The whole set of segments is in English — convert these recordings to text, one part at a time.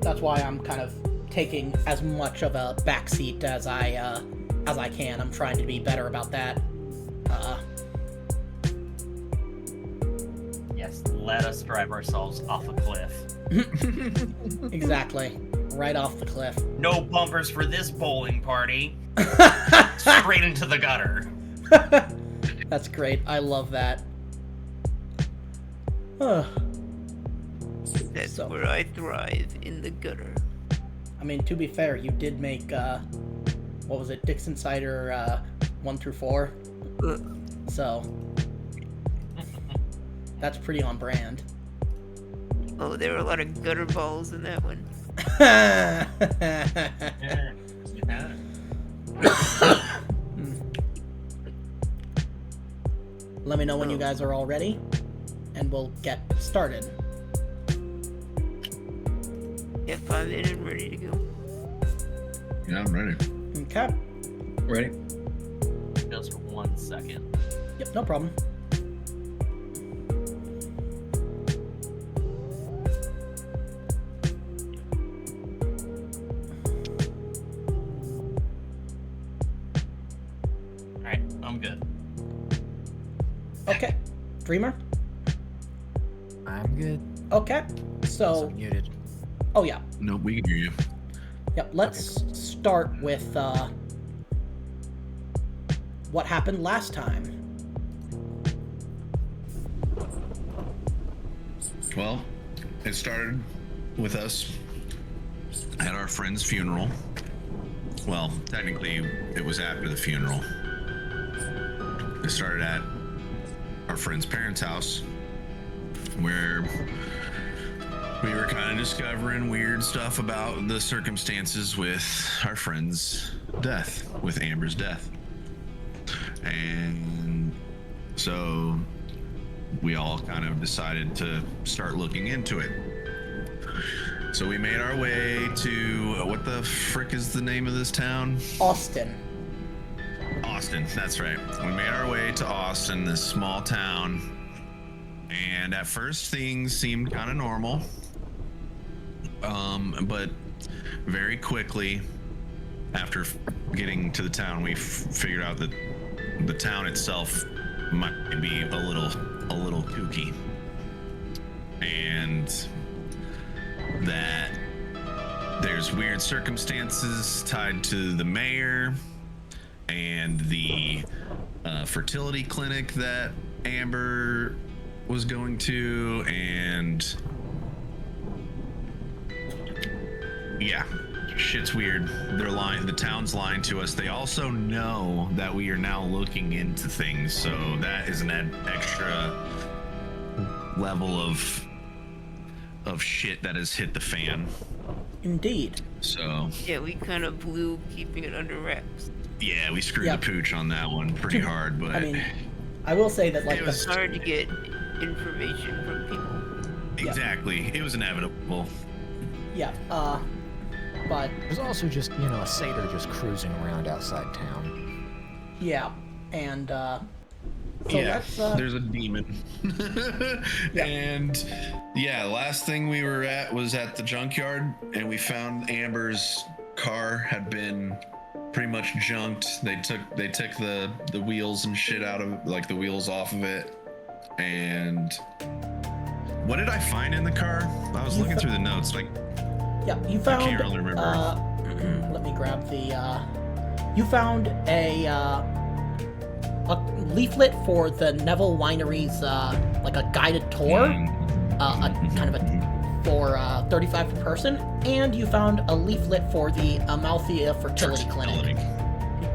that's why I'm kind of taking as much of a backseat as I can. I'm trying to be better about that. Yes, let us drive ourselves off a cliff. Exactly. Right off the cliff. No bumpers for this bowling party. Straight into the gutter. That's great. I love that. Huh. That's where I thrive, in the gutter. I mean, to be fair, you did make, what was it, Dixon Cider 1 through 4? So, that's pretty on brand. Oh, there were a lot of gutter balls in that one. Let me know when you guys are all ready, and we'll get started. Yep, I'm in and ready to go. Yeah, I'm ready. Okay. Ready? Just 1 second. Yep, no problem. Alright, I'm good. Okay. Dreamer? I'm good. Okay. So, I'm muted. oh yeah. No, we can hear you. Yep, let's start with what happened last time. Well, it started with us at our friend's funeral. Well, technically, it was after the funeral. It started at our friend's parents' house, where we were kind of discovering weird stuff about the circumstances with our friend's death, with Amber's death. And so we all kind of decided to start looking into it. So we made our way to, what the frick is the name of this town? Austen. Austen, that's right. We made our way to Austen, this small town. And at first things seemed kind of normal. But very quickly, after getting to the town, we figured out that the town itself might be a little kooky, and that there's weird circumstances tied to the mayor and the fertility clinic that Amber was going to, and yeah, shit's weird. They're lying. The town's lying to us. They also know that we are now looking into things, so that is an extra level of shit that has hit the fan. Indeed. So Yeah, we kind of blew keeping it under wraps. yeah, we screwed Yeah. the pooch on that one pretty hard, but I mean, I will say that, like, It It's was- hard to get information from people. exactly, it was inevitable. but There's also just, a satyr just cruising around outside town. yeah, and so Yeah, let's there's a demon. Yeah. And yeah, last thing we were at was at the junkyard, and we found Amber's car had been pretty much junked. They took the wheels and shit out of, like, the wheels off of it. And what did I find in the car? I was looking through the notes, like, yeah, you found. can't really remember. Let me grab the. You found a leaflet for the Neville Winery's, like a guided tour, a kind of a for 35 per person, and you found a leaflet for the Amalthea Fertility Clinic.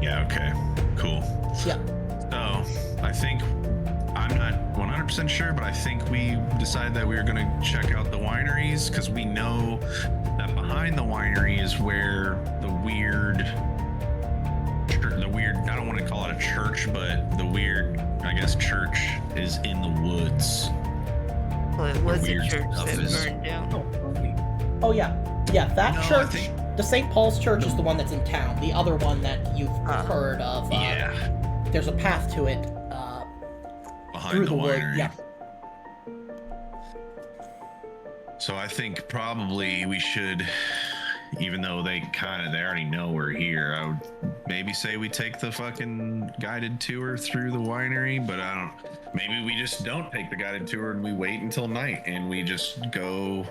Yeah, okay, cool. Yeah. So I think, I'm not 100% sure, but I think we decided that we were going to check out the wineries, because we know that behind the winery is where the weird, I don't want to call it a church, but the weird, I guess, church is in the woods. Well, it was a weird church stuff that is- burned down. Oh yeah, that No, I church. think- The St. Paul's Church is the one that's in town. The other one that you've heard of. Yeah, There's a path to it. behind Through the the wood. winery. Yeah. So I think probably we should, even though they already know we're here, I would maybe say we take the fucking guided tour through the winery, but maybe we just don't take the guided tour and we wait until night and we just go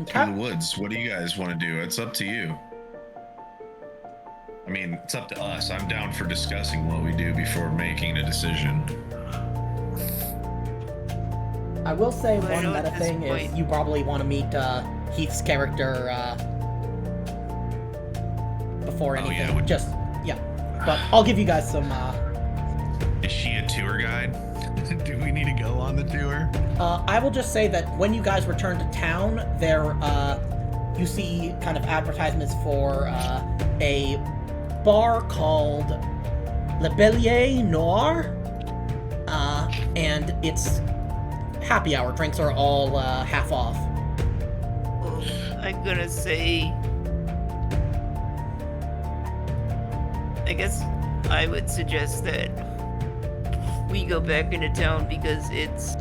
to the woods. What do you guys want to do? It's up to you. I mean, it's up to us. I'm down for discussing what we do before making a decision. I will say Well, I one know meta at this thing is point- you probably want to meet Heath's character before Oh, anything. yeah, Yeah. But I'll give you guys some. Is she a tour guide? Do we need to go on the tour? I will just say that when you guys return to town, there you see kind of advertisements for a bar called Le Bellier Noir, and it's happy hour. Drinks are all half off. Well, I'm gonna say... I guess I would suggest that we go back into town because it's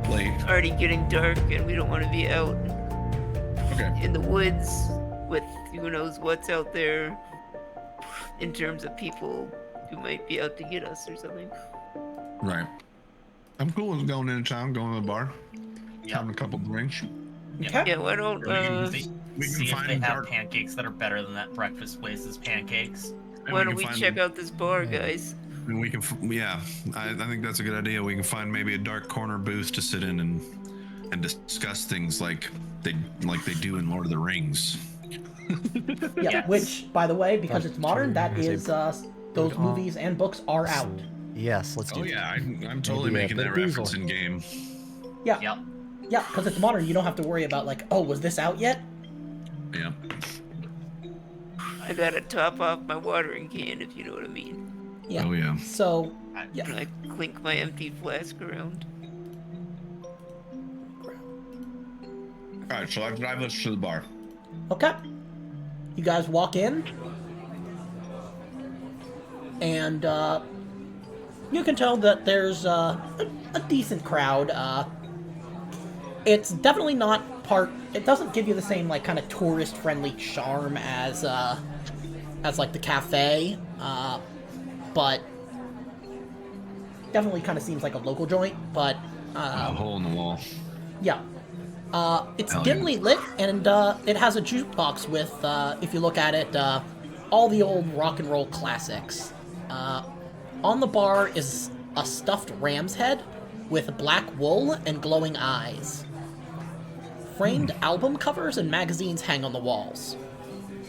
Late. already getting dark and we don't want to be out Okay. in the woods with who knows what's out there in terms of people who might be out to get us or something. Right. I'm cool with going into town, going to the bar, having a couple drinks. Okay. Yeah, why don't See, We can see if find they have dark- pancakes that are better than that breakfast place's pancakes. and why don't can we find- check out this bar, guys? And we can, yeah, I think that's a good idea. We can find maybe a dark corner booth to sit in and discuss things like they do in Lord of the Rings. Yeah. Yes. Which, by the way, because That's it's modern, true. that Is is those good movies and books are out. Yes, let's do Oh that. yeah, I'm totally Maybe a making bit that of diesel. reference in game. Yeah. Yep. Yeah, because it's modern. You don't have to worry about like, oh, was this out yet? Yeah. I gotta top off my watering can, if you know what I mean. Yeah. Oh yeah. So, yeah. And I clink my empty flask around. All right, so I drive us to the bar. Okay. You guys walk in, and you can tell that there's a decent crowd. It's definitely not part. It doesn't give you the same like kind of tourist-friendly charm as like the cafe, but definitely kind of seems like a local joint. But A hole in the wall. yeah. It's Hell yeah. dimly lit, and it has a jukebox with, if you look at it, all the old rock and roll classics. On the bar is a stuffed ram's head with black wool and glowing eyes. Framed album covers and magazines hang on the walls.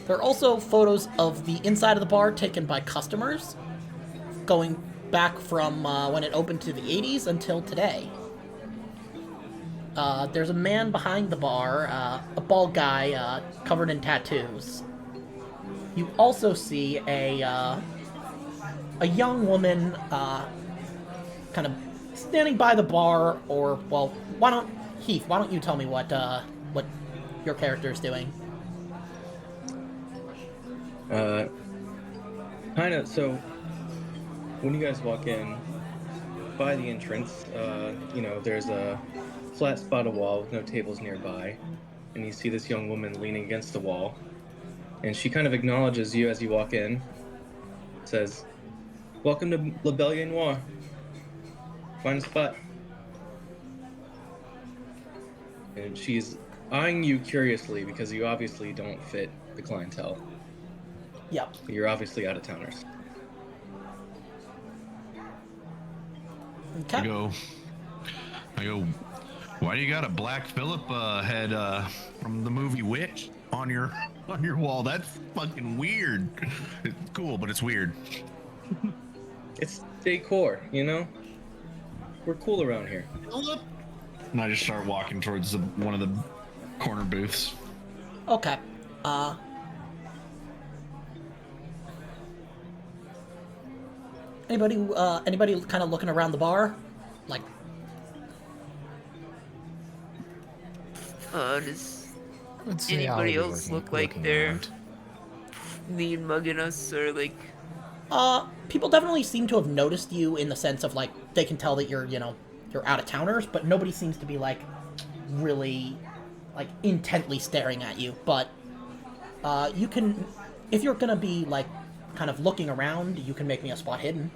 There are also photos of the inside of the bar taken by customers, going back from when it opened to the 80s until today. There's a man behind the bar, a bald guy covered in tattoos. You also see a young woman kind of standing by the bar, or, well, why don't you tell me what your character is doing? So when you guys walk in, by the entrance, there's a flat spot of wall with no tables nearby, and you see this young woman leaning against the wall, and she kind of acknowledges you as you walk in, says, "Welcome to Le Bellier Noir. Find a spot." And she's eyeing you curiously because you obviously don't fit the clientele. Yep. You're obviously out-of-towners. I Okay. go, why do you got a Black Phillip head from the movie Witch on your wall? That's fucking weird. It's cool, but it's weird. It's decor, you know? We're cool around here. Phillip? And I just start walking towards one of the corner booths. Okay. Anybody kind of looking around the bar? Like, Does Let's see how anybody we're else looking- look like looking they're around. mean mugging us or like people definitely seem to have noticed you in the sense of, like, they can tell that you're, your out-of-towners, but nobody seems to be, like, really, like, intently staring at you. But you can, if you're gonna be, like, kind of looking around, you can make me a spot hidden.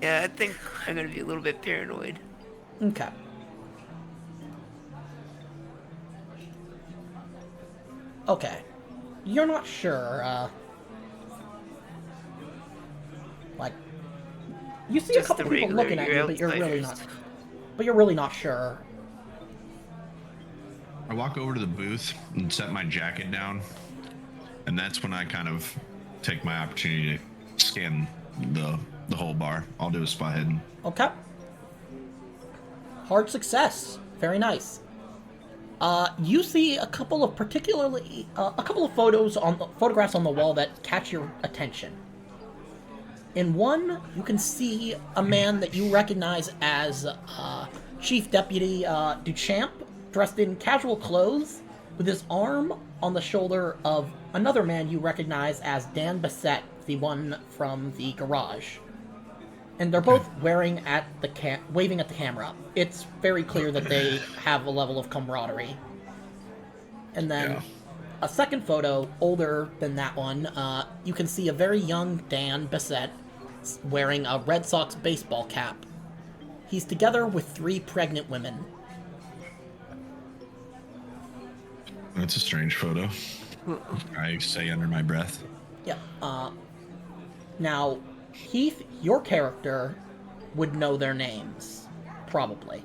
Yeah, I think I'm gonna be a little bit paranoid. Okay. Okay. You're not sure, like, you see Just a couple the people regular looking at you, but you're really not, outsiders. but you're really not sure. I walk over to the booth and set my jacket down, and that's when I kind of take my opportunity to scan the whole bar. I'll do a spot hidden. Okay. Hard success. Very nice. You see a couple of photographs on the wall that catch your attention. In one, you can see a man that you recognize as Chief Deputy Duchamp, dressed in casual clothes, with his arm on the shoulder of another man you recognize as Dan Bassett, the one from the garage. And they're both waving at the camera. It's very clear that they have a level of camaraderie. And then a second photo, older than that one, you can see a very young Dan Bassett wearing a Red Sox baseball cap. He's together with 3 pregnant women. That's a strange photo. I say under my breath. Yeah. Now, Heath, your character would know their names, probably.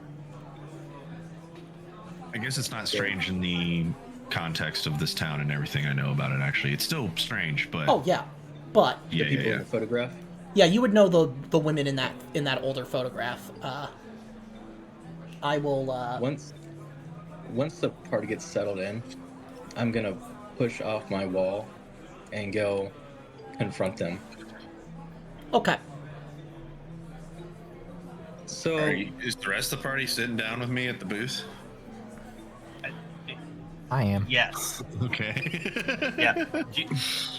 I guess it's not strange in the context of this town and everything I know about it, actually. It's still strange, but... Oh, yeah. But... The people in the photograph? Yeah, you would know the women in that older photograph. I will, Once the party gets settled in, I'm gonna push off my wall and go confront them. Okay. So... Is the rest of the party sitting down with me at the booth? I am. Yes. Okay. Yeah.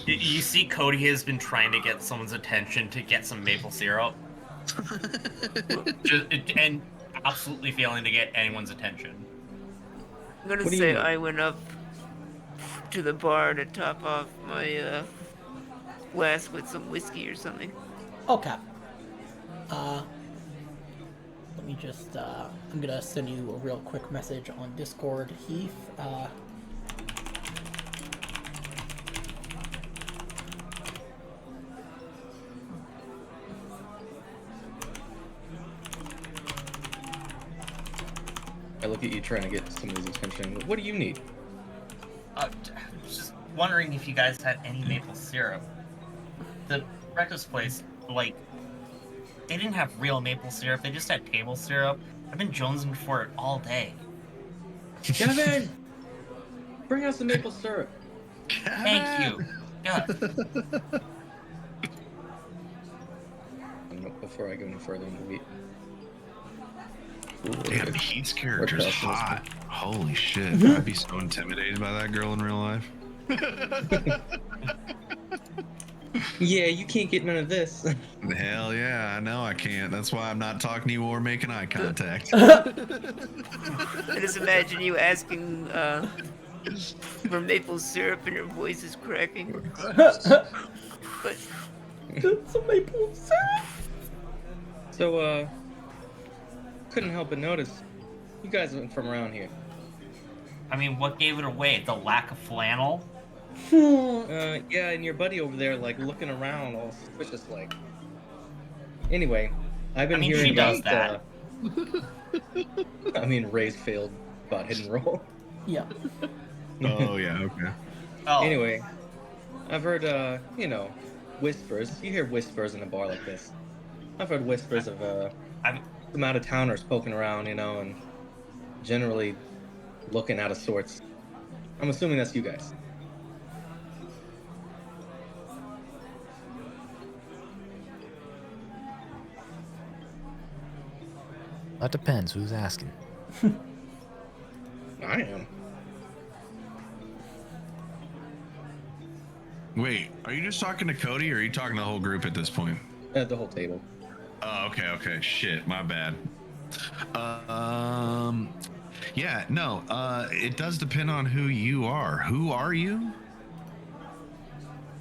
You see Cody has been trying to get someone's attention to get some maple syrup. And absolutely failing to get anyone's attention. I'm gonna What do you say mean? I went up to the bar to top off my glass with some whiskey or something. Okay. Let me just, I'm gonna send you a real quick message on Discord, Heath. I look at you trying to get somebody's attention. What do you need? Just wondering if you guys had any maple syrup. The breakfast place, like, they didn't have real maple syrup. They just had table syrup. I've been jonesing for it all day. Kevin! Bring us the maple syrup. Thank you. Yeah. Before I go any further in the week. Damn, Heath's character's We're crossing hot. Holy shit. I'd be so intimidated by that girl in real life. Yeah, you can't get none of this. Hell yeah, I know I can't. That's why I'm not talking to you or making eye contact. I just imagine you asking for maple syrup and your voice is cracking. But Some maple syrup? So, couldn't help but notice you guys aren't from around here. I mean, what gave it away? The lack of flannel? Yeah, and your buddy over there, like, looking around all suspicious, like. Anyway, I've been I mean, hearing she does about, I mean, Ray's failed about hit and roll. Yeah. Oh, yeah, okay. Oh, Anyway, I've heard, whispers. You hear whispers in a bar like this. I've heard whispers of, some out-of-towners poking around, and generally looking out of sorts. I'm assuming that's you guys. That depends. Who's asking? I am. Wait, are you just talking to Cody or are you talking to the whole group at this point? At the whole table. Oh, okay. Shit, my bad. Yeah, no, it does depend on who you are. Who are you?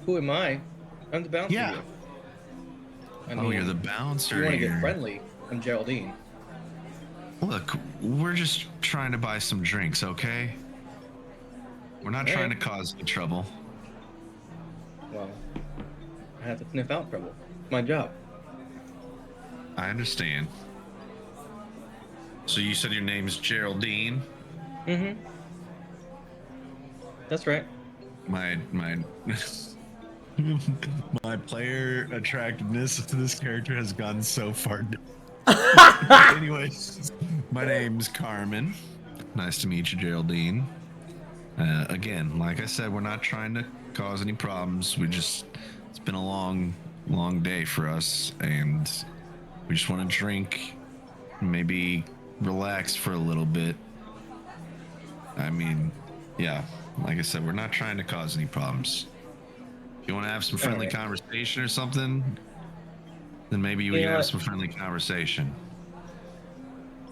Who am I? I'm the bouncer Yeah. here. I Oh, you're the bouncer you want to get here. friendly? I'm Geraldine. Look, we're just trying to buy some drinks, okay? We're not trying to cause any trouble. Well, I have to sniff out trouble. It's my job. I understand. So you said your name's Geraldine? Mm-hmm. That's right. My my player attractiveness to this character has gone so far down. Anyways, my name's Carmen. Nice to meet you, Geraldine. Again, like I said, we're not trying to cause any problems. It's been a long day for us, and we just want to drink, maybe relax for a little bit. I mean, yeah, like I said, we're not trying to cause any problems. If you want to have some friendly conversation or something, then maybe we can have some friendly conversation.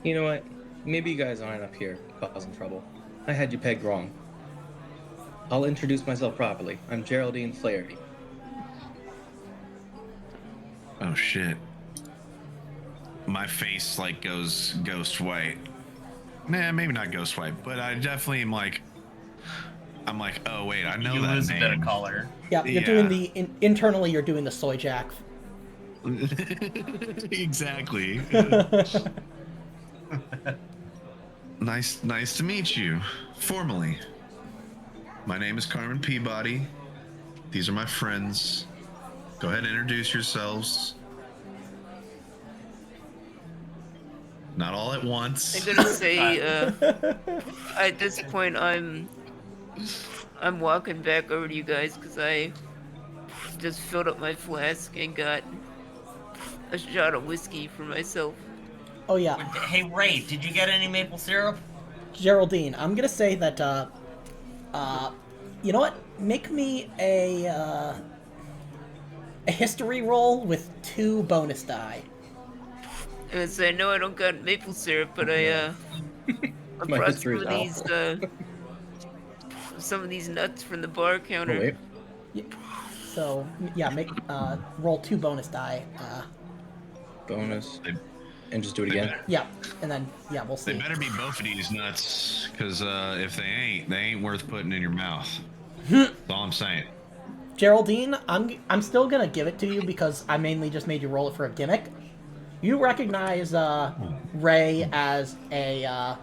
You know what? Maybe you guys aren't up here causing trouble. I had you pegged wrong. I'll introduce myself properly. I'm Geraldine Flaherty. Oh shit. My face like goes ghost white. Nah, maybe not ghost white, but I definitely am like, I'm like, oh wait, I know You that lose name. a bit of color. Yeah, you're doing the internally. You're doing the soy jack. Exactly. Nice to meet you. Formally. My name is Carmen Peabody. These are my friends. Go ahead and introduce yourselves. Not all at once. I'm gonna say, at this point, I'm walking back over to you guys because I just filled up my flask and got a shot of whiskey for myself. Oh yeah, Hey, Ray, did you get any maple syrup? Geraldine. I'm gonna say that. You know what? Make me a history roll with 2 bonus die. And so I know I don't got maple syrup, but I brought some of these nuts from the bar counter. Oh, wait. So yeah, make roll 2 bonus die. Bonus. And just do it again. Yeah, and then yeah, we'll see. They better be both of these nuts, because if they ain't worth putting in your mouth. That's all I'm saying. Geraldine, I'm still gonna give it to you because I mainly just made you roll it for a gimmick. You recognize Ray as a.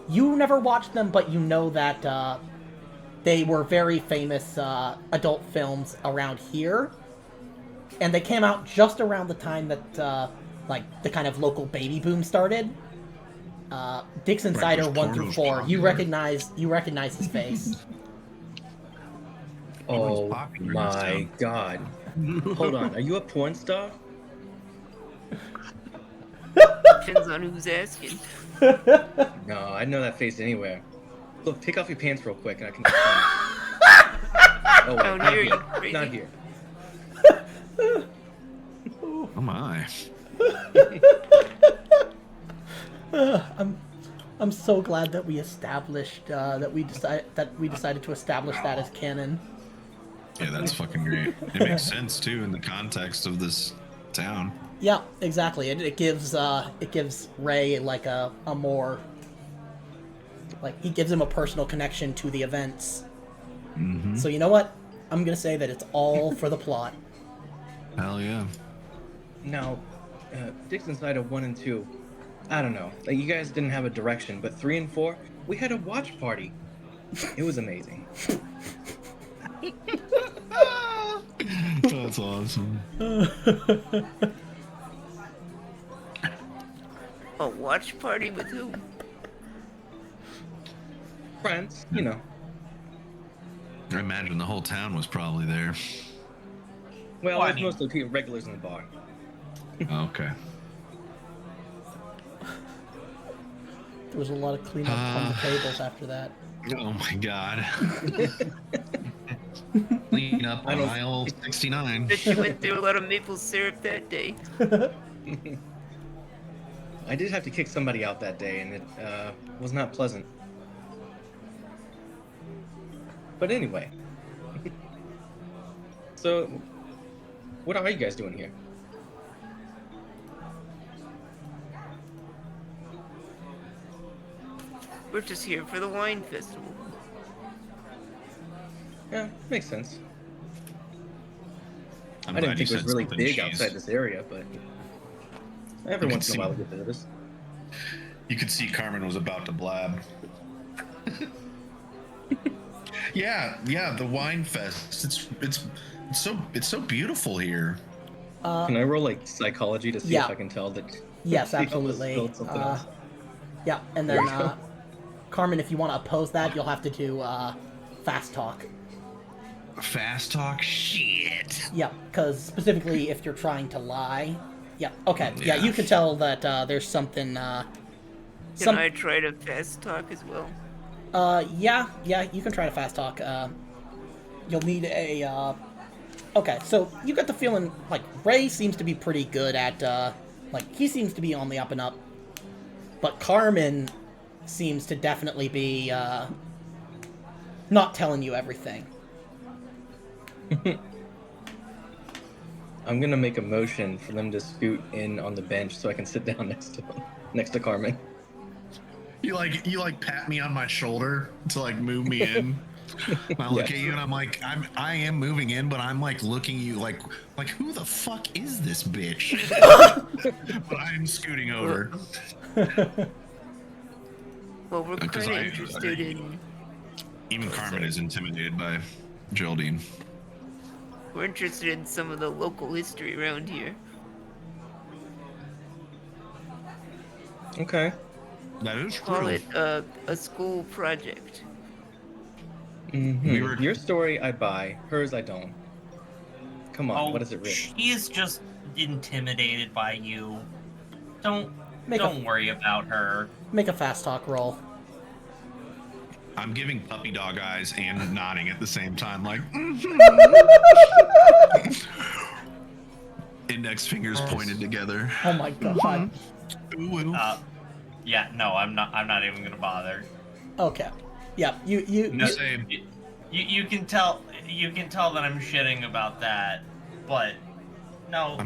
You never watched them, but you know that they were very famous adult films around here, and they came out just around the time that like the kind of local baby boom started. Dix Insider 1 through 4. You recognize his face. Oh my god. Hold on, are you a porn star? Depends on who's asking. No, I know that face anywhere. Look, take off your pants real quick and I can. Oh, wait, Down not here, here. you crazy. Not here. Oh my. I'm so glad that we established that we decided to establish that as canon. Yeah, that's fucking great. It makes sense too in the context of this town. Yeah, exactly. It gives Ray like a more like he gives him a personal connection to the events. Mm-hmm. So you know what? I'm gonna say that it's all for the plot. Hell yeah. Now, Dix Insider 1 and 2, I don't know. Like, you guys didn't have a direction, but 3 and 4, we had a watch party. It was amazing. That's awesome. A watch party with who? Friends, you know. I imagine the whole town was probably there. Well, Well, I there's mean- mostly people, regulars in the bar. Okay. There was a lot of cleanup on the tables after that. Oh my god. Clean up on aisle 69. Bet you went through a lot of maple syrup that day. I did have to kick somebody out that day, and it was not pleasant. But anyway, so what are you guys doing here? We're just here for the wine festival. Yeah, makes sense. I'm I didn't glad you think it was said really something big cheese. outside this area, but every You once can in a while see- we get visitors. You could see Carmen was about to blab. yeah, the wine fest. It's so beautiful here. Can I roll like psychology to see yeah. if I can tell that? Yes, see if I absolutely. spilled something else? Yeah, and There then we go. Carmen, if you want to oppose that, you'll have to do fast talk. Fast talk? Shit. Yeah, because specifically if you're trying to lie. Yeah, okay. Yeah, Yeah. you can tell that there's something. Can I try to fast talk as well? Yeah, you can try to fast talk. You'll need a. Okay, so you get the feeling like Ray seems to be pretty good at. Like he seems to be on the up and up, but Carmen seems to definitely be not telling you everything. I'm gonna make a motion for them to scoot in on the bench so I can sit down next to Carmen. You like pat me on my shoulder to like move me in. I look Yeah. at you and I'm like, I am moving in, but I'm like looking at you like who the fuck is this bitch? But I'm scooting over. Well, we're Because kind of interested in. Even Carmen is intimidated by Geraldine. We're interested in some of the local history around here. Okay. That is Call true. it a school project. Mhm. We were- Your story I buy, hers I don't. Come on, Oh, what is it really? she's just intimidated by you. Don't Make don't a worry about her. make a fast talk roll. I'm giving puppy dog eyes and nodding at the same time, like index fingers pointed together. Oh my god. Ooh, ooh. Yeah, no, I'm not even gonna bother. Okay. Yeah, No, Same. you can tell that I'm shitting about that, but no,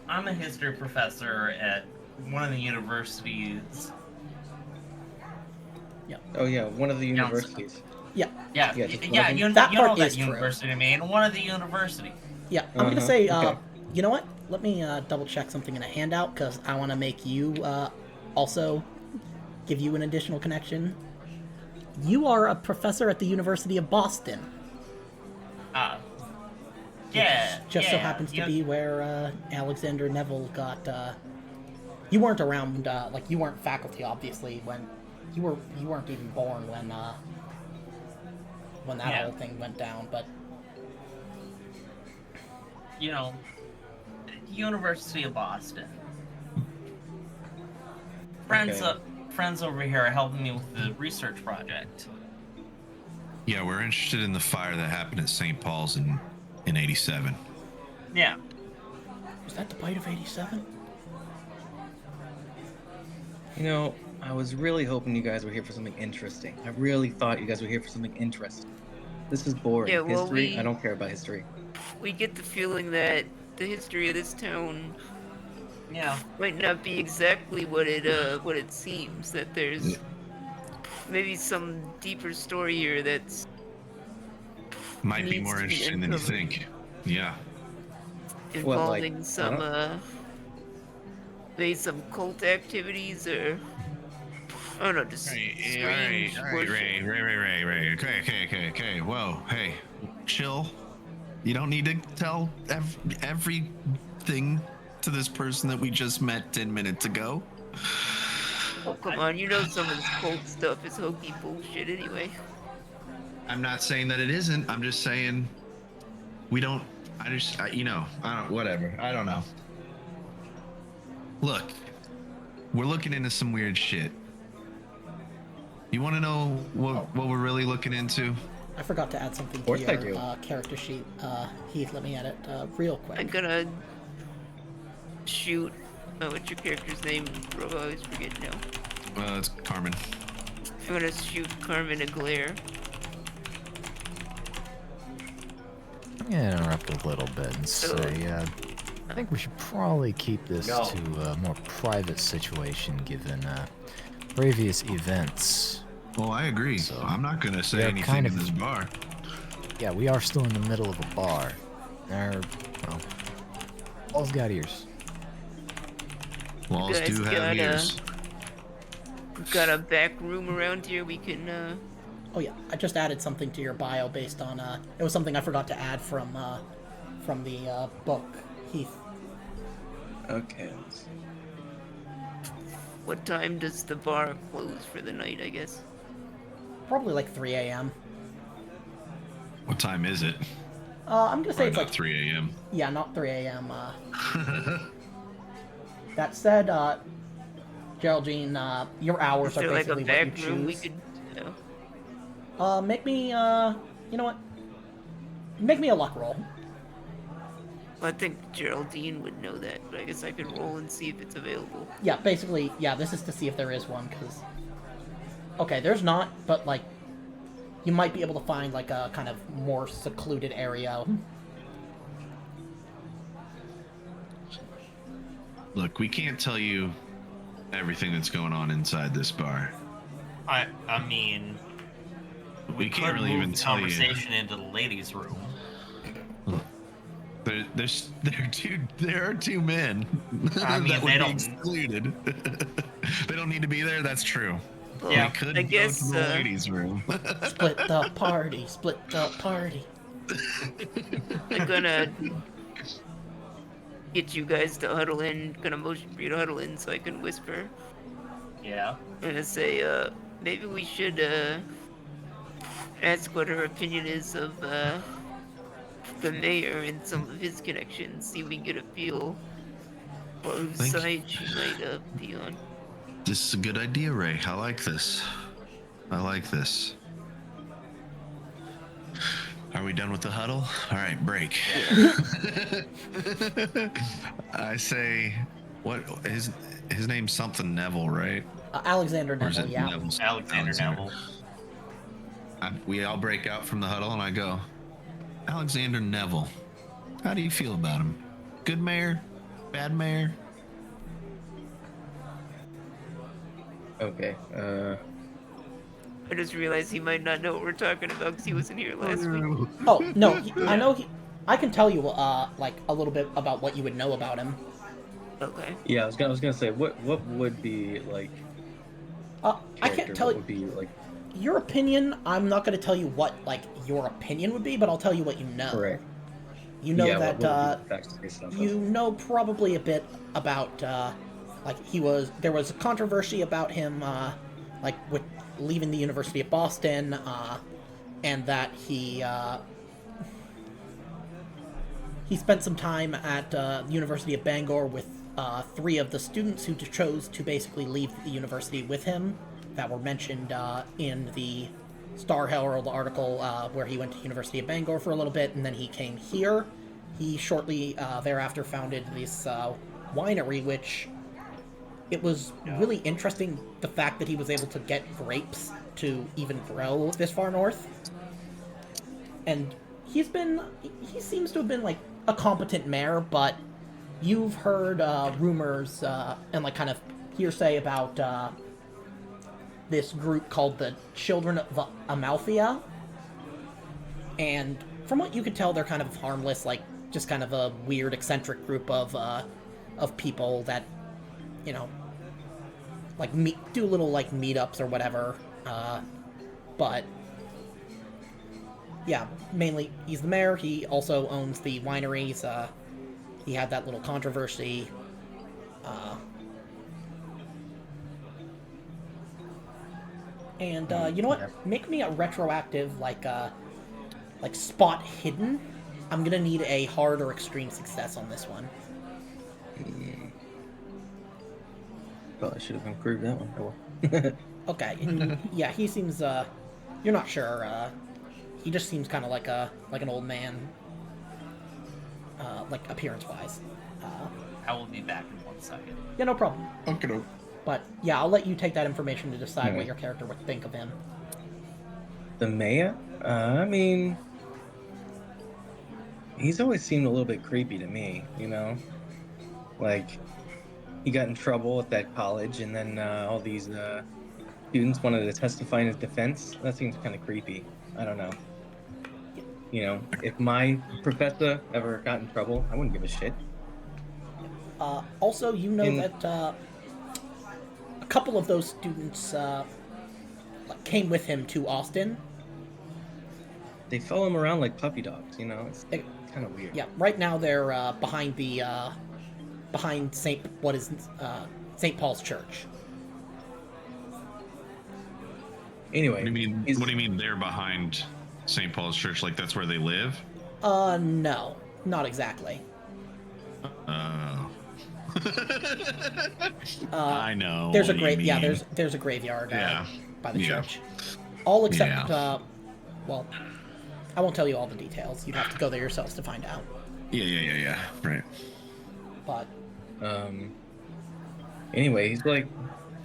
I'm a history professor at one of the universities. Oh yeah, one of the Counselor. universities. Yeah. Yeah, Yeah, just one yeah, of you, them. That you know part that is true. university, man. One of the university. Yeah, I'm gonna Uh-huh, say, okay. you know what? Let me double check something in a handout because I want to make you also give you an additional connection. You are a professor at the University of Boston. Yeah. Just so yeah, happens to you- be where Alexander Neville got. You weren't around, like you weren't faculty, obviously, when you weren't even born when that Yeah. whole thing went down. But you know, University of Boston. Friends, Okay. friends over here are helping me with the research project. Yeah, we're interested in the fire that happened at St. Paul's in '87. Yeah. was that the bite of '87? You know, I was really hoping you guys were here for something interesting. I really thought you guys were here for something interesting. This is boring. Yeah, well, history? I don't care about history. We get the feeling that the history of this town Yeah. might not be exactly what it seems. That there's maybe some deeper story here that's Might be Needs more to be interesting than you uncovered. think. Yeah. What, like, involving some maybe some cult activities or I don't know, just strange worship. Ray. Okay. Whoa, hey, chill. You don't need to tell everything to this person that we just met 10 minutes ago. Oh, come on, you know some of this cult stuff is hokey bullshit anyway. I'm not saying that it isn't. I'm just saying we don't. I don't. Whatever. I don't know. Look, we're looking into some weird shit. You want to know what we're really looking into? I forgot to add something to course I your do. character sheet. Heath, let me add it real quick. I'm gonna shoot Oh, what's your character's name, bro? I always forget now. It's Carmen. I'm gonna shoot Carmen a glare. I'm gonna interrupt a little bit and say, I think we should probably keep this No. to a more private situation given previous events. Well, I agree. So, I'm not gonna say they're anything kind in of- this bar. Yeah, we are still in the middle of a bar. Well, all's got ears. Walls guys do have got, ears. We've got a back room around here we can, Oh yeah, I just added something to your bio based on it was something I forgot to add from the book, Heath. Okay. what time does the bar close for the night, I guess? Probably like 3 a.m. What time is it? I'm gonna say Or it's not like 3 a.m. yeah, not 3 a.m. That said, Geraldine, your hours Is are there like a basically what you back room we choose. could, Make me you know what? Make me a luck roll. I think Geraldine would know that, but I guess I could roll and see if it's available. Yeah, basically, yeah, this is to see if there is one, because... Okay, there's not, but, like, you might be able to find, like, a kind of more secluded area. Look, we can't tell you everything that's going on inside this bar. I mean, We can't could really move even the tell you. conversation into the ladies' room. There are two men I mean, that would they be don't- excluded. They don't need to be there. That's true. Well, Yeah, We could I go guess, to the ladies' room. Split the party, split the party. I'm gonna get you guys to huddle in, gonna motion for you to huddle in so I can whisper. Yeah. I'm gonna say, maybe we should, ask what her opinion is of, the mayor and some of his connections, see if we can get a feel for whose Thank you. side she might, be on. This is a good idea, Ray. I like this. I like this. Are we done with the huddle? All right, break. I say, what his name's something Neville, right? Alexander Or is Neville, it yeah. Neville? Alexander Neville. We all break out from the huddle, and I go, Alexander Neville. How do you feel about him? Good mayor? Bad mayor? Okay. I just realized he might not know what we're talking about because he wasn't here last week. Oh, no, I know I can tell you, like, a little bit about what you would know about him. Okay. Yeah, I was gonna say what would be like. I can't tell What you would be like your opinion. I'm not going to tell you what, like, your opinion would be, but I'll tell you what you know. correct? You know Yeah, that, what would be the facts based off of? you know probably a bit about, like, there was a controversy about him, like, with leaving the University of Boston, and that he spent some time at the University of Bangor with 3 of the students who chose to basically leave the university with him, that were mentioned in the Star Herald article where he went to University of Bangor for a little bit, and then he came here. He shortly thereafter founded this winery, which it was really interesting, the fact that he was able to get grapes to even grow this far north. And he seems to have been, like, a competent mayor, but you've heard rumors and, like, kind of hearsay about this group called the Children of Amalthea. And from what you could tell, they're kind of harmless, like, just kind of a weird, eccentric group of people that, you know, like, do little, like, meetups or whatever. But yeah, mainly he's the mayor. He also owns the wineries. He had that little controversy. And you know what? Make me a retroactive, like spot hidden. I'm gonna need a hard or extreme success on this one. Probably should have improved that one. Oh, well. Okay, and yeah, he seems. You're not sure. He just seems kind of like an old man. Like appearance-wise. I will be back in 1 second. Yeah, no problem. Okay, no. But yeah, I'll let you take that information to decide what Alright. your character would think of him. The mayor? I mean, he's always seemed a little bit creepy to me, you know? Like, he got in trouble at that college, and then all these students wanted to testify in his defense. That seems kind of creepy. I don't know. You know, if my professor ever got in trouble, I wouldn't give a shit. Also, you know In- that a couple of those students came with him to Austen. They follow him around like puppy dogs, you know? It's kind of weird. Yeah, right now they're behind St. Paul's Church. Anyway, What do you mean? he's- What do you mean they're behind St. Paul's Church? Like that's where they live? No, not exactly. I know. There's a what you yeah, mean. there's a graveyard Yeah. by the Yeah. church. All except Yeah. well, I won't tell you all the details. You'd have to go there yourselves to find out. Yeah. Right. But Anyway, he's like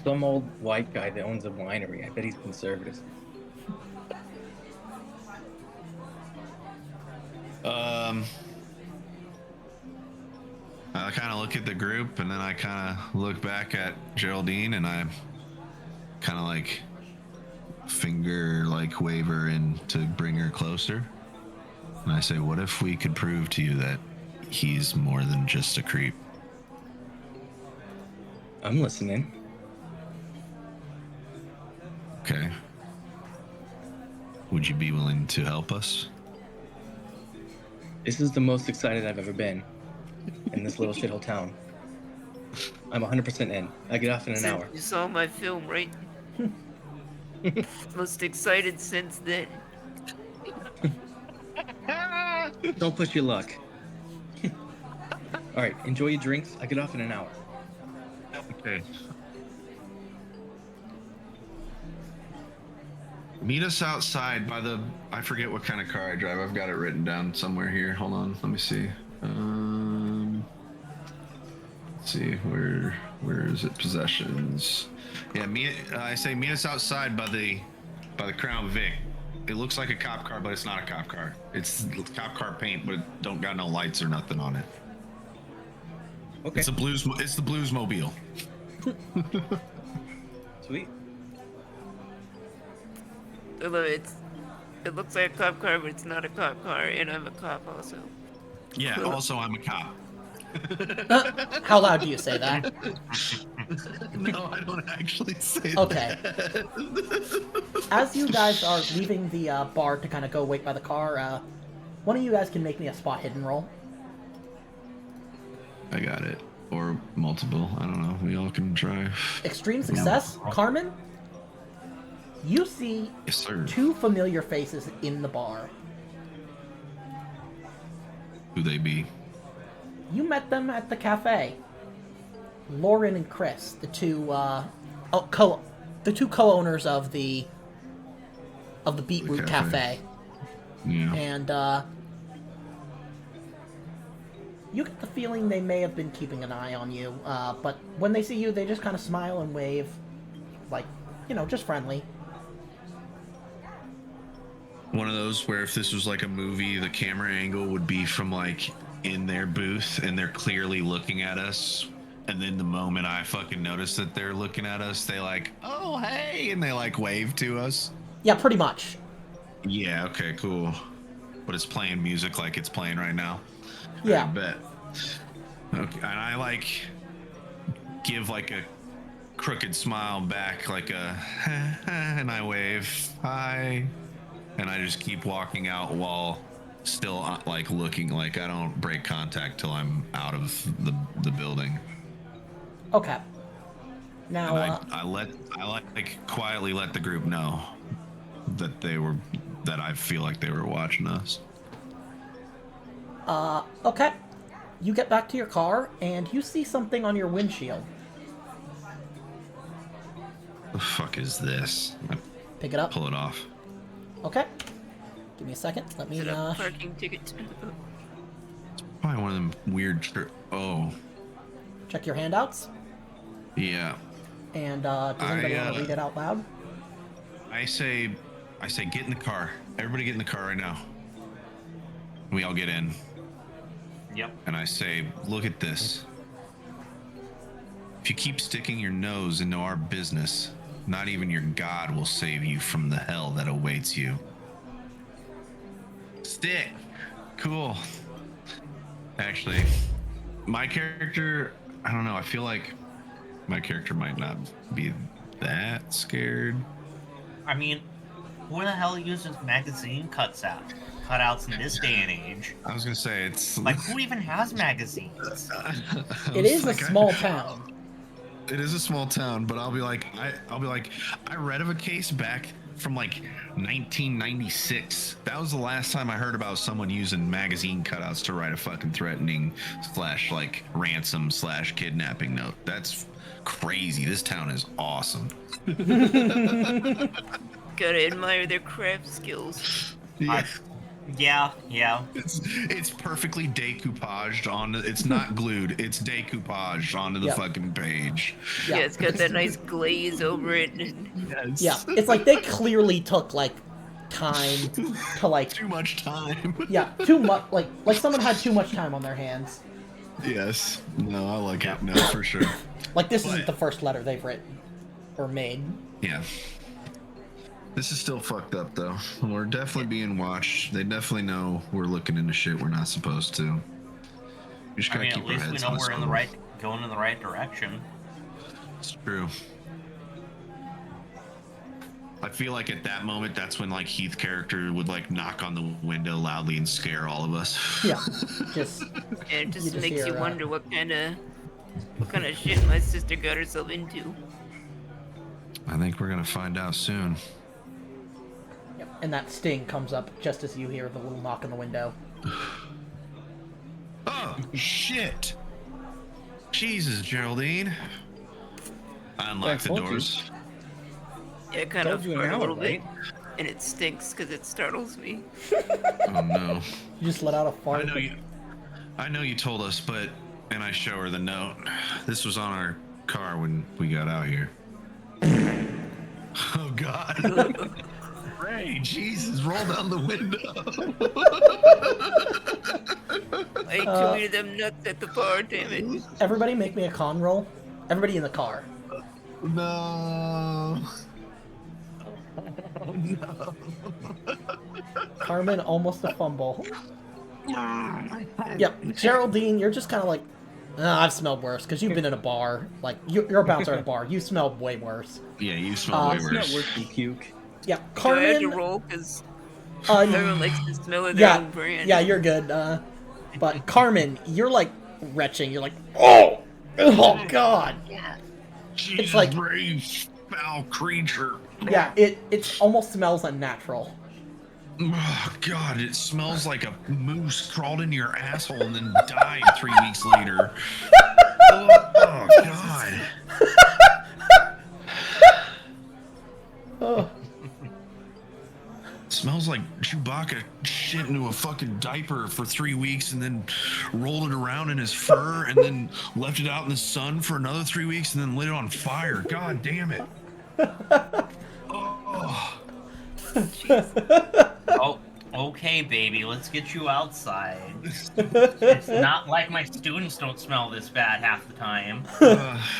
some old white guy that owns a winery. I bet he's conservative. I kind of look at the group, and then I kind of look back at Geraldine, and I kind of like finger like wave her in to bring her closer. And I say, "What if we could prove to you that he's more than just a creep?" I'm listening. Okay. Would you be willing to help us? This is the most excited I've ever been in this little shithole town. I'm 100% in. I get off in an hour. You saw my film, right? Most excited since then. Don't push your luck. All right, enjoy your drinks. I get off in an hour. Okay. Meet us outside by the. I forget what kind of car I drive. I've got it written down somewhere here. Hold on. Let me see. Let's see. Where is it? Possessions. Yeah. I say meet us outside by the Crown Vic. It looks like a cop car, but it's not a cop car. It's cop car paint, but it don't got no lights or nothing on it. Okay, It's the Bluesmobile. sweet. It looks like a cop car, but it's not a cop car, and I'm a cop also. Yeah. Also, I'm a cop. how loud do you say that? No, I don't actually say Okay. that. As you guys are leaving the bar to kind of go wait by the car, one of you guys can make me a spot hidden roll. I got it. Or multiple. I don't know. We all can try. Extreme success, Carmen. You see Yes, sir. two familiar faces in the bar. Who they be? You met them at the cafe. Lauren and Chris, the two co-owners of the Beetroot Cafe. Yeah. And you get the feeling they may have been keeping an eye on you, but when they see you, they just kind of smile and wave, like, just friendly. One of those where if this was like a movie, the camera angle would be from like in their booth and they're clearly looking at us. And then the moment I fucking notice that they're looking at us, they like, "Oh, hey," and they like wave to us. Yeah, pretty much. Yeah, okay, cool. But it's playing music like it's playing right now. Yeah. I bet. Okay, and I like give like a crooked smile back, like a and I wave, "Hi," and I just keep walking out while still like looking, like I don't break contact till I'm out of the building. Okay. Now, And I like quietly let the group know that I feel like they were watching us. okay. You get back to your car, and you see something on your windshield. The fuck is this? I Pick it up. pull it off. Okay. Give me a second. Let me, Is it a parking ticket? Probably one of them weird. Oh, check your handouts. Yeah. And does anybody want to read it out loud? I say, get in the car. Everybody get in the car right now. We all get in. Yep. And I say, look at this. If you keep sticking your nose into our business, not even your God will save you from the hell that awaits you. Stick. Cool. Actually, my character, I don't know, I feel like my character might not be that scared. I mean, who the hell uses magazine cutouts in this day and age? I was gonna say, it's Like, who even has magazines? It is a small town. It is a small town, but I'll be like, I read of a case back from like 1996. That was the last time I heard about someone using magazine cutouts to write a fucking threatening / like ransom / kidnapping note. That's crazy. This town is awesome. Gotta admire their craft skills. Yeah. It's perfectly decoupaged on. It's not glued. It's decoupaged onto the fucking page. Yeah, it's got that nice glaze over it. Yes. Yeah, it's like they clearly took like time to like Too much time. yeah, too much like someone had too much time on their hands. Yes. No, I like it. No, for sure. Like this isn't the first letter they've written or made. Yeah. This is still fucked up though. We're definitely being watched. They definitely know we're looking into shit we're not supposed to. We just I gotta mean, keep at our least we heads know on we're swivel. going in the right direction. It's true. I feel like at that moment, that's when like Heath's character would like knock on the window loudly and scare all of us. Yeah, just And it just just makes you hear, wonder what kind of shit my sister got herself into. I think we're gonna find out soon. and that sting comes up just as you hear the little knock on the window. Oh shit! Jesus, Geraldine. I unlocked the told you. doors. Yeah, kind Told of you an fart a hour, little right? bit, and it stinks because it startles me. Oh no. You just let out a fart. I know you told us, but and I show her the note. This was on our car when we got out here. Oh God. Ray, Jesus, roll down the window. I tweeted them nuts at the bar, damn it. Everybody make me a con roll. Everybody in the car. No. Oh no. Carmen, almost a fumble. Yep, Geraldine, you're just kind of like, I've smelled worse, because you've been in a bar. Like, you're a bouncer at a bar. You smelled way worse. Yeah, you smell way It's worse. not worth the puke. Yeah, Do I have to Carmen... roll? Because Uh, everyone likes the smell of their own brand. yeah, you're good. But Carmen, you're like retching. You're like, oh God. Jesus, like- brave, foul creature. Yeah, it almost smells unnatural. Oh God, it smells like a moose crawled into your asshole and then died 3 weeks later. Oh God. Oh, Smells like Chewbacca shit into a fucking diaper for 3 weeks and then rolled it around in his fur and then left it out in the sun for another 3 weeks and then lit it on fire. God damn it. Oh. Oh, okay, baby, let's get you outside. It's not like my students don't smell this bad half the time.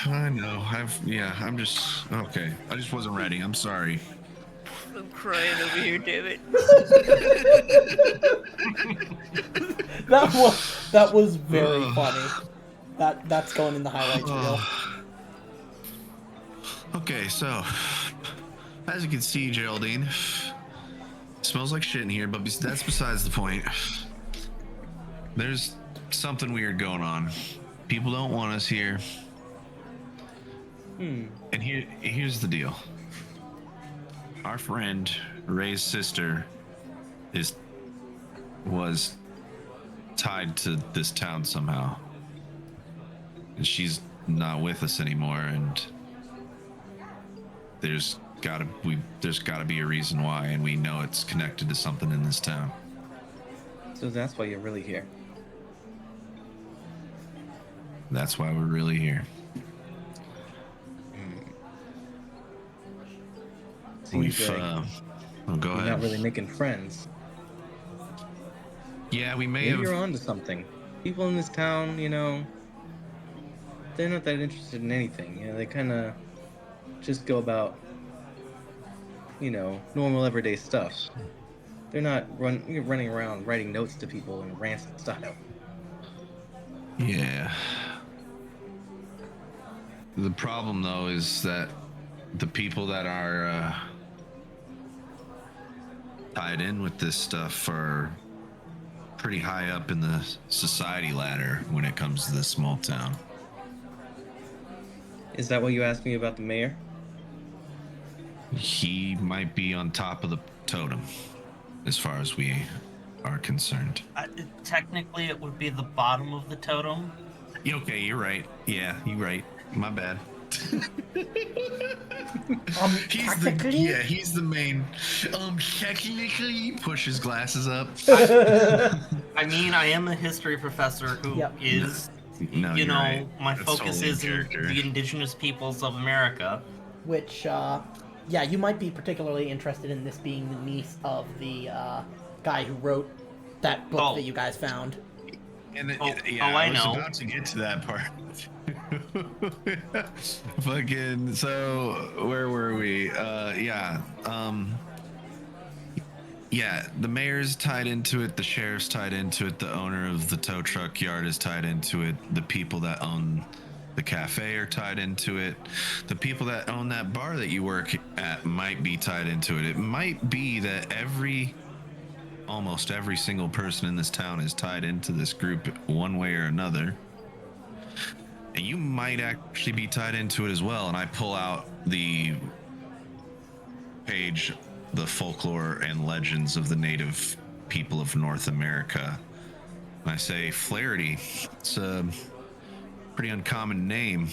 I know. I'm just okay. I just wasn't ready. I'm sorry. I'm crying over here, damn it. that was very funny. That's going in the highlights reel. Okay, so as you can see, Geraldine, smells like shit in here, but that's besides the point. There's something weird going on. People don't want us here. And here's the deal. Our friend Ray's sister was tied to this town somehow, and she's not with us anymore. And there's gotta be a reason why, and we know it's connected to something in this town. So that's why you're really here. That's why we're really here. Seems We've, like go you're ahead. not really making friends. Yeah, we may Maybe have. you're onto something. People in this town, they're not that interested in anything. They kind of just go about, normal everyday stuff. They're not running around writing notes to people in rancid style. Yeah. The problem, though, is that the people that are tied in with this stuff are pretty high up in the society ladder when it comes to this small town. Is that what you asked me about the mayor? He might be on top of the totem, as far as we are concerned. Technically, it would be the bottom of the totem. Okay, you're right. Yeah, you're right. My bad. Technically? He's the main. Technically, push his glasses up. I mean, I am a history professor who Yep. is, No, you're right. my That's focus totally in is in character. the indigenous peoples of America. Which, yeah, you might be particularly interested in this being the niece of the guy who wrote that book Oh. that you guys found. And I was know. about to get to that part. Fucking. So where were we? Yeah, the mayor's tied into it. The sheriff's tied into it. The owner of the tow truck yard is tied into it. The people that own the cafe are tied into it. The people that own that bar that you work at might be tied into it. It might be that almost every single person in this town is tied into this group one way or another. And you might actually be tied into it as well. And I pull out the page, the folklore and legends of the native people of North America. And I say, Flaherty. It's a pretty uncommon name.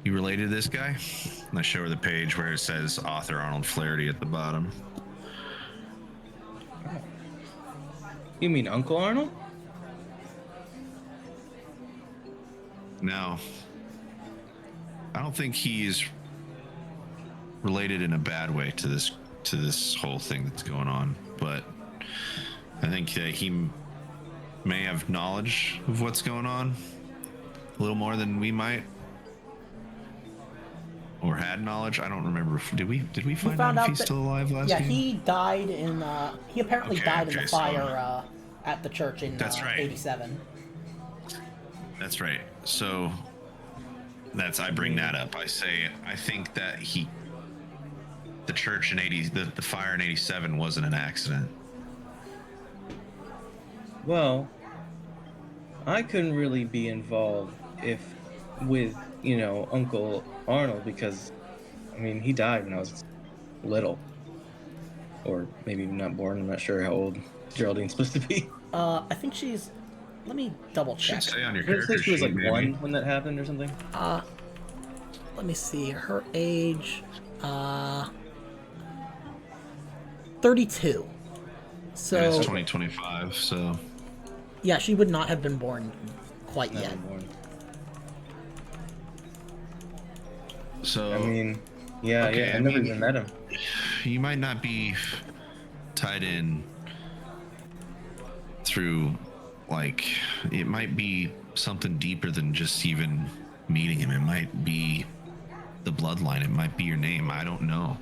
You related to this guy? And I show her the page where it says author Arnold Flaherty at the bottom. You mean Uncle Arnold? Now, I don't think he's related in a bad way to this whole thing that's going on, but I think that he may have knowledge of what's going on a little more than we might, or had knowledge. I don't remember. Did we find out if he's still alive last Yeah, game? he died in. He apparently died in the so- fire at the church in That's right. '87. That's right. So I bring that up. I say I think that the church in the fire in '87 wasn't an accident. Well, I couldn't really be involved with Uncle Arnold because, he died when I was little. Or maybe not born. I'm not sure how old Geraldine's supposed to be. I think she's. Let me double check. Should say on your Did it say character she was sheet, like maybe. 1 when that happened or something? Let me see. Her age. 32. So. And it's 2025, so Yeah, she would not have been born quite Not yet. born. so Yeah, Okay, I never even met him. you might not be tied in through, it might be something deeper than just even meeting him. It might be the bloodline. It might be your name. I don't know.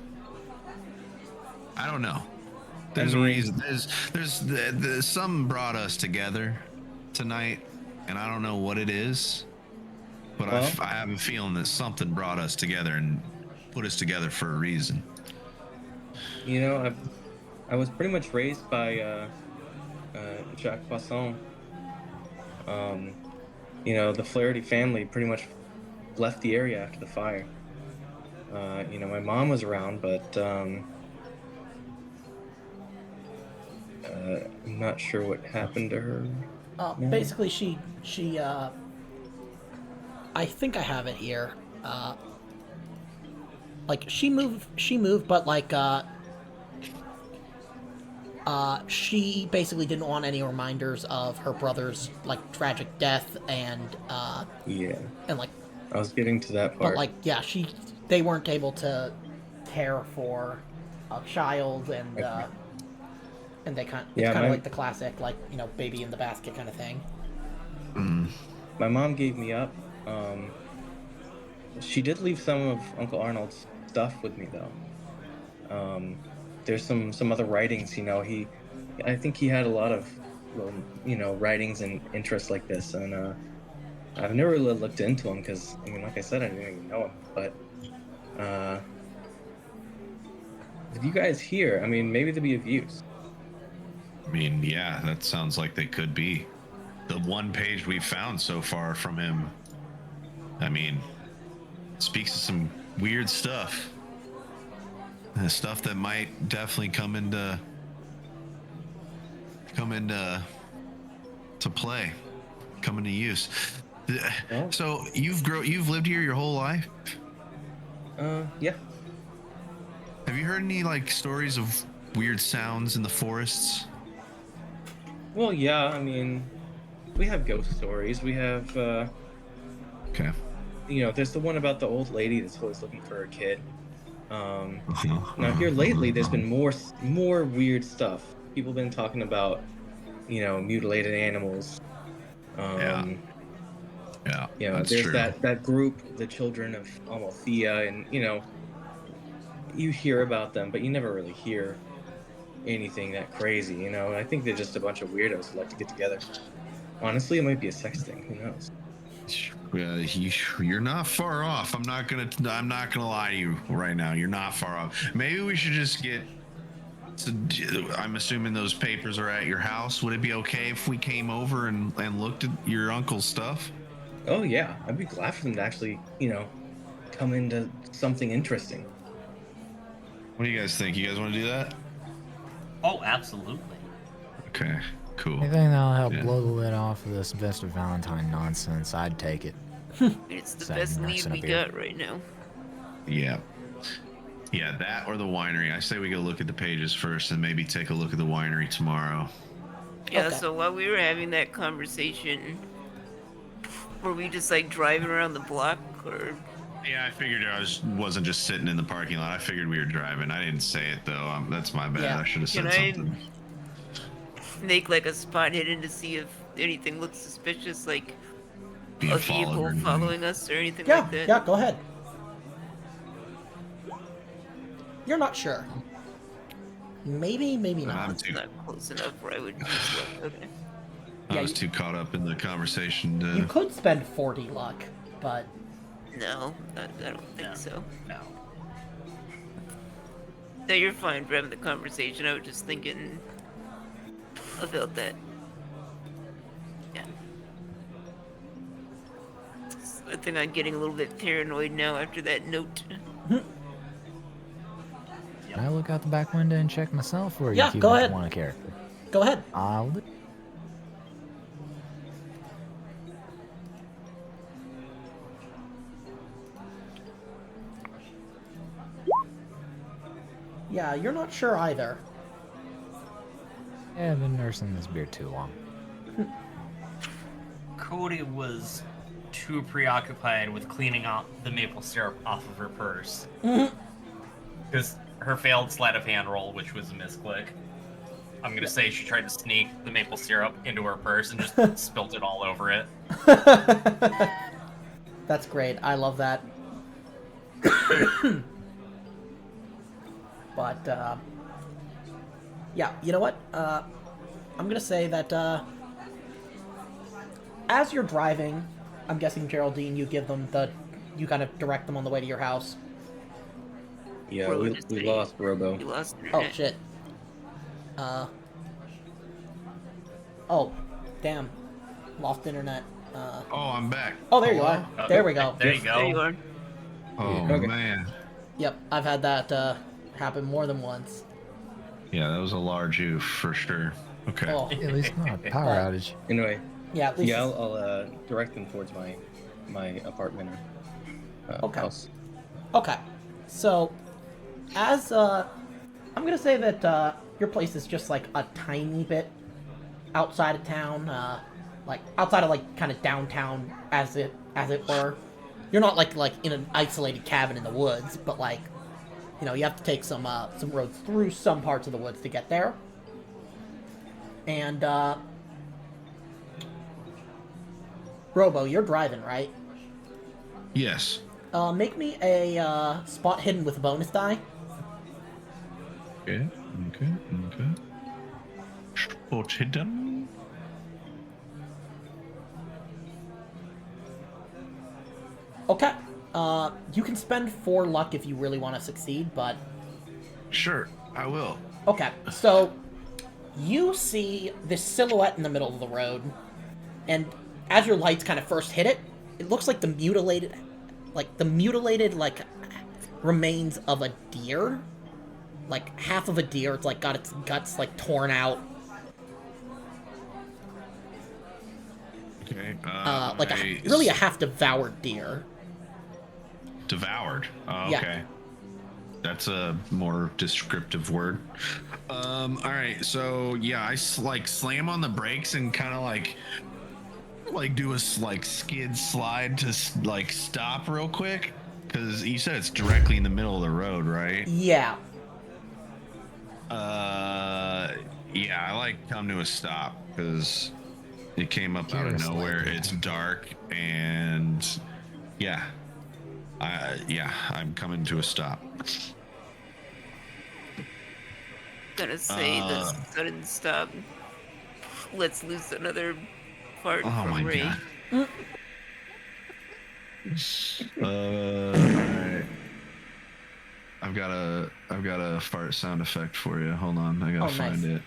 There's a reason. There's some brought us together tonight, and I don't know what it is, but Well- I have a feeling that something brought us together and put us together for a reason. I was pretty much raised by Jacques Poisson. The Flaherty family pretty much left the area after the fire. My mom was around, but I'm not sure what happened to her. Basically, she I think I have it here. She moved, but She basically didn't want any reminders of her brother's like tragic death Yeah, and like, I was getting to that but part. like yeah, they weren't able to care for a child Okay. and they kind it's Yeah, kind of like the classic like baby in the basket kind of thing. my mom gave me up. She did leave some of Uncle Arnold's stuff with me though. There's some other writings. I think he had a lot of writings and interests like this, and I've never really looked into them because I mean, like I said, I didn't even know him. But uh, with you guys here, I mean, maybe they'll be of use. I mean, yeah, that sounds like they could be. The one page we've found so far from him, I mean, speaks to some weird stuff. Stuff that might definitely come into to play, come into use. Oh. So you've lived here your whole life? Yeah. Have you heard any like stories of weird sounds in the forests? Well, yeah. I mean, we have ghost stories. We have, Okay. there's the one about the old lady that's always looking for her kid. Now here lately, there's been more weird stuff. People have been talking about, mutilated animals. Yeah, that's There's true. that group, the Children of Amalthea, and you hear about them, but you never really hear anything that crazy. I think they're just a bunch of weirdos who like to get together. Honestly, it might be a sex thing. Who knows? You're not far off. I'm not gonna lie to you right now. You're not far off. Maybe we should just get. I'm assuming those papers are at your house. Would it be okay if we came over and looked at your uncle's stuff? Oh yeah, I'd be glad for them to actually, come into something interesting. What do you guys think? You guys want to do that? Oh, absolutely. Okay, cool. Anything that'll help Yeah. blow the lid off of this Mr. Valentine nonsense, I'd take it. It's the Sad best lead nursing we up here. got right now. Yeah. Yeah, that or the winery. I say we go look at the pages first and maybe take a look at the winery tomorrow. Yeah, Okay. so while we were having that conversation, were we just like driving around the block or Yeah, I figured wasn't just sitting in the parking lot. I figured we were driving. I didn't say it though. That's my bad. Yeah. I should have said Can I- something. make like a spot hidden to see if anything looks suspicious, like Being a followed or vehicle anything. following us or anything Yeah, like that? yeah, go ahead. You're not sure. Maybe not. I'm It's too, not close enough where I would just look. Okay. I Yeah, was you- too caught up in the conversation You to. could spend 40 luck, but No, I don't think No. so. No. No, you're fine for having the conversation. I was just thinking about that. Yeah. I think I'm getting a little bit paranoid now after that note. Can I look out the back window and check myself, or Yeah, you go ahead. want a character? go ahead. I'll. Yeah, you're not sure either. Yeah, I've been nursing this beer too long. Cody was too preoccupied with cleaning out the maple syrup off of her purse. Because her failed sleight of hand roll, which was a misclick. I'm gonna say she tried to sneak the maple syrup into her purse and just spilt it all over it. That's great. I love that. But, yeah, you know what? I'm gonna say that, as you're driving, I'm guessing, Geraldine, you you kind of direct them on the way to your house. Yeah, Robo we just we say- lost Robo. You lost Oh, internet. shit. Oh, damn. Lost internet. Oh, I'm back. Oh, there you are. Okay, There we go. There you go. There you are. Oh Okay. man. Yep, I've had that, happen more than once. Yeah, that was a large oof for sure. Okay. Oh, At least not a power outage. Anyway, yeah, at least. yeah, I'll direct them towards my apartment or Okay. house. Okay. So, as I'm gonna say that your place is just like a tiny bit outside of town, like outside of like kind of downtown, as it were. You're not like in an isolated cabin in the woods, but like, you know, you have to take some roads through some parts of the woods to get there. And Robo, you're driving, right? Yes. Make me a spot hidden with a bonus die. Okay. Spot hidden. Okay. You can spend 4 luck if you really want to succeed, but... Sure, I will. Okay, so you see this silhouette in the middle of the road, and as your lights kind of first hit it, it looks like the mutilated remains of a deer. Like half of a deer, it's like got its guts like torn out. Okay. Like really a half devoured deer. Devoured. Oh, Yeah. okay. That's a more descriptive word. All right. So yeah, I like slam on the brakes and kind of like do a like skid slide to like stop real quick, because you said it's directly in the middle of the road, right? Yeah. Yeah, I like come to a stop because it came up out of nowhere. It's dark and yeah. I'm coming to a stop. Gonna say the sudden stop. Let's lose another part Oh from my Ray. god. Alright. I've got a fart sound effect for you. Hold on, I gotta find it.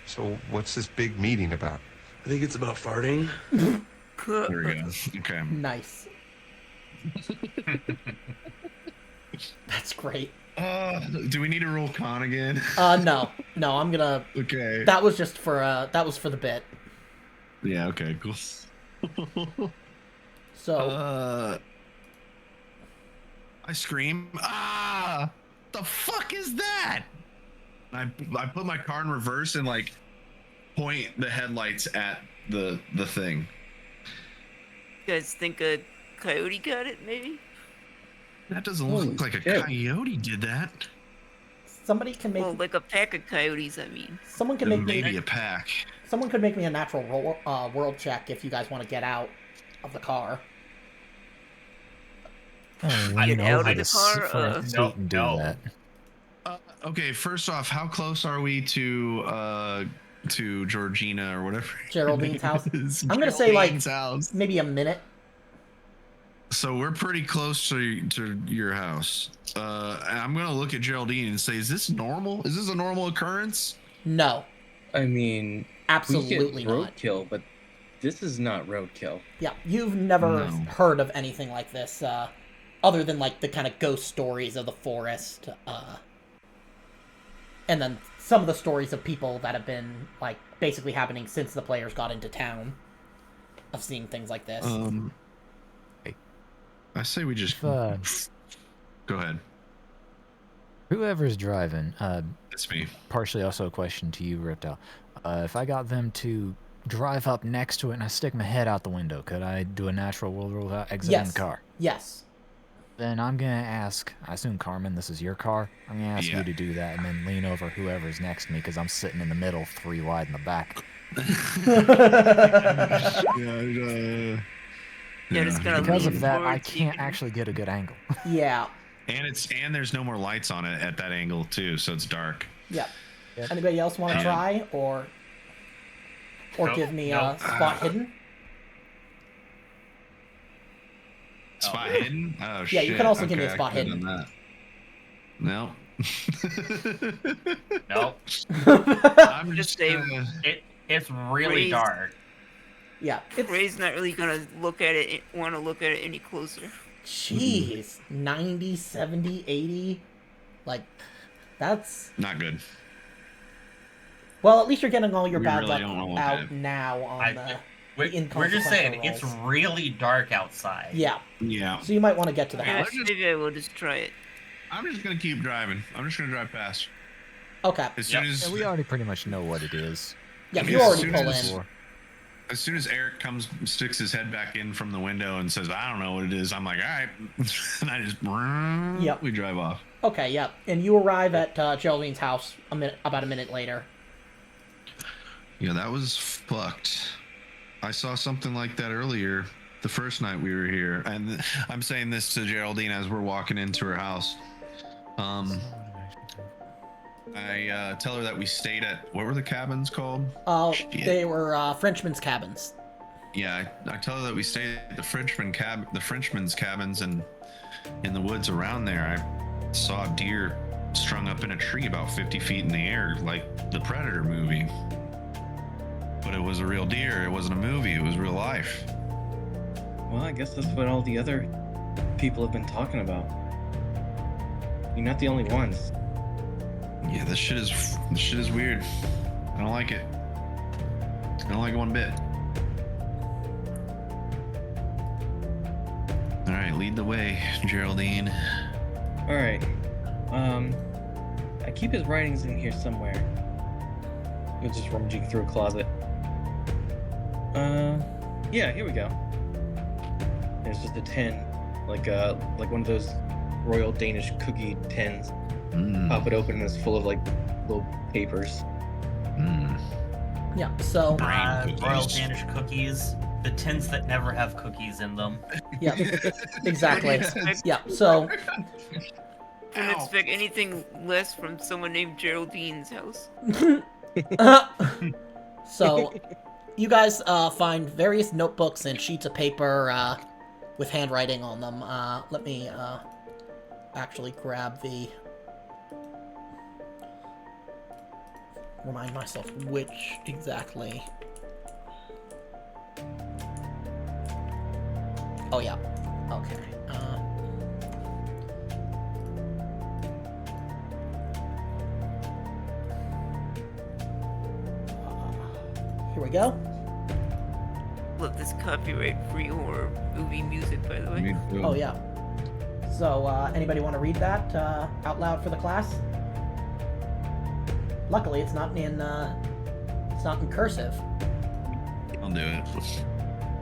So what's this big meeting about? I think it's about farting. There we go. Okay. Nice. That's great. Do we need to roll con again? No, I'm gonna... Okay. That was just for, that was for the bit. Yeah, okay, cool. So... I scream, ah! The fuck is that? I put my car in reverse and like point the headlights at the thing. You guys think a coyote got it, maybe? That doesn't look like a coyote did that. Somebody can make... Well, like a pack of coyotes, I mean. Someone can make Maybe me... a pack. Someone could make me a natural world check if you guys want to get out of the car. Get out of the car? Do that. Okay, first off, how close are we to Georgina or whatever? Geraldine's house? Is. I'm gonna say like Geraldine's house. maybe a minute. So we're pretty close to your house. I'm gonna look at Geraldine and say, is this normal? Is this a normal occurrence? No, I mean, absolutely we get not. roadkill, but this is not roadkill. Yeah, you've never No. heard of anything like this, other than like the kind of ghost stories of the forest, and then some of the stories of people that have been like basically happening since the players got into town, of seeing things like this. I say we just If, go ahead. whoever's driving, It's me. partially also a question to you, Ripped Out. If I got them to drive up next to it and I stick my head out the window, could I do a natural world rule without exiting Yes. the car? Yes. Then I'm gonna ask, I assume Carmen, this is your car? I'm gonna ask Yeah. you to do that and then lean over whoever's next to me because I'm sitting in the middle, 3 wide in the back. They're just gonna Because lean of that, I forward so you can't can- actually get a good angle. Yeah. And there's no more lights on it at that angle too, so it's dark. Yeah. Yep. Anybody else want to Yeah. try or Nope, give me nope. a spot hidden? Spot hidden? Oh shit. Yeah, you can also give me a Okay, I spot could've hidden. done that. No. Nope. I'm Just just say- gonna... It's really Raised. dark. Yeah. It's Ray's not really gonna want to look at it any closer. jeez, 90, 70, 80. Like that's Not good. well, at least you're getting all your We bad really don't know luck what out that- now on the We're just saying, inconsequential it's rolls. really dark outside. Yeah. Yeah. So you might want to get to the Yeah, house. let's just- maybe I will just try it. I'm just gonna keep driving. I'm just gonna drive past. Okay. As soon Yep. as Yeah, we already pretty much know what it is. Yeah, I you mean, already as pull soon in. as- As soon as Eric sticks his head back in from the window and says, "I don't know what it is," I'm like, "All right," and I just Yep. we drive off. Okay, yep. And you arrive at Geraldine's house about a minute later. Yeah, that was fucked. I saw something like that earlier, the first night we were here, and I'm saying this to Geraldine as we're walking into her house. I tell her that we stayed at, what were the cabins called? Shit. They were Frenchmen's cabins. Yeah, I tell her that we stayed at the Frenchman's cabins, and in the woods around there, I saw a deer strung up in a tree about 50 feet in the air, like the Predator movie. But it was a real deer. It wasn't a movie. It was real life. Well, I guess that's what all the other people have been talking about. You're not the only ones. Yeah, this shit is weird. I don't like it. I don't like it one bit. All right, lead the way, Geraldine. All right. I keep his writings in here somewhere. It was just rummaging through a closet. Yeah, here we go. There's just a tin, like one of those Royal Danish cookie tins. Pop it open and it's full of like little papers. Yeah, so Royal Danish cookies. The tins that never have cookies in them. yeah, exactly. Yeah, so Don't expect anything less from someone named Geraldine's house. so you guys find various notebooks and sheets of paper with handwriting on them. Let me actually grab the. Remind myself which exactly. Oh yeah. Okay. Here we go. Love this copyright-free horror movie music, by the way. Oh yeah. So anybody want to read that out loud for the class? Luckily, it's not in cursive. I'll do it.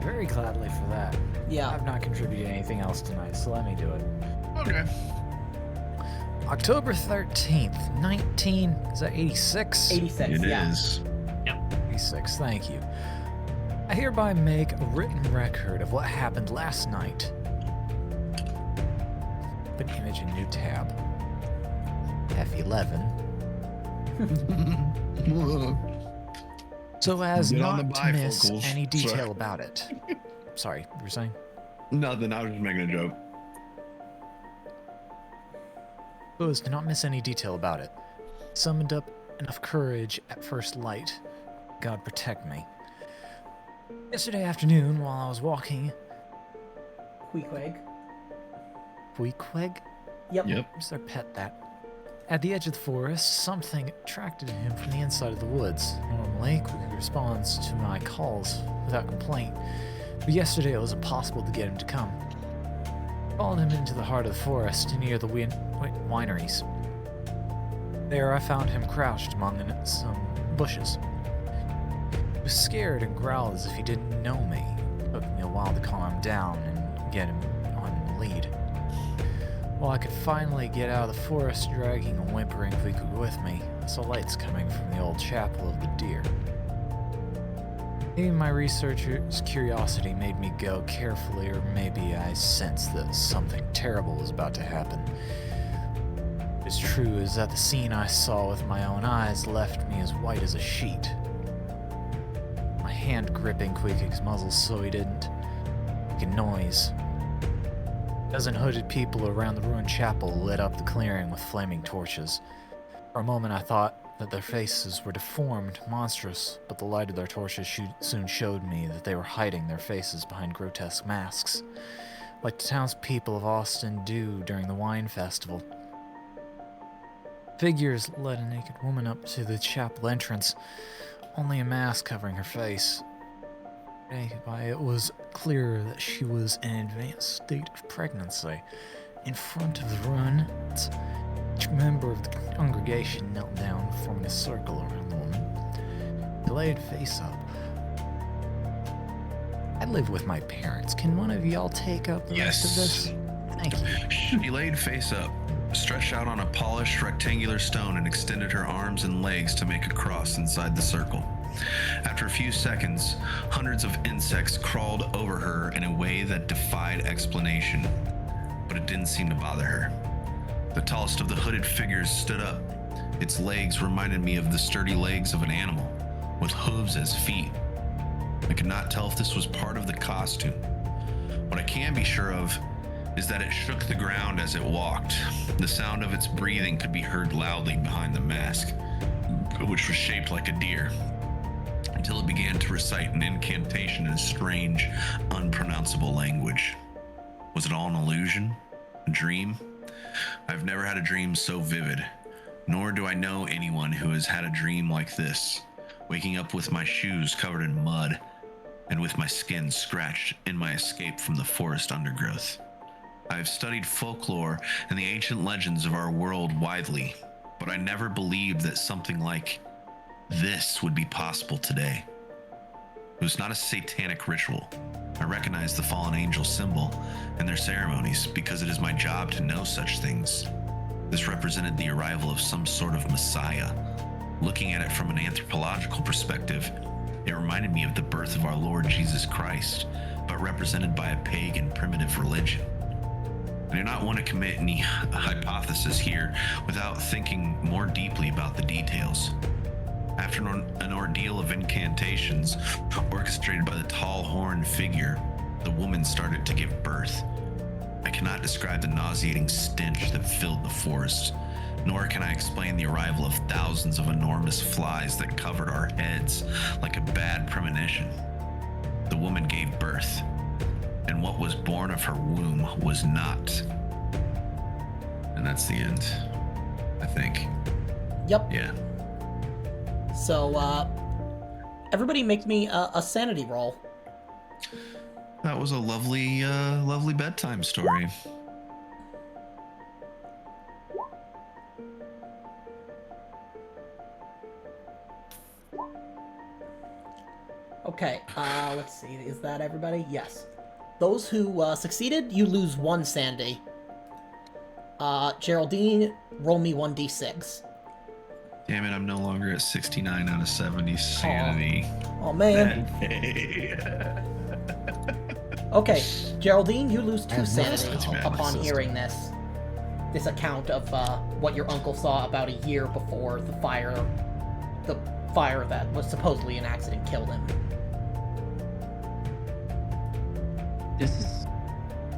Very gladly for that. Yeah. I've not contributed anything else tonight, so let me do it. Okay. October 13th, 86? 86. It yeah. is. 86, thank you. I hereby make a written record of what happened last night. Open image in new tab. F11. So as Get on the not to miss bifocals. any detail Sorry. about it. Sorry, you were saying? Nothing. I was just making a joke. So as to not miss any detail about it. Summoned up enough courage at first light. God protect me. Yesterday afternoon, while I was walking... Queequeg. Queequeg? Yep. Where's their pet that? At the edge of the forest, something attracted him from the inside of the woods. Normally, Queequeg responds to my calls without complaint, but yesterday it was impossible to get him to come. I followed him into the heart of the forest, near the wineries. There I found him crouched among some bushes. He was scared and growled as if he didn't know me. It took me a while to calm him down and get him on the lead. While I could finally get out of the forest, dragging a whimpering Queequeg with me, I saw lights coming from the old chapel of the deer. Maybe my researcher's curiosity made me go carefully, or maybe I sensed that something terrible was about to happen. What's true is that the scene I saw with my own eyes left me as white as a sheet. My hand gripping Queequeg's muzzle so he didn't make a noise. A dozen hooded people around the ruined chapel lit up the clearing with flaming torches. For a moment I thought that their faces were deformed, monstrous, but the light of their torches soon showed me that they were hiding their faces behind grotesque masks, like the townspeople of Austen do during the wine festival. Figures led a naked woman up to the chapel entrance, only a mask covering her face. It was clear that she was in an advanced state of pregnancy. In front of the ruins, Each member of the congregation knelt down, forming a circle around the woman. He laid face up. I live with my parents. Can one of y'all take up the rest of this? Thank you. She laid face up, stretched out on a polished rectangular stone, and extended her arms and legs to make a cross inside the circle. After a few seconds, hundreds of insects crawled over her in a way that defied explanation, but it didn't seem to bother her. The tallest of the hooded figures stood up. Its legs reminded me of the sturdy legs of an animal, with hooves as feet. I could not tell if this was part of the costume. What I can be sure of is that it shook the ground as it walked. The sound of its breathing could be heard loudly behind the mask, which was shaped like a deer, until it began to recite an incantation in a strange, unpronounceable language. Was it all an illusion? A dream? I've never had a dream so vivid, nor do I know anyone who has had a dream like this, waking up with my shoes covered in mud and with my skin scratched in my escape from the forest undergrowth. I have studied folklore and the ancient legends of our world widely, but I never believed that something like this would be possible today. It was not a satanic ritual. I recognize the fallen angel symbol and their ceremonies because it is my job to know such things. This represented the arrival of some sort of Messiah. Looking at it from an anthropological perspective, it reminded me of the birth of our Lord Jesus Christ, but represented by a pagan primitive religion. I do not want to commit any hypothesis here without thinking more deeply about the details. After an ordeal of incantations orchestrated by the tall horned figure, the woman started to give birth. I cannot describe the nauseating stench that filled the forest, nor can I explain the arrival of thousands of enormous flies that covered our heads like a bad premonition. The woman gave birth, and what was born of her womb was not. And that's the end, I think. Yep. Yeah. So, everybody make me a sanity roll. That was a lovely, lovely bedtime story. Okay, let's see. Is that everybody? Yes. Those who succeeded, you lose 1 sanity. Geraldine, roll me 1d6. Damn it, I'm no longer at 69 out of 70 sanity. Oh man. Okay, Geraldine, you lose 2 sanity upon hearing this account of what your uncle saw about a year before the fire that was supposedly an accident killed him. This is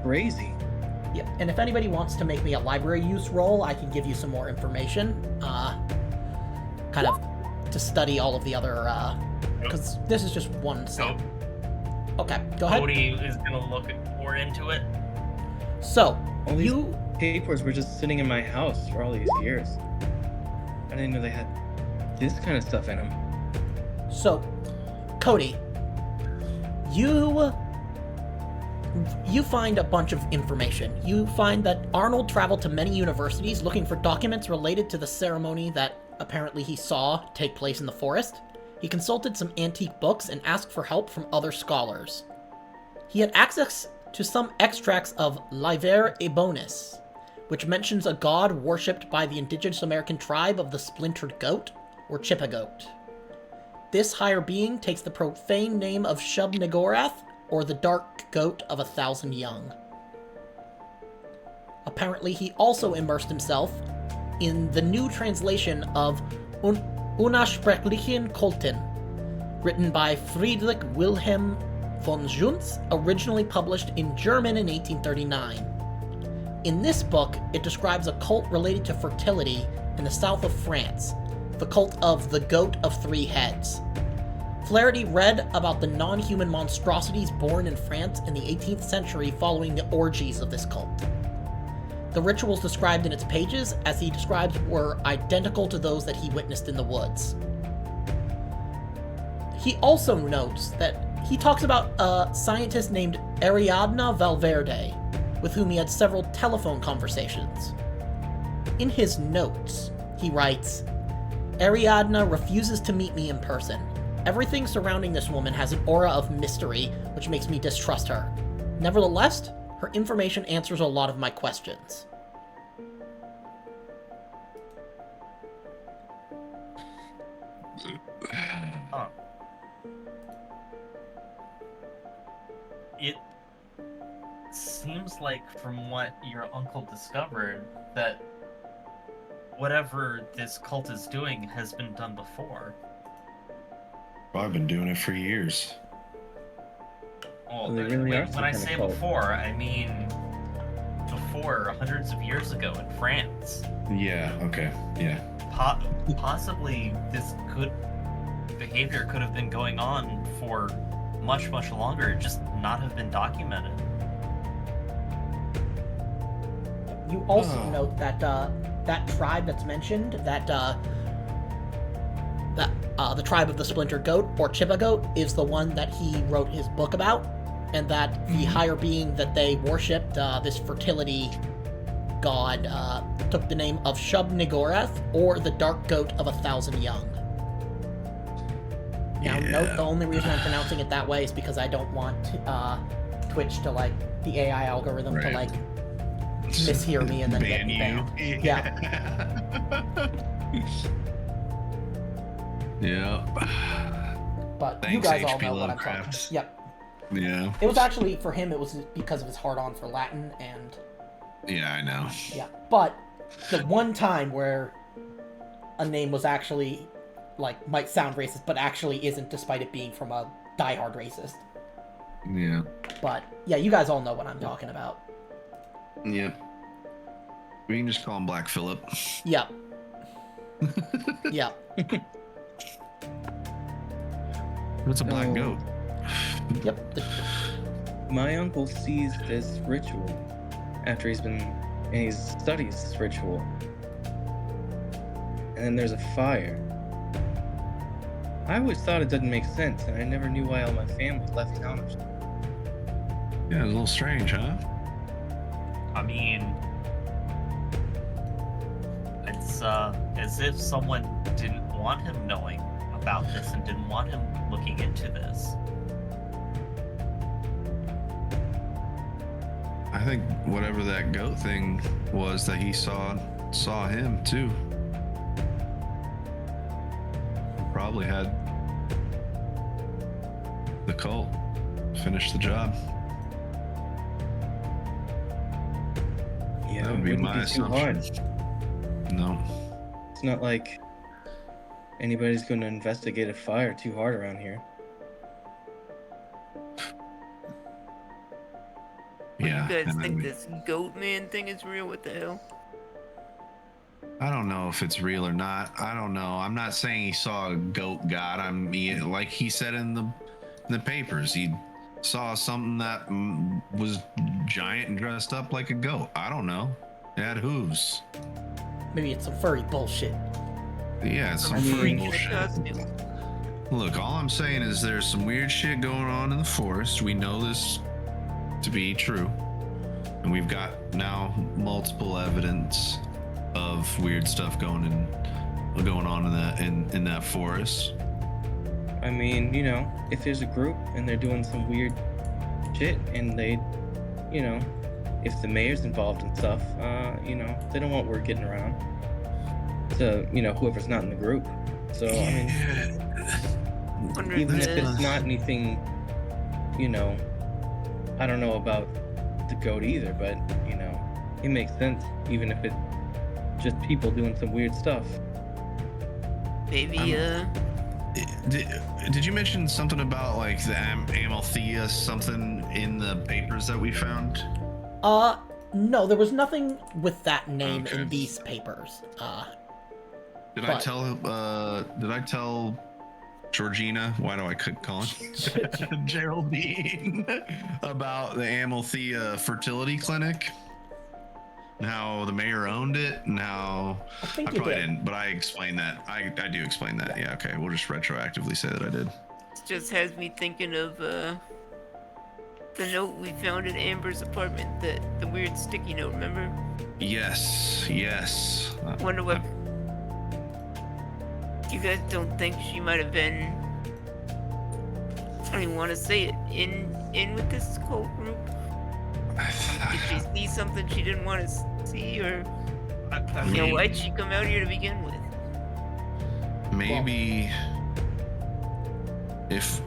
crazy. Yep, and if anybody wants to make me a library use roll, I can give you some more information, kind of to study all of the other, because this is just one set. Okay, go ahead. Cody is gonna look more into it. So, All these you... papers were just sitting in my house for all these years. I didn't know they had this kind of stuff in them. So, Cody, you find a bunch of information. You find that Arnold traveled to many universities looking for documents related to the ceremony that apparently he saw take place in the forest. He consulted some antique books and asked for help from other scholars. He had access to some extracts of Liber Ebonis, which mentions a god worshipped by the indigenous American tribe of the Splintered Goat, or Chippegoat. This higher being takes the profane name of Shub-Niggurath, or the Dark Goat of 1,000 Young. Apparently, he also immersed himself in the new translation of Unersprechlichen Kulten, written by Friedrich Wilhelm von Junz, originally published in German in 1839. In this book, it describes a cult related to fertility in the south of France, the cult of the Goat of 3 Heads. Flaherty read about the non-human monstrosities born in France in the 18th century following the orgies of this cult. The rituals described in its pages, as he describes, were identical to those that he witnessed in the woods. He also notes that he talks about a scientist named Ariadna Valverde, with whom he had several telephone conversations. in his notes, he writes, Ariadna refuses to meet me in person. Everything surrounding this woman has an aura of mystery, which makes me distrust her. Nevertheless, her information answers a lot of my questions. Huh. It seems like, from what your uncle discovered, that whatever this cult is doing has been done before. I've been doing it for years. Well, So they really are some when I kind of say cult. before, I mean before, hundreds of years ago in France. Yeah, okay, yeah. Possibly this behavior could have been going on for much, much longer, just not have been documented. You also note that that tribe that's mentioned, the tribe of the Splinter Goat, or Chippa Goat, is the one that he wrote his book about, and that the higher being that they worshipped, this fertility god, took the name of Shub-Niggurath, or the Dark Goat of 1,000 Young. Now, note, the only reason I'm pronouncing it that way is because I don't want Twitch to, like, the AI algorithm to, like, mishear me and then get me banned. Yeah. Yeah. But Thanks, you guys all H.P. know what I'm talking Lovecraft. about. Yep. Yeah. It was actually, for him, it was because of his hard-on for Latin, and Yeah, I know. yeah. But the one time where a name was actually, like, might sound racist, but actually isn't, despite it being from a diehard racist. Yeah. But, yeah, you guys all know what I'm talking about. Yep. We can just call him Black Phillip. Yep. Yep. What's a black Oh. goat? Yep. My uncle sees this ritual after he studies this ritual. And then there's a fire. I always thought it didn't make sense, and I never knew why all my family left town. Yeah, it's a little strange, huh? I mean, it's as if someone didn't want him knowing about this and didn't want him looking into this. I think whatever that goat thing was that he saw him too. Probably had the cult finish the job. Yeah, That it would be wouldn't my be too assumption. hard. No. It's not like anybody's going to investigate a fire too hard around here. Yeah. You guys and I think mean- this goat man thing is real? What the hell? I don't know if it's real or not. I don't know. I'm not saying he saw a goat god. Like he said in the papers, he saw something that was giant and dressed up like a goat. I don't know. It had hooves. Maybe it's some furry bullshit. Yeah, it's some I mean- furry In a bullshit. costume. Look, all I'm saying is there's some weird shit going on in the forest. We know this to be true. And we've got now multiple evidence of weird stuff going on in that forest. I mean, you know, if there's a group and they're doing some weird shit and they, you know, if the mayor's involved in stuff, you know, they don't want word getting around to, you know, whoever's not in the group. So, I mean, even if it's not anything, you know, I don't know about the goat either, but, you know, it makes sense even if it's just people doing some weird stuff. Maybe, Did you mention something about like the Amalthea something in the papers that we found? No, there was nothing with that name Okay. in these papers. Did But- I tell Georgina, why do I call it Geraldine, about the Amalthea fertility clinic? And how the mayor owned it, and how I think I you probably did. didn't, but I explained that. I do explain that. Yeah, okay. We'll just retroactively say that I did. it just has me thinking of, The note we found in Amber's apartment, the weird sticky note, remember? Yes, yes. Wonder what... You guys don't think she might have been... I don't even want to say it. In with this cult group? Did she see something she didn't want to see, or... You know, why'd she come out here to begin with? Maybe if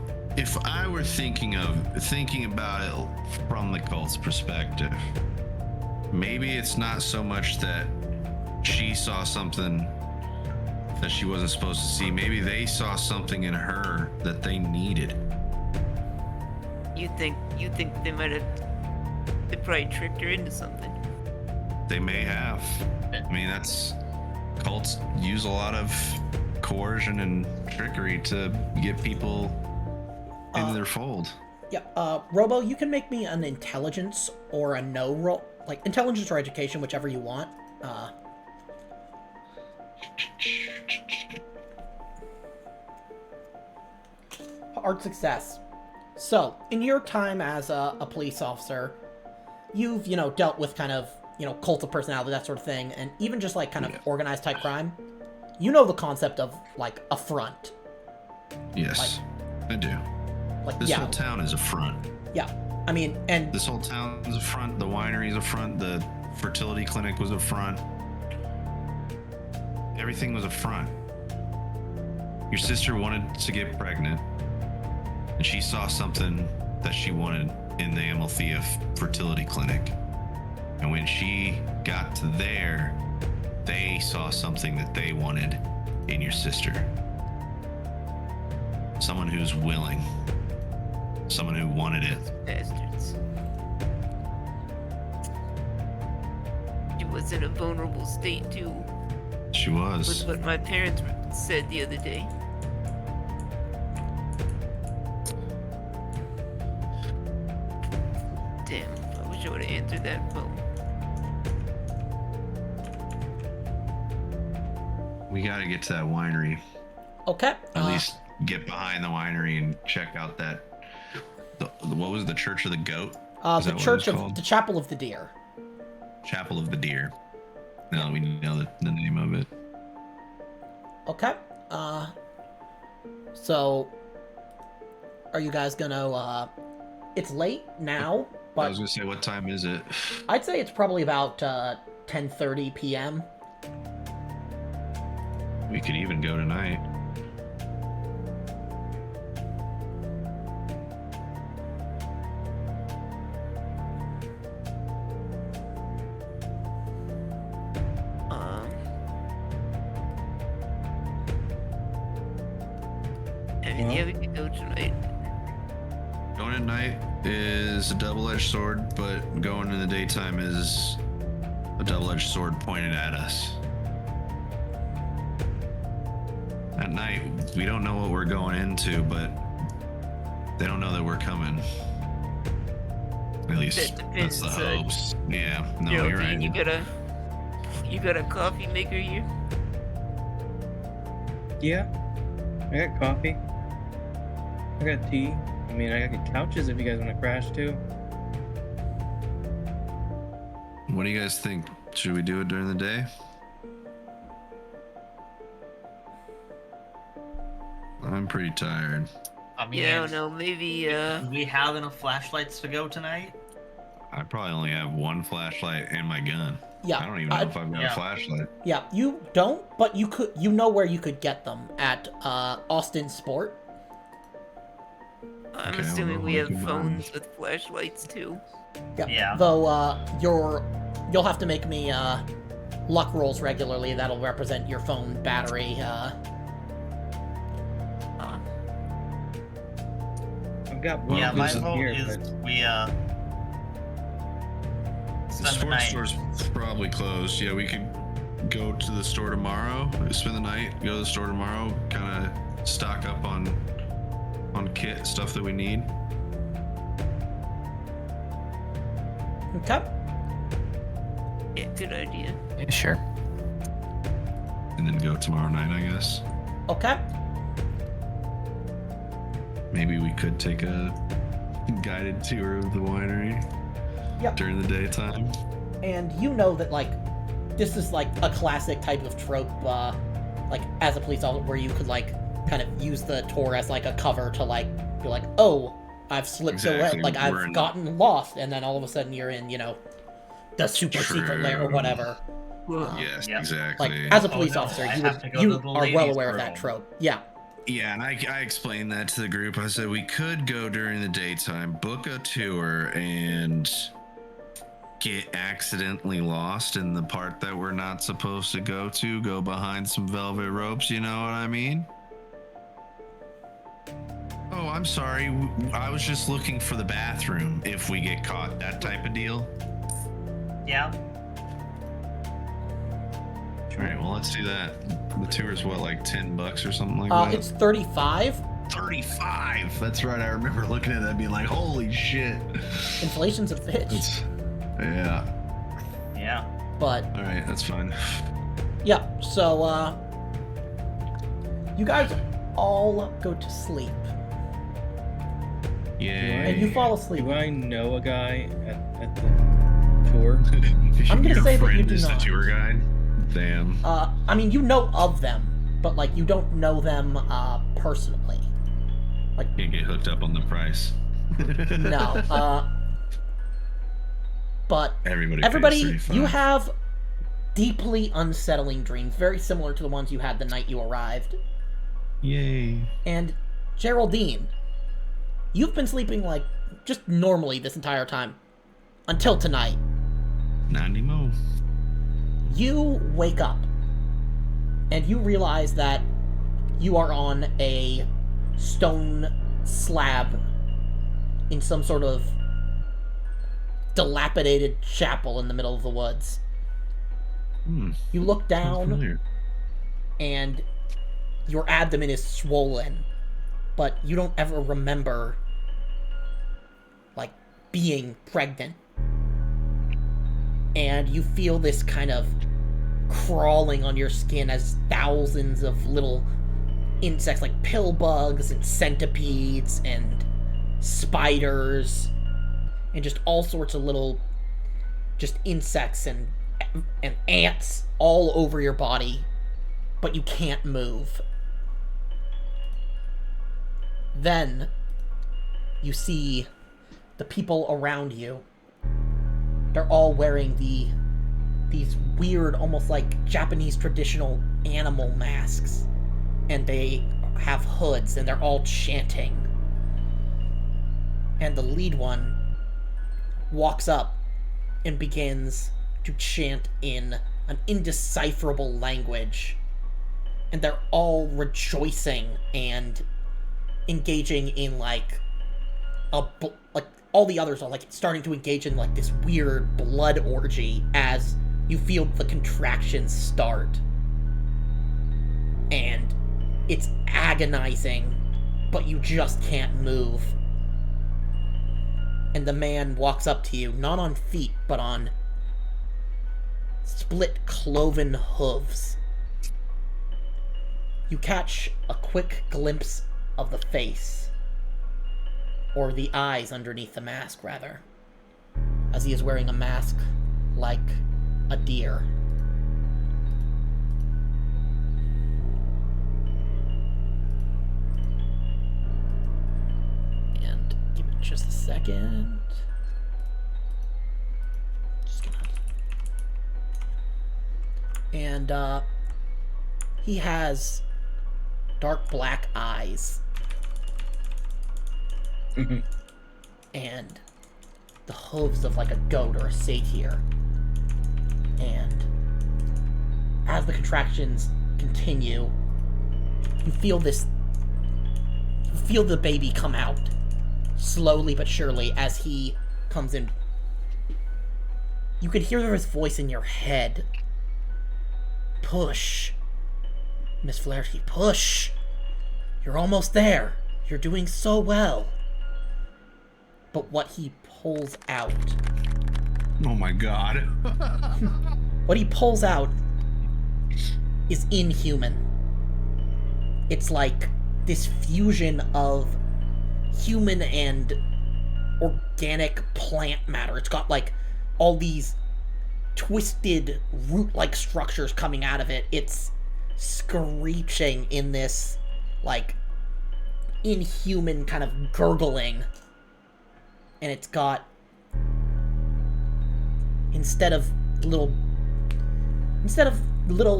I were thinking about it from the cult's perspective, maybe it's not so much that she saw something that she wasn't supposed to see. Maybe they saw something in her that they needed. You think they might have... They probably tricked her into something. They may have. I mean, cults use a lot of coercion and trickery to get people into their fold. Yeah, Robo, you can make me an intelligence or a no roll. Like, intelligence or education, whichever you want. Hard success. So, in your time as a police officer, you've, dealt with kind of, cult of personality, that sort of thing, and even just, like, kind of organized type crime. You know the concept of, like, a front. Yes, I do. Like, This whole town is a front. Yeah, I mean, and... This whole town is a front, the winery is a front, the fertility clinic was a front. Everything was a front. Your sister wanted to get pregnant, and she saw something that she wanted in the Amalthea fertility clinic. And when she got to there, they saw something that they wanted in your sister. Someone who's willing. Someone who wanted it. Bastards. She was in a vulnerable state too. She was. Was what my parents said the other day. Damn, I wish I would have answered that phone. We gotta get to that winery. Okay. At least get behind the winery and check out that. What was the Church of the Goat? The Church of the Chapel of the Deer. Chapel of the Deer. Now we know the name of it. Okay. So, are you guys gonna? It's late now, but I was gonna say, what time is it? I'd say it's probably about 10:30 p.m. We could even go tonight. Yeah, we could go tonight. Going at night is a double-edged sword, but going in the daytime is a double-edged sword pointed at us. At night, we don't know what we're going into, but they don't know that we're coming. At least that's the hopes. Yeah, no, you're right. You got a coffee maker here? Yeah, I got coffee. I got tea. I mean, I got couches if you guys want to crash too. What do you guys think? Should we do it during the day? I'm pretty tired. I mean, Yeah, I don't know, maybe, do we have enough flashlights to go tonight? I probably only have one flashlight and my gun. Yeah. I don't even know if I've got a flashlight. Yeah, you don't, but you could. You know where you could get them at Austen Sport. I'm Okay, assuming we have look at mine. phones with flashlights too. Yeah. Though you'll have to make me luck rolls regularly. That'll represent your phone battery. I've got one Yeah, my in vote here, is but we The spend the sports night. store's probably closed. Yeah, we could go to the store tomorrow, spend the night, go to the store tomorrow, kind of stock up on kit stuff that we need. Okay. Yeah, good idea. Yeah, sure. And then go tomorrow night, I guess. Okay. Maybe we could take a guided tour of the winery Yep. during the daytime. And you know that, like, this is, like, a classic type of trope, like, as a police officer, where you could, like, kind of use the tour as, like, a cover to, like, be like, oh, I've slipped away, Exactly, like, we're I've in- gotten lost, and then all of a sudden you're in, you know, the super secret lair or True. whatever. Yes, Yep. exactly. Like, as a Oh, police no, officer, I you have to go you to the are well ladies' aware of that room. trope. Yeah. Yeah, and I explained that to the group. I said we could go during the daytime, book a tour, and get accidentally lost in the part that we're not supposed to go behind some velvet ropes, you know what I mean? Oh, I'm sorry. I was just looking for the bathroom if we get caught, that type of deal. Yeah. All right, well, let's do that. The tour's what, like $10 or something like that? It's 35. 35. That's right. I remember looking at that and being like, holy shit. Inflation's a bitch. Yeah. Yeah. But All right, that's fine. yeah, so you guys all go to sleep, Yay. and you fall asleep. Do I know a guy at the tour? I'm gonna Your say that you friend do is not. the tour guide? Damn. I mean, you know of them, but like you don't know them personally. Can't get hooked up on the price. No. But Everybody, everybody, you have deeply unsettling dreams, very similar to the ones you had the night you arrived. Yay. And Geraldine, you've been sleeping like just normally this entire time until tonight. Not anymore. You wake up and you realize that you are on a stone slab in some sort of dilapidated chapel in the middle of the woods. You look Sounds down familiar. and your abdomen is swollen, but you don't ever remember like being pregnant. And you feel this kind of crawling on your skin as thousands of little insects like pill bugs and centipedes and spiders and just all sorts of little just insects and ants all over your body, but you can't move. Then you see the people around you. They're all wearing these weird, almost like Japanese traditional animal masks. And they have hoods, and they're all chanting. And the lead one walks up and begins to chant in an indecipherable language. And they're all rejoicing and engaging in like all the others are like starting to engage in like this weird blood orgy as you feel the contractions start. And it's agonizing, but you just can't move. And the man walks up to you, not on feet, but on split cloven hooves. You catch a quick glimpse of the face. Or the eyes underneath the mask, rather. As he is wearing a mask like a deer. And give me just a second. Just gonna... And, he has dark black eyes. And the hooves of like a goat or a satyr. And as the contractions continue, you feel the baby come out slowly but surely as he comes in. You can hear his voice in your head. Push. Miss Flaherty, push. You're almost there. You're doing so well. But what he pulls out... Oh my god. What he pulls out is inhuman. It's like this fusion of human and organic plant matter. It's got like all these twisted root-like structures coming out of it. It's screeching in this like inhuman kind of gurgling, and it's got, instead of little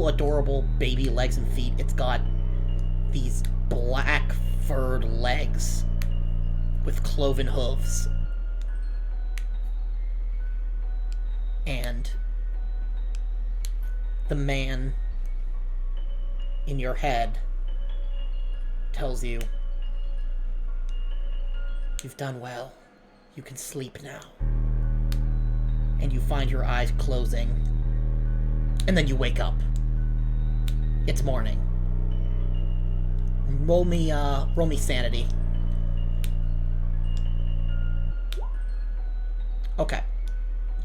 adorable baby legs and feet, it's got these black furred legs with cloven hooves. And the man in your head tells you, "You've done well. You can sleep now." And you find your eyes closing, and then you wake up. It's morning. Roll me sanity. Okay.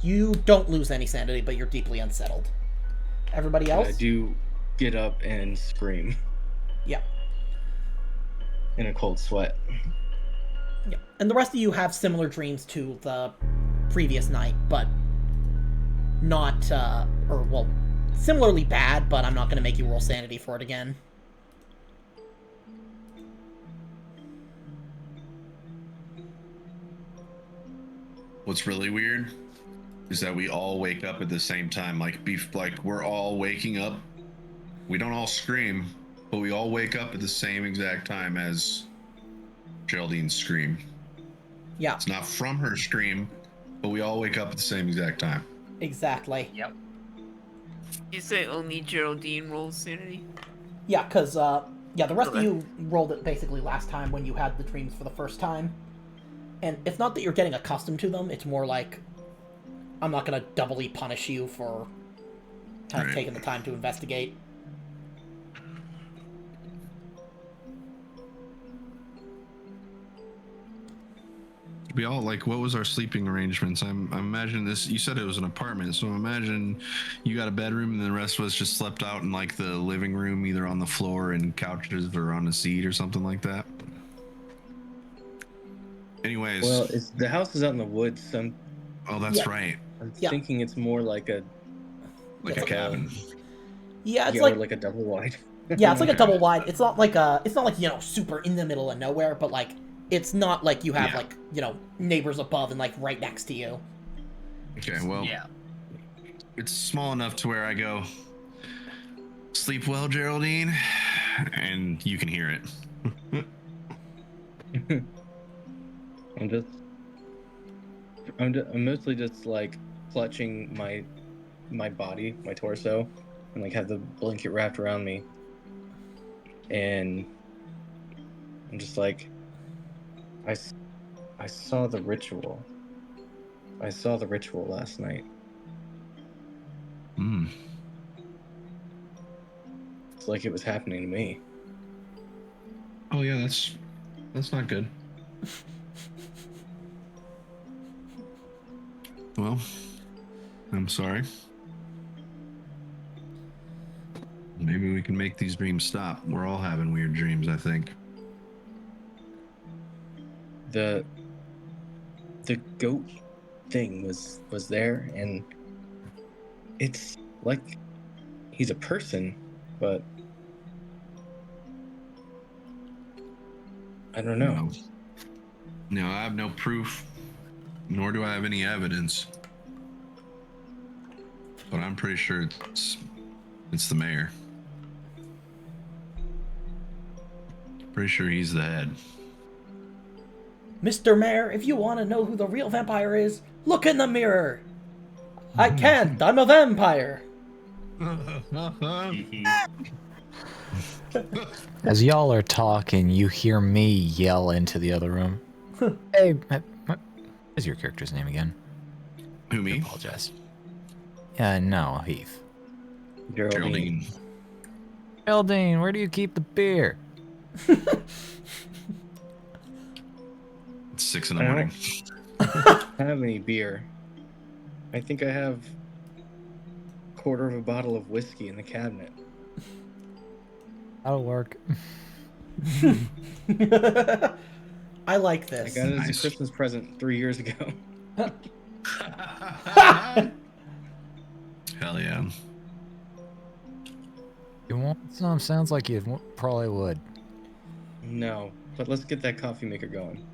You don't lose any sanity, but you're deeply unsettled. Everybody else? I do get up and scream Yeah. in a cold sweat. Yeah. And the rest of you have similar dreams to the previous night, but not, similarly bad, but I'm not going to make you roll sanity for it again. What's really weird is that we all wake up at the same time. Like we're all waking up. We don't all scream, but we all wake up at the same exact time as Geraldine's scream. Yeah. It's not from her scream, but we all wake up at the same exact time. Exactly. Yep. You say only Geraldine rolls sanity? Yeah, because, the rest of Okay. you rolled it basically last time when you had the dreams for the first time. And it's not that you're getting accustomed to them, it's more like, I'm not going to doubly punish you for kind of Right. taking the time to investigate. We all, like, what was our sleeping arrangements? I'm imagining this, you said it was an apartment, so imagine you got a bedroom and the rest of us just slept out in like the living room, either on the floor and couches or on a seat or something like that. Anyways. Well, the house is out in the woods, so That's Yeah. right. I'm Yeah. thinking it's more like a Like It's a cabin. Yeah, it's or like, like a double wide. yeah, it's like a double wide. It's not like, super in the middle of nowhere, but like, it's not like you have Yeah. neighbors above and like right next to you. Okay, well, Yeah. it's small enough to where I go, "Sleep well, Geraldine," and you can hear it. I'm mostly just like clutching my body, my torso, and like have the blanket wrapped around me, and I'm just like, I saw the ritual. I saw the ritual last night. Hmm. It's like it was happening to me. Oh yeah, that's not good. Well, I'm sorry. Maybe we can make these dreams stop. We're all having weird dreams, I think. The goat thing was there, and it's like he's a person, but I don't know. No, I have no proof, nor do I have any evidence. But I'm pretty sure it's the mayor. Pretty sure he's the head. Mr. Mayor, if you want to know who the real vampire is, look in the mirror. I can't. I'm a vampire. As y'all are talking, you hear me yell into the other room. Hey, what is your character's name again? Who, I me? apologize. No, Heath. Geraldine. Geraldine, where do you keep the beer? It's 6 in the I morning. don't have any beer. I think I have a quarter of a bottle of whiskey in the cabinet. That'll work. I like I this. got it as a Nice. Christmas present 3 years ago. Hell yeah. You want some? Sounds like you probably would. No, but let's get that coffee maker going.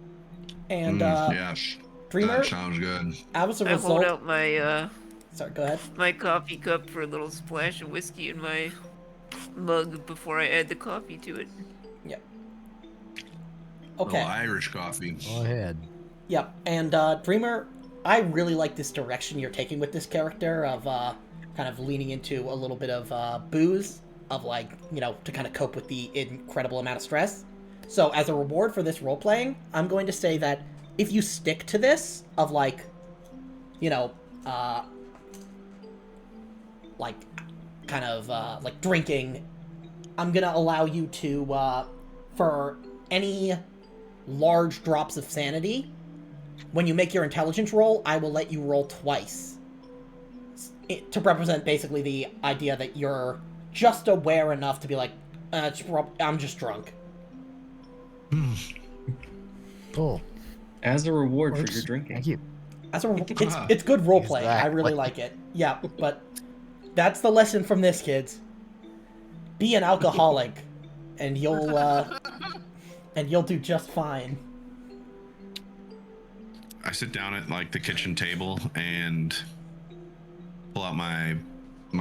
And Yes. Dreamer, That sounds good. as a I hold result, out my sorry, go ahead. my coffee cup for a little splash of whiskey in my mug before I add the coffee to it. Yep. Little Okay. Irish coffee. Go ahead. Yep. And Dreamer, I really like this direction you're taking with this character of kind of leaning into a little bit of booze, of like, you know, to kind of cope with the incredible amount of stress. So as a reward for this role playing, I'm going to say that if you stick to this of like, you know, like kind of like drinking, I'm gonna allow you to for any large drops of sanity, when you make your intelligence roll, I will let you roll twice to represent basically the idea that you're just aware enough to be like, I'm just drunk. Cool. As a reward for Works. your drinking. Thank you. As a, it's good role playing. I really like it. Yeah, but that's the lesson from this, kids. Be an alcoholic, and you'll do just fine. I sit down at like the kitchen table and pull out my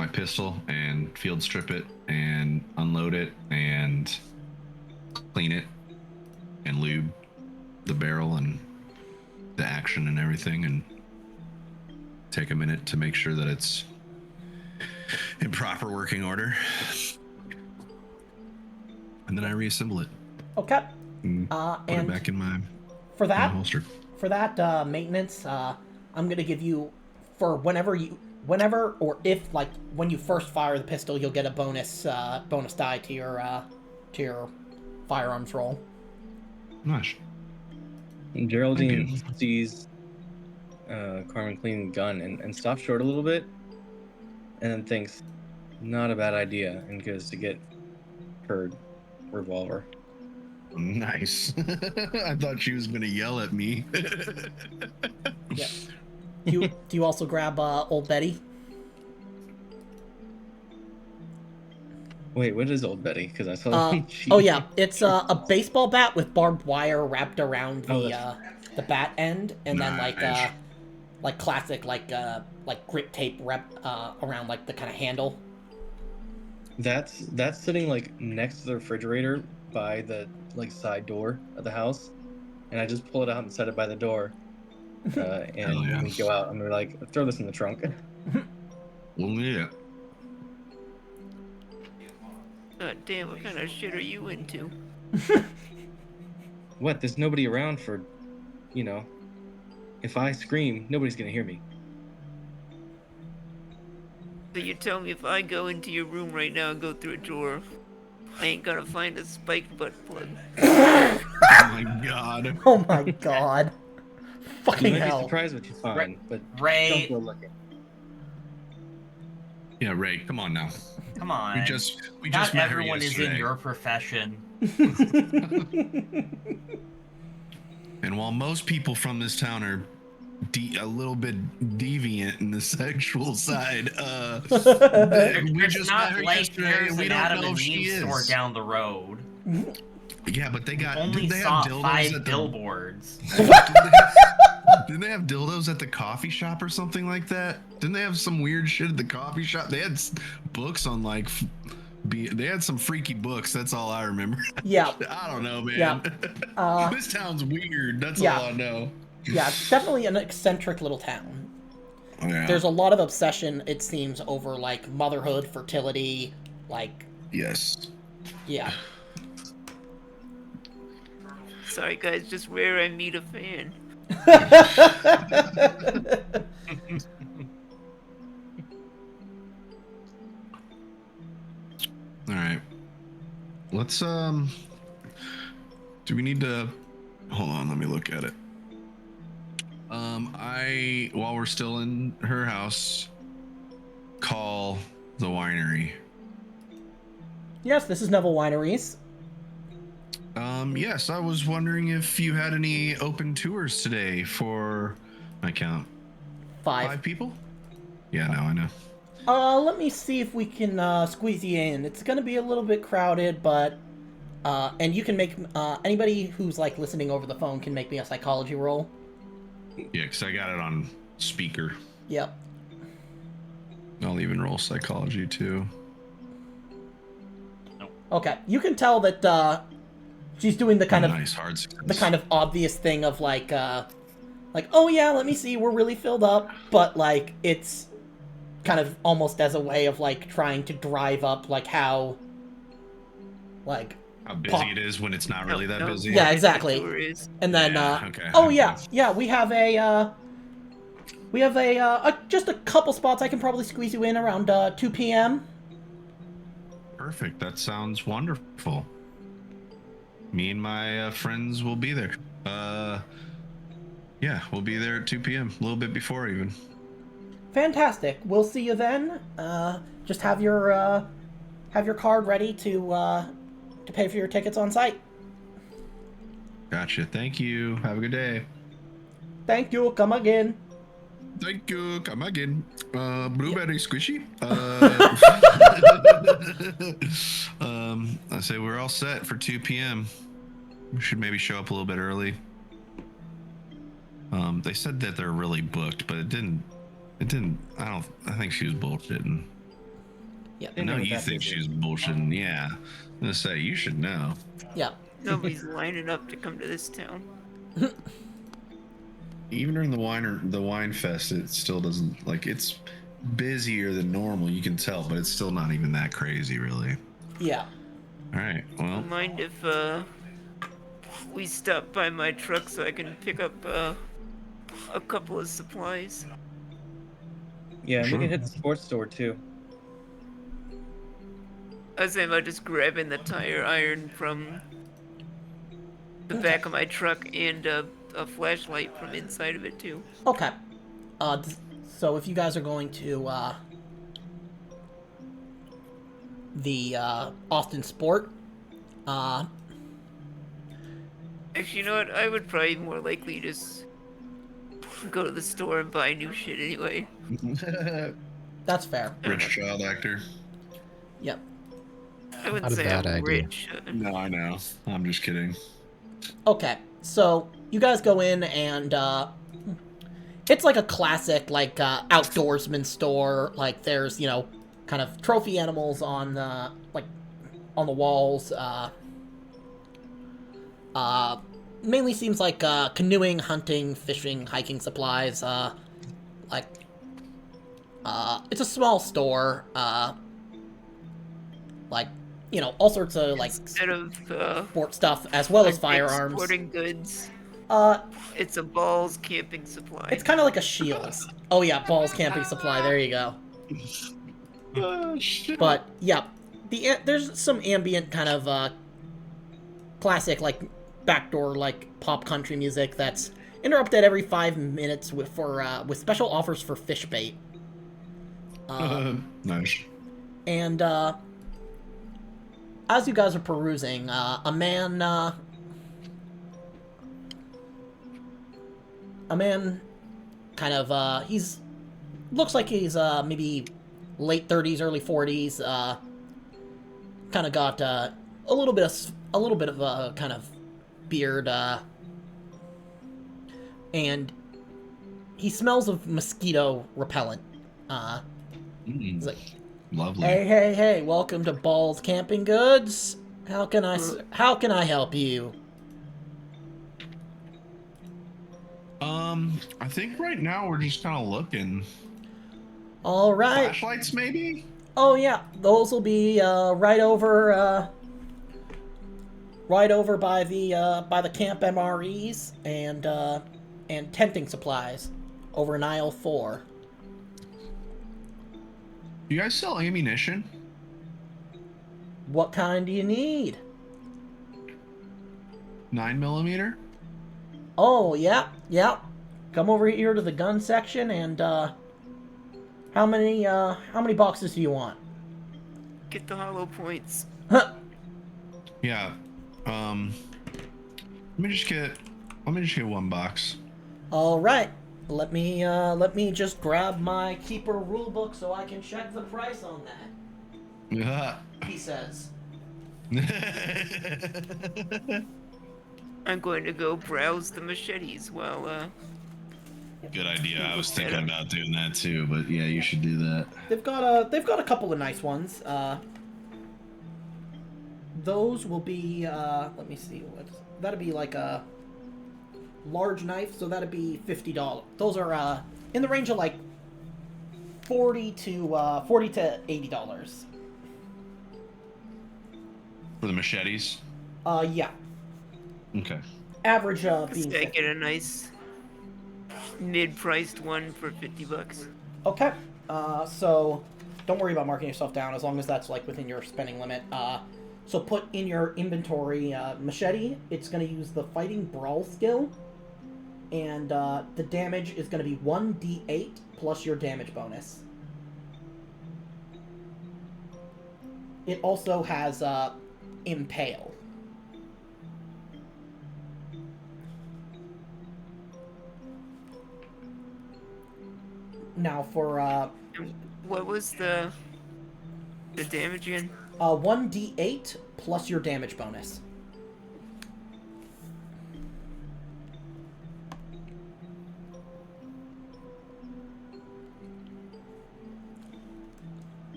pistol and field strip it and unload it and clean it and lube the barrel and the action and everything, and take a minute to make sure that it's in proper working order, and then I reassemble it. Okay. And put and it back in my holster. For that maintenance, I'm gonna give you, for whenever or if, like, when you first fire the pistol, you'll get a bonus die to your firearms roll. Nice. And Geraldine sees Carmen clean the gun and stops short a little bit, and then thinks, not a bad idea, and goes to get her revolver. Nice. I thought she was gonna yell at me. Yeah. Do you also grab Old Betty? Wait, what is Old Betty? Because I saw Oh yeah, it's a baseball bat with barbed wire wrapped around the bat end, and then Nice. like classic like grip tape around like the kind of handle. That's sitting like next to the refrigerator by the like side door of the house, and I just pull it out and set it by the door. And when we go out, I'm gonna like throw this in the trunk. Well, yeah. God damn, what kind of shit are you into? What? There's nobody around for, you know. If I scream, nobody's gonna hear me. So you tell me if I go into your room right now and go through a drawer, I ain't gonna find a spiked butt plug. Oh my god. Oh my god. Fucking You might be hell. surprised what you find, but Ray, don't go looking. Yeah, Ray, come on now. come on. We just Not met her everyone is in yesterday. your profession. And while most people from this town are a little bit deviant in the sexual side, we It's just not met her like yesterday there's and we an don't Adam know and if she Eve store is. down the road. Yeah, but they got. Only Did they saw have dildos 5 at the? billboards. Didn't they have dildos at the coffee shop or something like that? Didn't they have some weird shit at the coffee shop? They had books on like. They had some freaky books. That's all I remember. Yeah. I don't know, man. Yeah. This town's weird. That's yeah. all I know. Yeah, it's definitely an eccentric little town. Yeah. There's a lot of obsession, it seems, over like motherhood, fertility, like Yes. yeah. Sorry guys, just rare I meet a fan. All right. Let's do we need to hold on, let me look at it. While we're still in her house, call the winery. Yes, this is Neville Wineries. Yes, I was wondering if you had any open tours today for my count. 5 people? Yeah, no, I know. Let me see if we can squeeze you in. It's gonna be a little bit crowded, but and you can make anybody who's like listening over the phone can make me a psychology roll. Yeah, because I got it on speaker. Yep. I'll even roll psychology too. Okay, you can tell that she's doing the kind of nice hard success. the kind of obvious thing of like oh yeah, let me see, we're really filled up, but like it's kind of almost as a way of like trying to drive up like how busy it is when it's not really that busy. Yeah, exactly. And then okay. oh yeah, we have just a couple spots. I can probably squeeze you in around 2 p.m. Perfect. That sounds wonderful. Me and my friends will be there. Yeah, we'll be there at 2 p.m. A little bit before even. Fantastic. We'll see you then. Just have your card ready to pay for your tickets on site. Gotcha. Thank you. Have a good day. Thank you. Come again. Thank you. Come again. Blueberry squishy. I say we're all set for 2 p.m. We should maybe show up a little bit early. They said that they're really booked, but it didn't. I think she was bullshitting. Yeah. I know you think she was bullshitting. Yeah. I'm gonna say you should know. Yeah. Nobody's lining up to come to this town. Even during the wine fest, it still doesn't it's busier than normal. You can tell, but it's still not even that crazy, really. Yeah. All right. Well. Mind if we stop by my truck so I can pick up a couple of supplies? Yeah, Sure. we can hit the sports store too. I was thinking about just grabbing the tire iron from the back of my truck and a flashlight from inside of it too. Okay. So if you guys are going to the Austen Sport, Actually, you know what? I would probably more likely just go to the store and buy new shit anyway. that's fair. Rich child actor. Yep. I wouldn't Not a say bad I'm idea. rich. No, I know. I'm just kidding. Okay, so you guys go in and it's like a classic outdoorsman store. Like there's kind of trophy animals on the on the walls. Mainly seems like canoeing, hunting, fishing, hiking supplies. It's a small store. All sorts of Instead of sport stuff as well as a firearms. sporting goods, it's a balls camping supply. It's kind of like a Shields. Oh yeah, balls camping supply. There you go. Oh, shit. But yeah, there's some ambient kind of classic backdoor pop country music that's interrupted every 5 minutes with special offers for fish bait. Nice. And as you guys are perusing, a man kind of looks like he's maybe late 30s, early 40s. Kind of got a little bit of a kind of beard, and he smells of mosquito repellent. He's like, Lovely. hey, welcome to Balls Camping Goods. How can I help you? I think right now we're just kind of looking. All right. Flashlights, maybe? Oh yeah, those will be right over by the camp MREs and tenting supplies over in aisle 4. Do you guys sell ammunition? What kind do you need? 9mm? Oh yeah. Come over here to the gun section and how many boxes do you want? Get the hollow points. Yeah. Let me just get one box. All right. Let me just grab my keeper rulebook so I can check the price on that. He says. I'm going to go browse the machetes while Good idea. I was thinking about doing that too, but yeah, you should do that. They've got a couple of nice ones. Those will be let me see that'd be like a large knife, so that'd be $50. Those are in the range of like $40 to $80. For the machetes? Yeah. Okay. Average being I 50. get a nice mid-priced one for $50. Okay. So don't worry about marking yourself down as long as that's like within your spending limit. So put in your inventory machete. It's going to use the fighting brawl skill, and the damage is going to be 1d8 plus your damage bonus. It also has impale. Now for what was the damage again? 1d8 plus your damage bonus.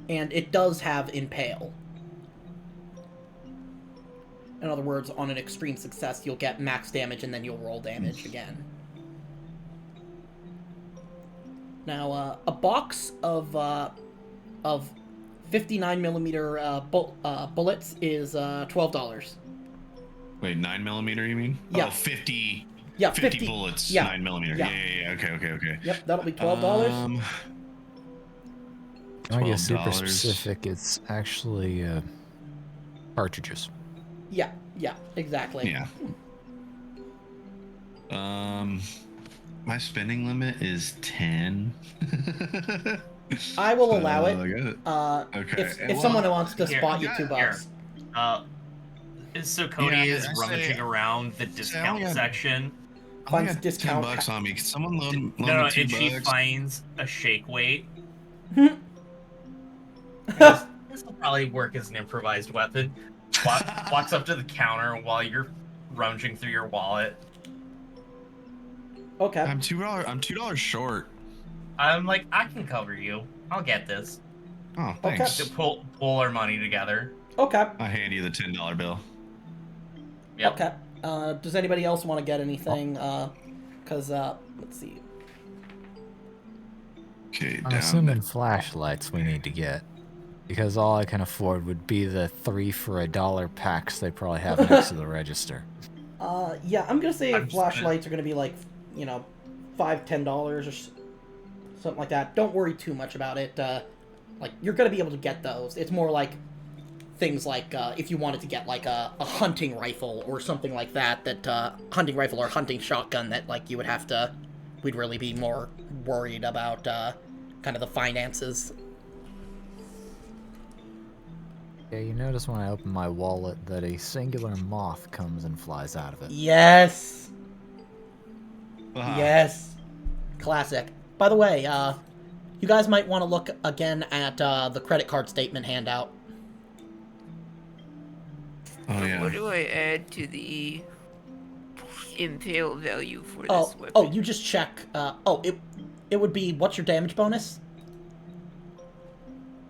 And it does have impale. In other words, on an extreme success, you'll get max damage and then you'll roll damage again. Now, a box of 59mm bullets is $12. Wait, 9mm you mean? Yeah. Oh, 50. Yeah, 50 bullets. Yeah. 9mm. Yeah. Yeah. Okay. Yep, that'll be $12. I get super $12. specific. It's actually cartridges. Yeah, exactly. Yeah. My spending limit is 10. I will allow it. Okay. If someone wants to Here, spot you $2. So Cody Yeah, is I rummaging say- around the discount got- section. I only Finds got discount. $10 on me. Can someone loan No, me and $2? she finds a shake weight. Hmm. This will probably work as an improvised weapon. Walks up to the counter while you're rummaging through your wallet. Okay. I'm $2 short. I'm like, I can cover you. I'll get this. Oh, thanks. To pull our money together. Okay. I hand you the $10 bill. Yep. Okay. Does anybody else want to get anything? Let's see. Okay, I'm down. assuming flashlights we need to get. Because all I can afford would be the 3 for $1 packs they probably have next to the register. Yeah, I'm gonna say I'm just flashlights are gonna be like, $5, $10 or something like that. Don't worry too much about it. Like, you're gonna be able to get those. It's more like things like if you wanted to get like a hunting rifle or something like that, hunting rifle or hunting shotgun that like we'd really be more worried about kind of the finances. Yeah, you notice when I open my wallet that a singular moth comes and flies out of it. Yes. Ah. Yes. Classic. By the way, you guys might want to look again at the credit card statement handout. Oh, yeah. What do I add to the impale value for this weapon? Oh, you just check. It would be, what's your damage bonus?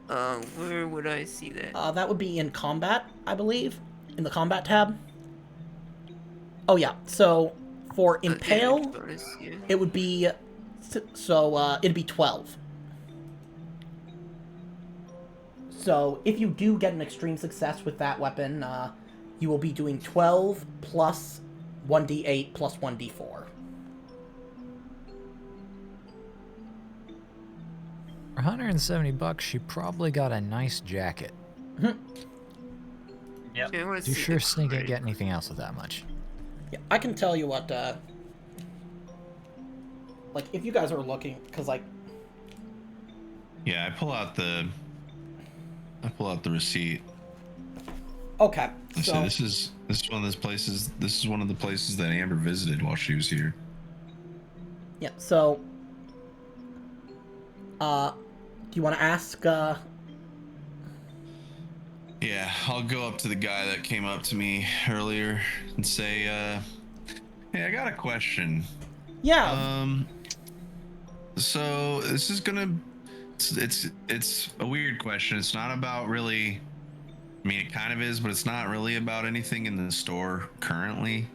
Where would I see that? That would be in combat, I believe, in the combat tab. Oh yeah. So for impale, Damage bonus, yeah. it would be it'd be 12. So if you do get an extreme success with that weapon, you will be doing 12 plus 1d8 plus 1d4. For $170, she probably got a nice jacket. Yep. I wanna You see sure the Snake ain't crate. get anything else with that much. Yeah, I can tell you what. Like, if you guys are looking, because like, Yeah, I pull out the receipt. okay, So So this is one of those places. This is one of the places that Amber visited while she was here. yeah. So, do you want to ask? Yeah, I'll go up to the guy that came up to me earlier and say, "Hey, I got a question. Yeah. So this is gonna, it's a weird question. It's not about really. I mean, it kind of is, but it's not really about anything in the store currently.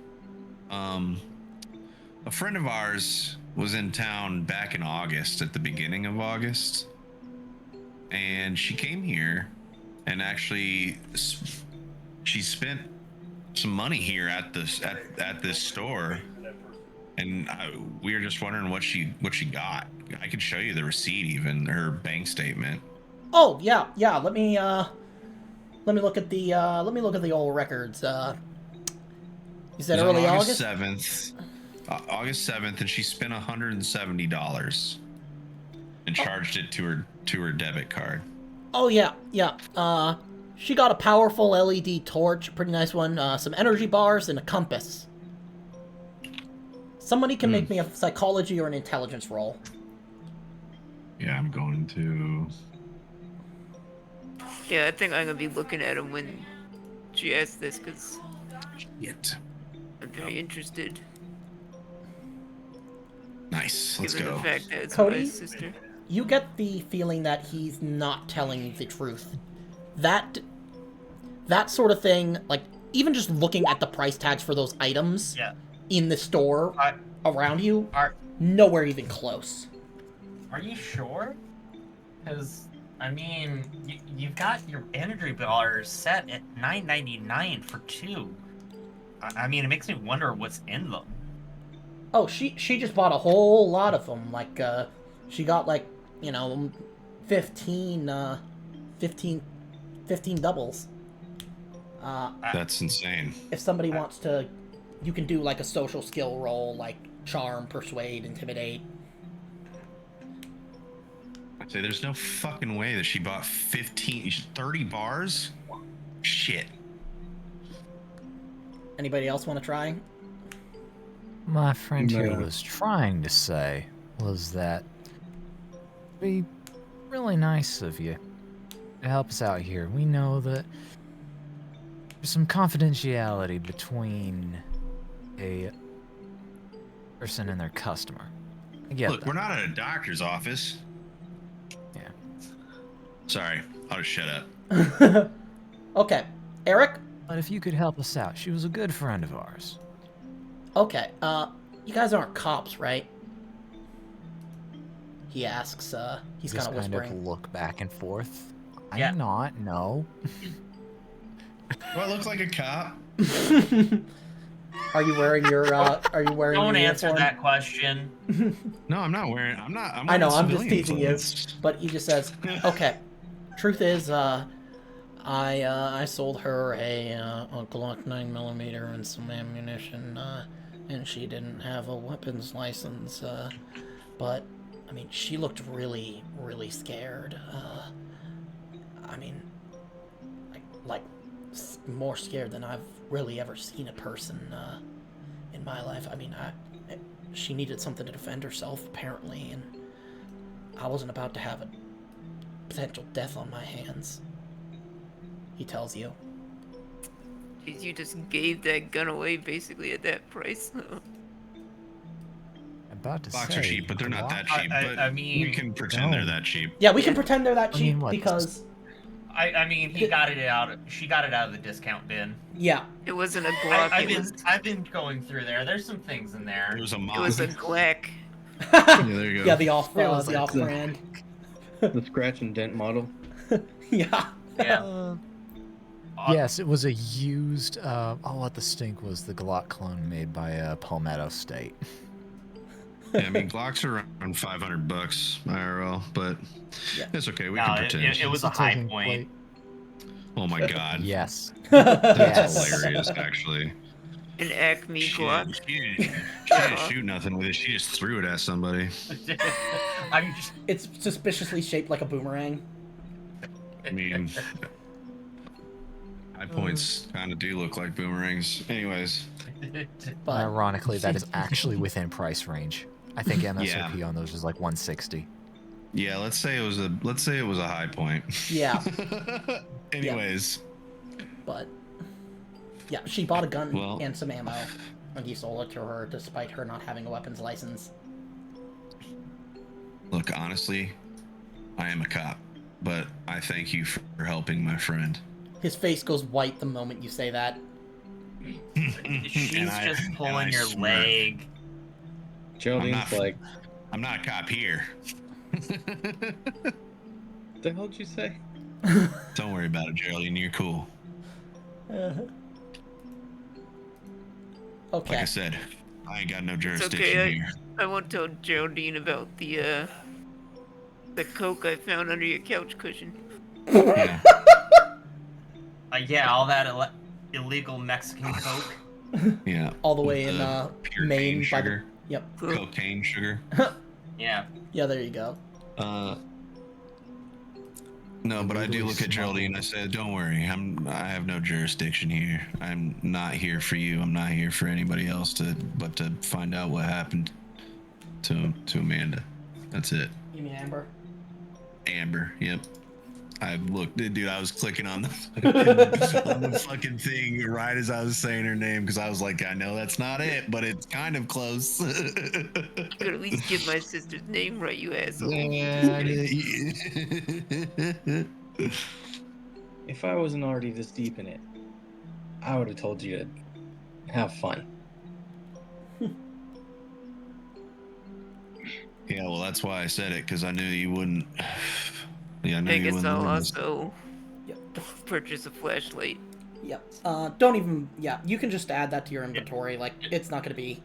A friend of ours was in town back in August, at the beginning of August, and she came here, and actually, she spent some money here at this store, and we were just wondering what she got. I could show you the receipt, even her bank statement. Oh yeah, yeah. Let me look at the old records. You said It was early on August. 7th. August 7th, and she spent $170 and charged it to her debit card. Oh yeah, yeah. She got a powerful LED torch, pretty nice one. Some energy bars and a compass. Somebody can make me a psychology or an intelligence roll. Yeah, I'm going to. Yeah, I think I'm gonna be looking at him when she asks this because Shit. I'm very interested. Nice. Let's Given go. the fact that it's Cody? my sister. You get the feeling that he's not telling you the truth. That sort of thing, like even just looking at the price tags for those items in the store around you, nowhere even close. Are you sure? Because I mean, you've got your energy bars set at $9.99 for 2. I mean, it makes me wonder what's in them. Oh, she just bought a whole lot of them. Like, she got like, 15 doubles. That's insane. If somebody wants to, you can do like a social skill roll, like charm, persuade, intimidate. I'd say there's no fucking way that she bought 30 bars? Shit. Anybody else want to try? My friend here No. was trying to say was that it'd be really nice of you to help us out here. We know that there's some confidentiality between a person and their customer. I get Look, that. we're not at a doctor's office. Yeah. Sorry, I'll just shut up. Okay, Eric? But if you could help us out, she was a good friend of ours. Okay, you guys aren't cops, right? He asks, he's Just kind of whispering. Kind of look back and forth. Yeah. I'm not, no. Do I look like a cop? Are you wearing your, Don't your answer uniform? that question. No, I'm not wearing. I'm I know, I'm wearing just teasing you. civilian But he just says, okay, truth is, I sold her a Glock 9mm and some ammunition, and she didn't have a weapons license, but, I mean, she looked really, really scared. I mean, like more scared than I've really ever seen a person, in my life. I mean, she needed something to defend herself, apparently, and I wasn't about to have a potential death on my hands. He tells you. Jeez, you just gave that gun away basically at that price. About to Blocks say, are cheap, but they're not that cheap. But I mean, we can pretend they're that cheap. Yeah, we can pretend they're that I cheap mean, what, because I mean, he got it out. She got it out of the discount bin. yeah, It wasn't a Glock. I've been going through there. There's some things in there. It was a It mob. was a Glock. Yeah, there you go. yeah, the off was the like off brand. The scratch and dent model. Yeah. Yeah. Yes, it was a used. What the stink was the Glock clone made by Palmetto State. Yeah, I mean, Glocks are around $500 IRL, but Yeah. it's okay. We No, can pretend. it was a It's high taking point. Oh my god. Yes. That's Yes. hilarious, actually. An Acme Glock. She didn't shoot nothing with it. She just threw it at somebody. I'm just. It's suspiciously shaped like a boomerang. I mean, High points kind of do look like boomerangs. Anyways, But Ironically, that is actually within price range. I think MSRP on those is like 160. yeah, let's say it was a high point. yeah, Anyways, but yeah, she bought a gun Well- and some ammo, and you sold it to her despite her not having a weapons license. look, honestly, I am a cop, but I thank you for helping my friend. His face goes white the moment you say that. She's And I- just and pulling I your smirk. leg. Geraldine's like, I'm not a cop here. the hell did you say? Don't worry about it, Geraldine. You're cool. Okay. Like I said, I ain't got no It's jurisdiction okay. here. I won't tell Geraldine about the coke I found under your couch cushion. Yeah. Yeah, all that illegal Mexican coke. Yeah. All the way in pure Maine cane by the. sugar. Yep. Cocaine sugar. Yeah. Yeah, there you go. No, but I do Illegally look at Geraldine and I smuggled. said, "Don't worry, I have no jurisdiction here. I'm not here for you. I'm not here for anybody else but to find out what happened to Amanda. That's it." You mean Amber? Amber. Yep. I looked, dude. I was clicking on the fucking thing right as I was saying her name because I was like, I know that's not it, but it's kind of close. You could at least get my sister's name right, you asshole. Yeah. If I wasn't already this deep in it, I would have told you to have fun. Yeah, well, that's why I said it because I knew you wouldn't. Yeah, I knew I you guess wouldn't. I'll leave this. also Yep. purchase a flashlight. Yep. Don't even. Yeah, you can just add that to your inventory. Like, it's not gonna be.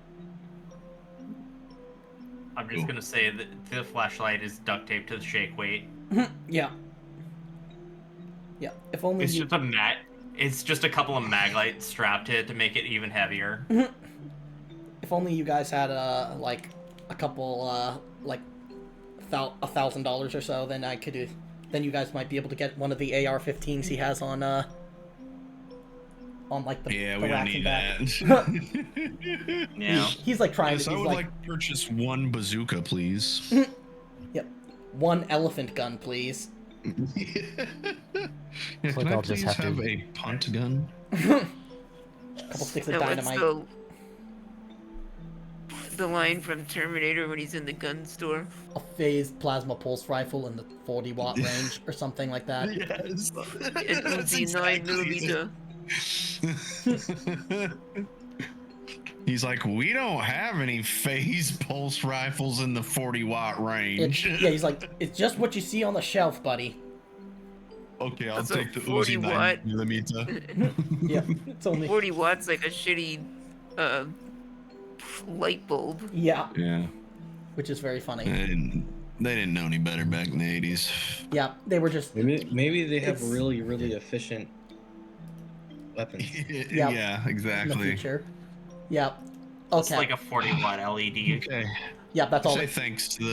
I'm just gonna say that the flashlight is duct taped to the shake weight. Yeah. Yeah. If only It's you. just a mat. It's just a couple of mag lights strapped to it to make it even heavier. If only you guys had like a couple like $1,000 or so, then I could. Then you guys might be able to get one of the AR-15s he has on like the Yeah, the we don't racks need and back. that. Yeah. He's like trying Yes, to. I He's would like, like to purchase one bazooka, please. yep, one elephant gun, please. Yeah, Like can I I'll just please have to- have a punt gun? Couple sticks of Now what's dynamite. the line from Terminator when he's in the gun store? A phased plasma pulse rifle in the 40-watt range, or something like that. Yes. It was the 9mm. He's like, we don't have any phase pulse rifles in the 40-watt range. Yeah, he's like, it's just what you see on the shelf, buddy. Okay, I'll That's a take the 40 Uzi watt. 9mm. Yeah, it's only. 40 watts like a shitty light bulb. Yeah, Yeah, which is very funny. they didn't know any better back in the 80s. Yeah, they were just. Maybe they have It's- really, really efficient weapons. Yeah, In the exactly. future. Yeah. It's Okay. like a 40-watt LED. Okay. Yeah, that's I all. say thanks to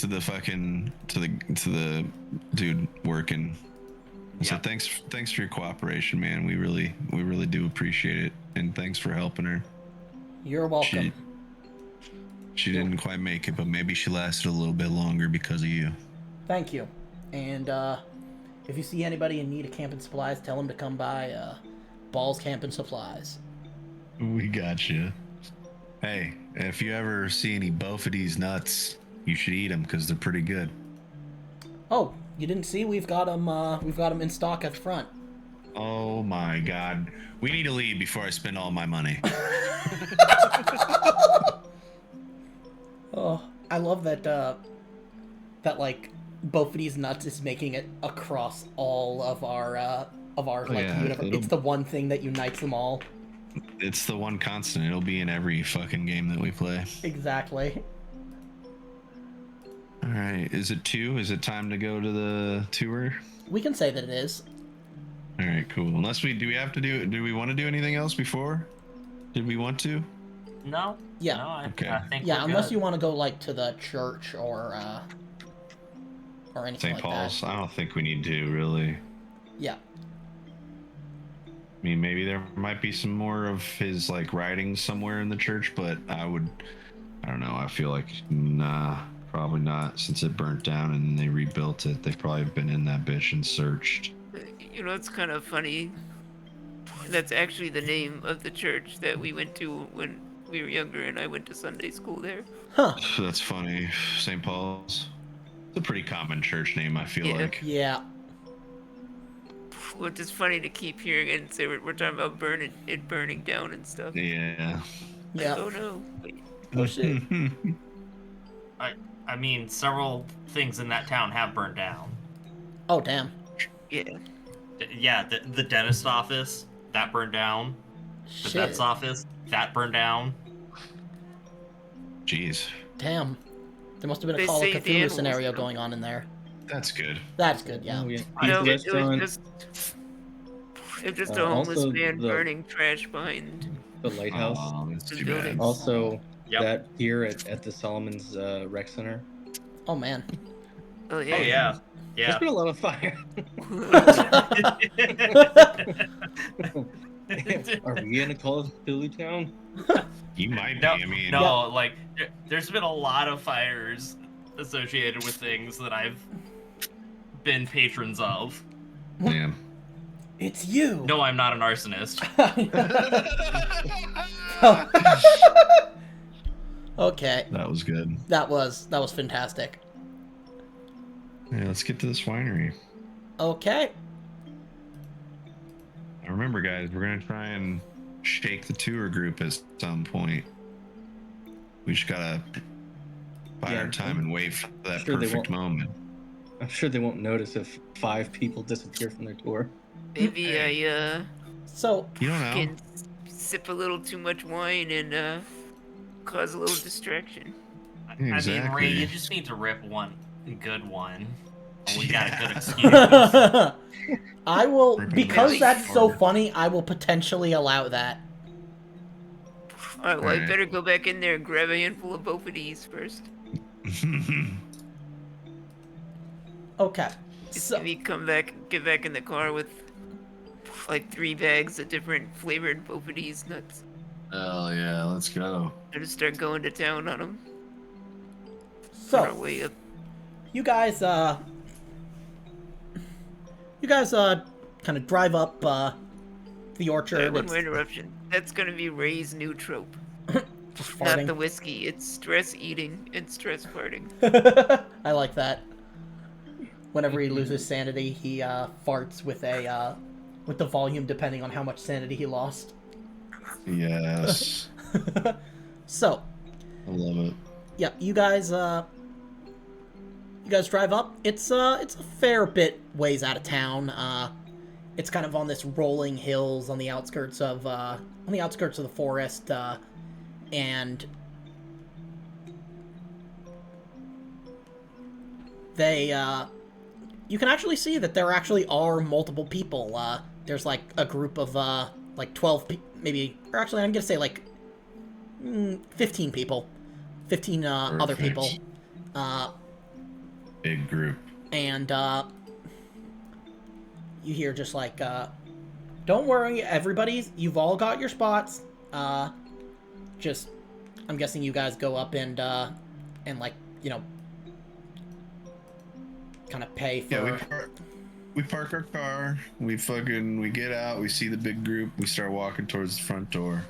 the fucking to the dude working. I say Yeah. thanks for your cooperation, man. We really do appreciate it, and thanks for helping her. You're welcome. She didn't quite make it, but maybe she lasted a little bit longer because of you. Thank you. And if you see anybody in need of camping supplies, tell them to come by Balls Camping Supplies. We got you. Hey, if you ever see any Bofides nuts, you should eat them because they're pretty good. Oh, you didn't see? We've got them in stock at the front. Oh my God, we need to leave before I spend all my money. Oh, I love that that like Bofides nuts is making it across all of our like yeah, universe. it'll- It's the one thing that unites them all. It's the one constant. It'll be in every fucking game that we play. Exactly. All right, is it 2? Is it time to go to the tour? We can say that it is. All right, cool. Unless do we want to do anything else before? Did we want to? No. Yeah. No, Okay. I think Yeah, we're unless good. you want to go like to the church or anything St. like Paul's? that. I don't think we need to really. Yeah. mean, maybe there might be some more of his like writings somewhere in the church, but I don't know. I feel like nah, probably not. Since it burnt down and they rebuilt it, they've probably been in that bitch and searched. You know, it's kind of funny. That's actually the name of the church that we went to when we were younger, and I went to Sunday school there. Huh. That's funny. St. Paul's. It's a pretty common church name, I feel Yeah. like. Yeah. Which is funny to keep hearing and say we're talking about burning down and stuff. Yeah. Like, Yeah. oh no. Oh shit. I mean, several things in that town have burned down. Oh damn. Yeah. Yeah, the dentist office, that burned down. The Shit. vet's office, that burned down. Jeez. Damn. There must have been a They Call of saved Cthulhu animals, scenario though. going on in there. That's good. That's good, yeah. Oh, yeah. No, Pizza it was restaurant, just a homeless also man the- burning trash behind the lighthouse. Oh, that's the too building. bad. Also, Yep. that pier at the Solomon's Rec Center. Oh man. Oh Oh yeah, There's yeah. been a lot of fire. Are we in a Call of Cthulhu town? You might be. No, I mean, no, like there's been a lot of fires associated with things that I've been patrons of. damn. It's you. No, I'm not an arsonist. Okay. That was good. That was fantastic. Yeah, let's get to this winery. Okay. Now remember, guys, we're gonna try and shake the tour group at some point. We just gotta bide our time and wait for that Sure they perfect won't. moment. I'm sure they won't notice if 5 people disappear from their tour. Maybe I So You don't know. can sip a little too much wine and cause a little distraction. I mean, Ray, Exactly. you just need to rip one good one. We got a Yeah. good excuse. I will, Ripping because really that's so hard. funny, I will potentially allow that. Alright, well, I Alright. better go back in there and grab a handful of both of these first. Okay. Just So, maybe get back in the car with like 3 bags of different flavored both of these nuts. Hell yeah, let's go. And just start going to town on them on our so way up. you guys kind of drive up the orchard. Sorry, one It's more interruption. That's gonna be Ray's new trope. just Not farting. the whiskey, it's stress eating and stress farting. I like that. Whenever he loses sanity, he farts with the volume depending on how much sanity he lost. Yes. So, I love it. yeah, you guys drive up. It's a fair bit ways out of town. It's kind of on this rolling hills on the outskirts of the forest, and you can actually see that there actually are multiple people. There's like a group of like 12 maybe, or actually I'm gonna say like 15 people, 15 other Perfect. people, Big group. and you hear just like, don't worry, you've all got your spots. Just, I'm guessing you guys go up and like, kind of pay for. Yeah, we park our car. We get out. We see the big group. We start walking towards the front door.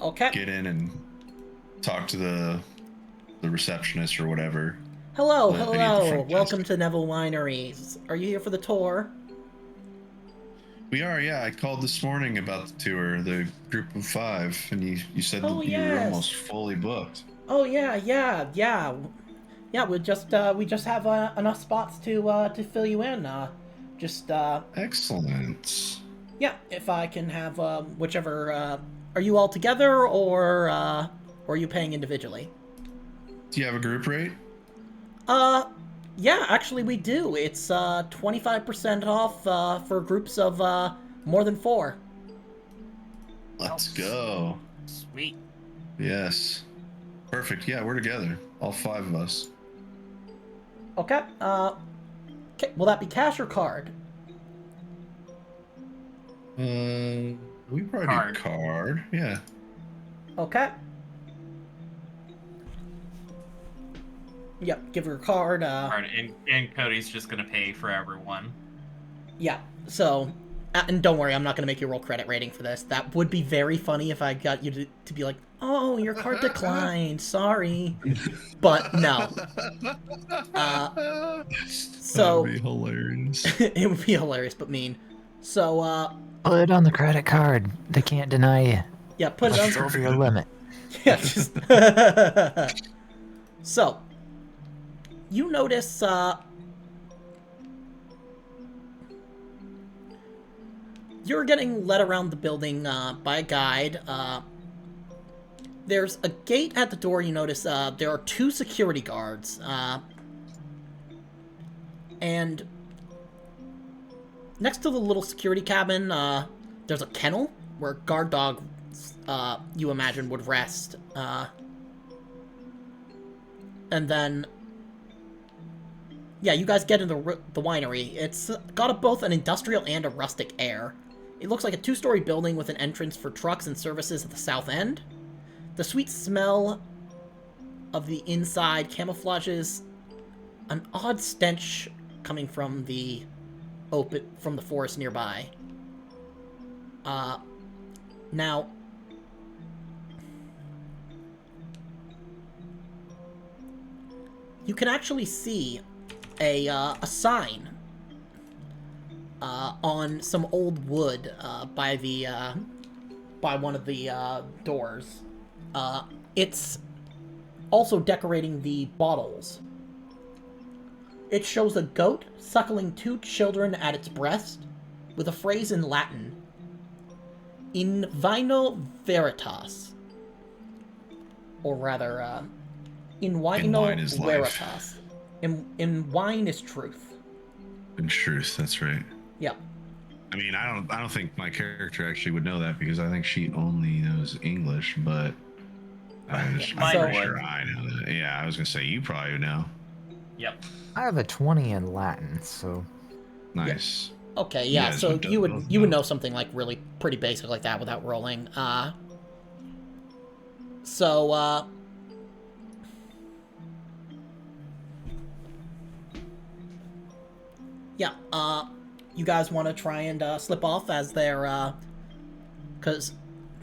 Okay. Get in and talk to the receptionist or whatever. Hello, Well, they need the hello. front Welcome desk. to Neville Wineries. Are you here for the tour? We are, yeah. I called this morning about the tour, the group of 5, and you said Oh, that you were yes. almost fully booked. Oh yeah. Yeah, we just have enough spots to fill you in. Excellent. Yeah, if I can have whichever. Are you all together or are you paying individually? Do you have a group rate? Yeah, actually we do. It's 25% off for groups of more than 4. Let's go. Sweet. Yes. Perfect. Yeah, we're together. All 5 of us. Okay. Okay. Will that be cash or card? We probably Card. do card. Yeah. Okay. Yep, give her a card. Card, and Cody's just gonna pay for everyone. Yeah, so... and don't worry, I'm not going to make you roll credit rating for this. That would be very funny if I got you to be like, oh, your card declined, sorry. But no. So... That'd be hilarious. it would be hilarious, but mean. So, Put it on the credit card. They can't deny you. yeah, put it It's on... over your limit. Yeah, just... So, you notice, you're getting led around the building by a guide. There's a gate at the door. You notice there are 2 security guards. And next to the little security cabin, there's a kennel where guard dogs, you imagine, would rest. And then... yeah, you guys get in the winery. It's got both an industrial and a rustic air. It looks like a 2-story building with an entrance for trucks and services at the south end. The sweet smell of the inside camouflages an odd stench coming from the forest nearby. Now, you can actually see a sign on some old wood by one of the doors. It's also decorating the bottles. It shows a goat suckling 2 children at its breast, with a phrase in Latin: "In vino veritas," or rather, "In wine vino is life. veritas." In wine is truth. In truth, that's right. Yep. I mean, I don't think my character actually would know that because I think she only knows English, but I'm Mine pretty would. sure I know that. Yeah, I was gonna say you probably would know. Yep. I have a 20 in Latin, so Nice. Okay, yeah, guys so would you would both you would know. know something like really pretty basic like that without rolling. So yeah, you guys want to try and slip off as they're because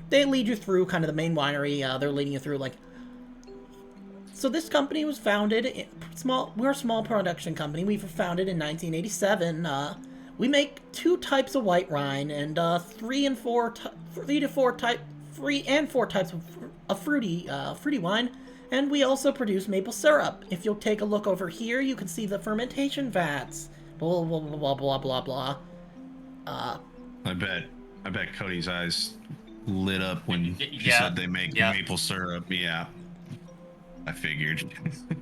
they lead you through kind of the main winery. They're leading you through like. So this company was founded we're a small production company. We were founded in 1987. We make 2 types of white wine and 3 and 4 types of fruity wine, and we also produce maple syrup. If you'll take a look over here, you can see the fermentation vats. Blah blah blah blah blah blah. I bet Cody's eyes lit up when she Yeah, said they make yeah. maple syrup. Yeah, I figured.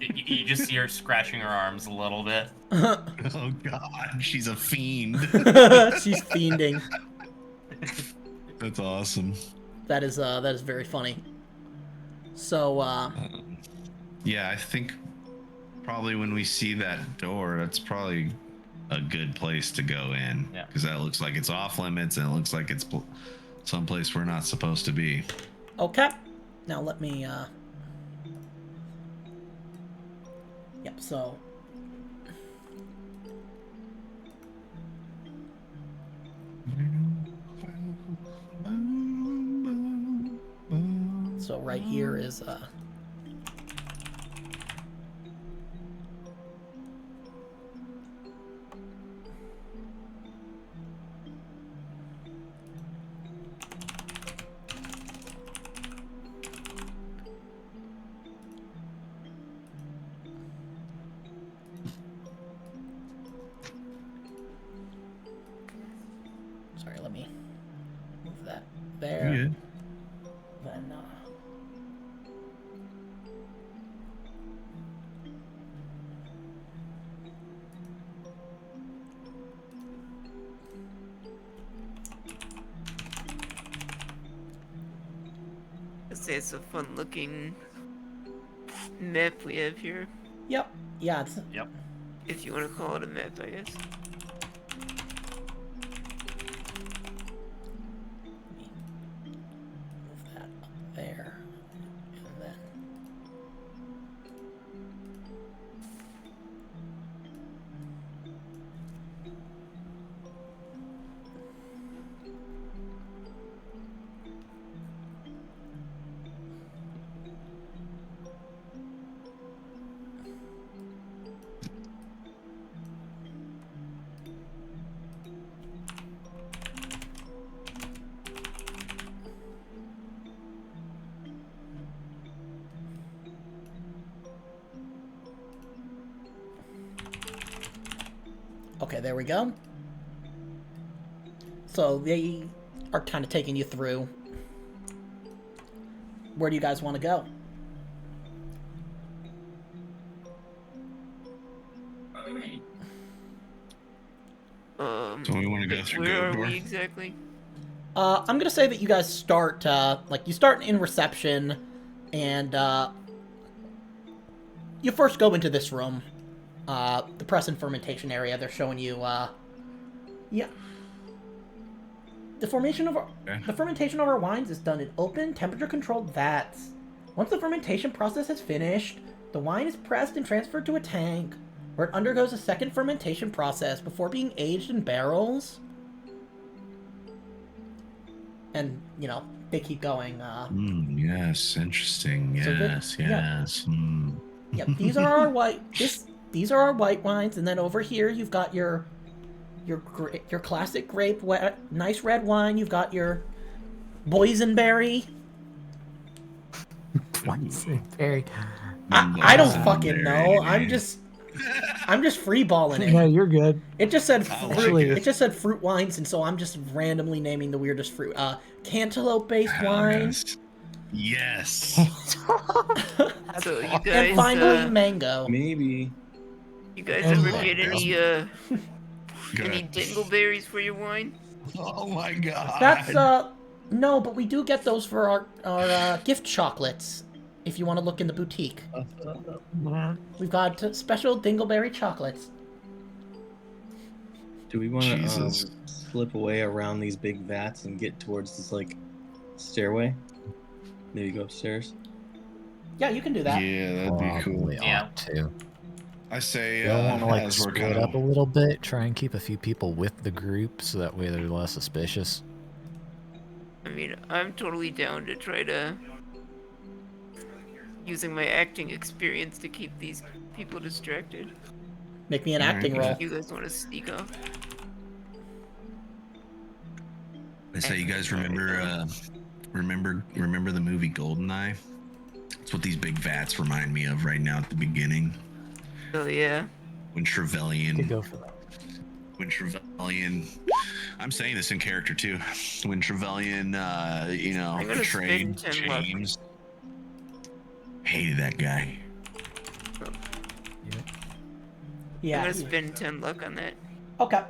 You just see her scratching her arms a little bit. Oh God, she's a fiend. She's fiending. That's awesome. That is very funny. So Yeah, I think probably when we see that door, that's probably a good place to go in. Yeah. Because that looks like it's off limits and it looks like it's someplace we're not supposed to be. okay. Now let me Yep, so right here is sorry, let me move that there. Yeah. Then I'd say it's a fun looking map we have here. yep. Yeah, it's Yep. If you want to call it a map, I guess. Okay, there we go. So they are kind of taking you through. Where do you guys want to go? So we want to go through where are Goat Door? we exactly? I'm gonna say that you guys start, you start in reception, and, you first go into this room. The press and fermentation area. They're showing you, yeah. The fermentation of our wines is done in open, temperature-controlled vats. Once the fermentation process is finished, the wine is pressed and transferred to a tank, where it undergoes a second fermentation process before being aged in barrels. And, you know, they keep going. Yes, interesting. So Yes, yes. Yep, these are our these are our white wines, and then over here you've got your classic grape, nice red wine. You've got your boysenberry. Boysenberry. I don't fucking know. I'm just freeballing it. No, you're good. It just said Actually, it just said fruit wines, and so I'm just randomly naming the weirdest fruit. Cantaloupe-based wine. Yes. So you And guys, finally, mango. Maybe. you guys And ever what? get any Go any ahead. dingleberries for your wine? Oh my god. That's no, but we do get those for our gift chocolates. If you want to look in the boutique, we've got special dingleberry chocolates. Do we want to Jesus. slip away around these big vats and get towards this like stairway? Maybe go upstairs. Yeah, you can do that. Yeah, that'd be cool. Probably Yeah. ought to. I say, You'll want to like as we're split kind up a little bit. Try and keep a few people with the group, so that way they're less suspicious. I mean, I'm totally down to try to using my acting experience to keep these people distracted. Make me an acting roll. You guys want to sneak off? I say, you guys remember the movie Goldeneye? That's what these big vats remind me of right now at the beginning. Oh yeah. When Could Trevelyan, go for that. I'm saying this in character too. When Trevelyan, I'm gonna betrayed spend 10 luck. James. Hated that guy. I'm Yeah. gonna spend 10 luck on that. Okay.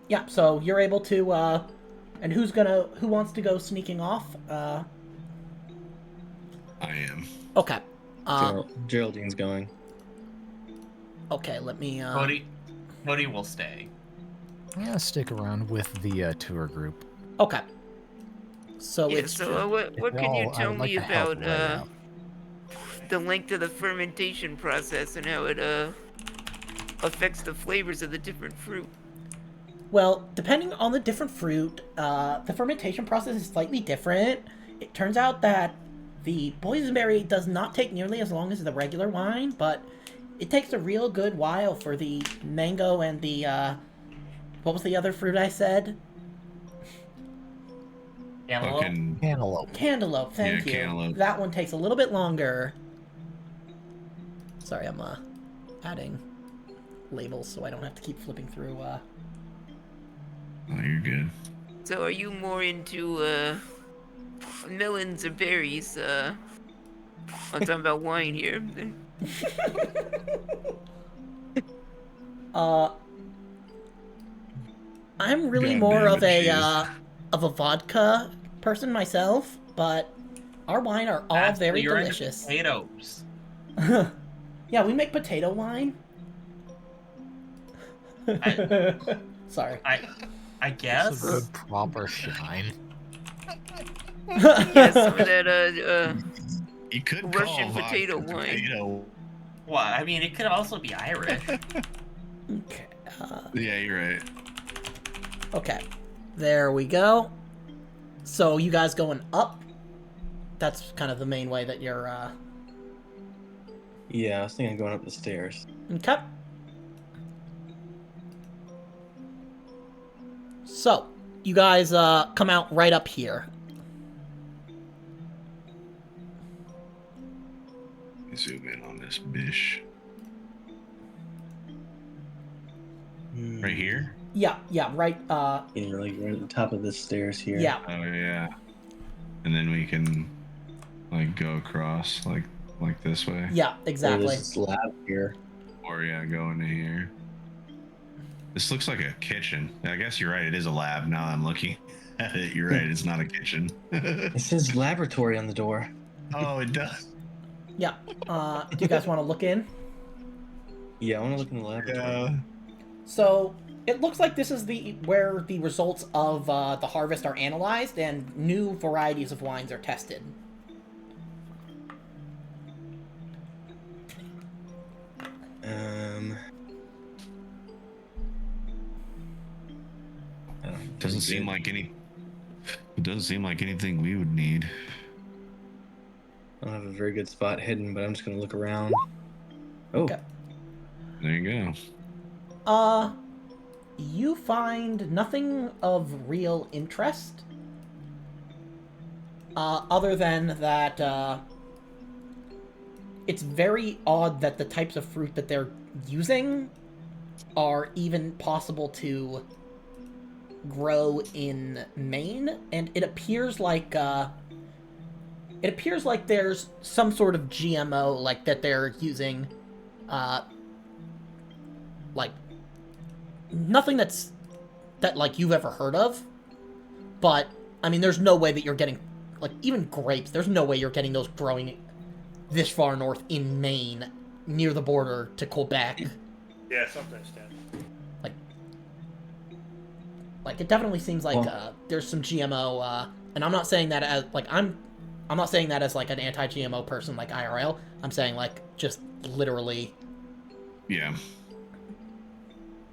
Yeah. So you're able to. And who wants to go sneaking off? I am. Okay. Geraldine's going. Okay. Let me. Cody will stay. Yeah, stick around with the tour group. Okay. So Yeah. it's So what can you Well, tell I'd like me to help about right out. the length of the fermentation process and how it affects the flavors of the different fruit? well, depending on the different fruit, the fermentation process is slightly different. It turns out that the boysenberry does not take nearly as long as the regular wine, but it takes a real good while for the mango and the what was the other fruit I said? Cantaloupe? Fucking Cantaloupe. Cantaloupe, thank Yeah, you. cantaloupe. That one takes a little bit longer. Sorry, I'm adding labels so I don't have to keep flipping through. Oh, you're good. So are you more into melons or berries? I'm talking about wine here. I'm really God more damn of it, a vodka person myself, but our wine are all Ashley, very you're into delicious. Potatoes. Yeah, we make potato wine. Sorry. I That's guess. a good proper shine. Yeah, some of that You could Russian call potato vodka wine. potato. Well, I mean, it could also be Irish. Okay. Yeah, you're right. Okay. There we go. So you guys going up? That's kind of the main way that you're Yeah, I was thinking of going up the stairs. okay. So, you guys come out right up here. Zoom in on this bish. Right here? Yeah, right. Yeah, like right at the top of the stairs here. Yeah, Oh yeah. And then we can like go across like this way. yeah, Or exactly. there's this lab here. Or yeah, go into here. This looks like a kitchen. I guess you're right. It is a lab. Now I'm looking at it. You're right. It's not a kitchen. It says laboratory on the door. Oh, it does. Yeah. Do you guys want to look in? Yeah, I want to look in the laboratory. Yeah. So it looks like this is where the results of the harvest are analyzed and new varieties of wines are tested. Doesn't seem like any. It doesn't seem like anything we would need. I don't have a very good spot hidden, but I'm just gonna look around. Oh, Okay. There you Uh, you find nothing of real interest. Other than that, it's very odd that the types of fruit that they're using are even possible to grow in Maine, and it appears like there's some sort of GMO, like that they're using, like nothing that like you've ever heard of, but I mean, there's no way that you're getting, like, even grapes. There's no way you're getting those growing this far north in Maine, near the border to Quebec. Yeah, something I understand. Like it definitely seems like there's some GMO, and I'm not saying that as like I'm not saying that as like an anti-GMO person like IRL. I'm saying like just literally. Yeah.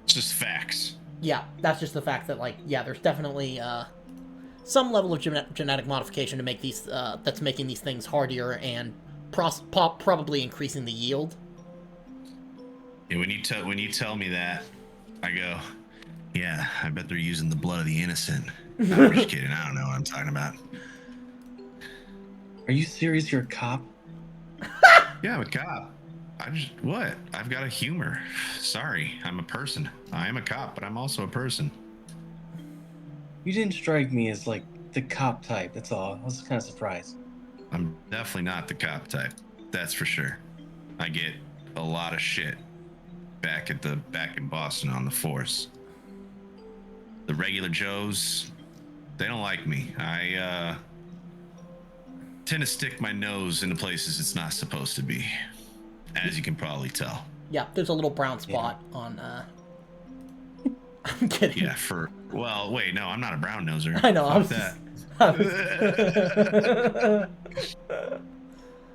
It's just facts. Yeah, that's just the fact that like there's definitely some level of genetic modification to make these that's making these things hardier and probably increasing the yield. Yeah, when you tell me that, I go, yeah, I bet they're using the blood of the innocent. I'm just kidding. I don't know what I'm talking about. are you serious? You're a cop? Yeah, I'm a cop. I've got a humor. Sorry, I'm a person. I am a cop, but I'm also a person. You didn't strike me as like the cop type. That's all. I was kind of surprised. I'm definitely not the cop type. That's for sure. I get a lot of shit back in Boston on the force. The regular Joes, they don't like me. I tend to stick my nose into places it's not supposed to be, as you can probably tell. Yeah, there's a little brown spot on. I'm kidding. Yeah, well, wait, no, I'm not a brown noser. I know. Fuck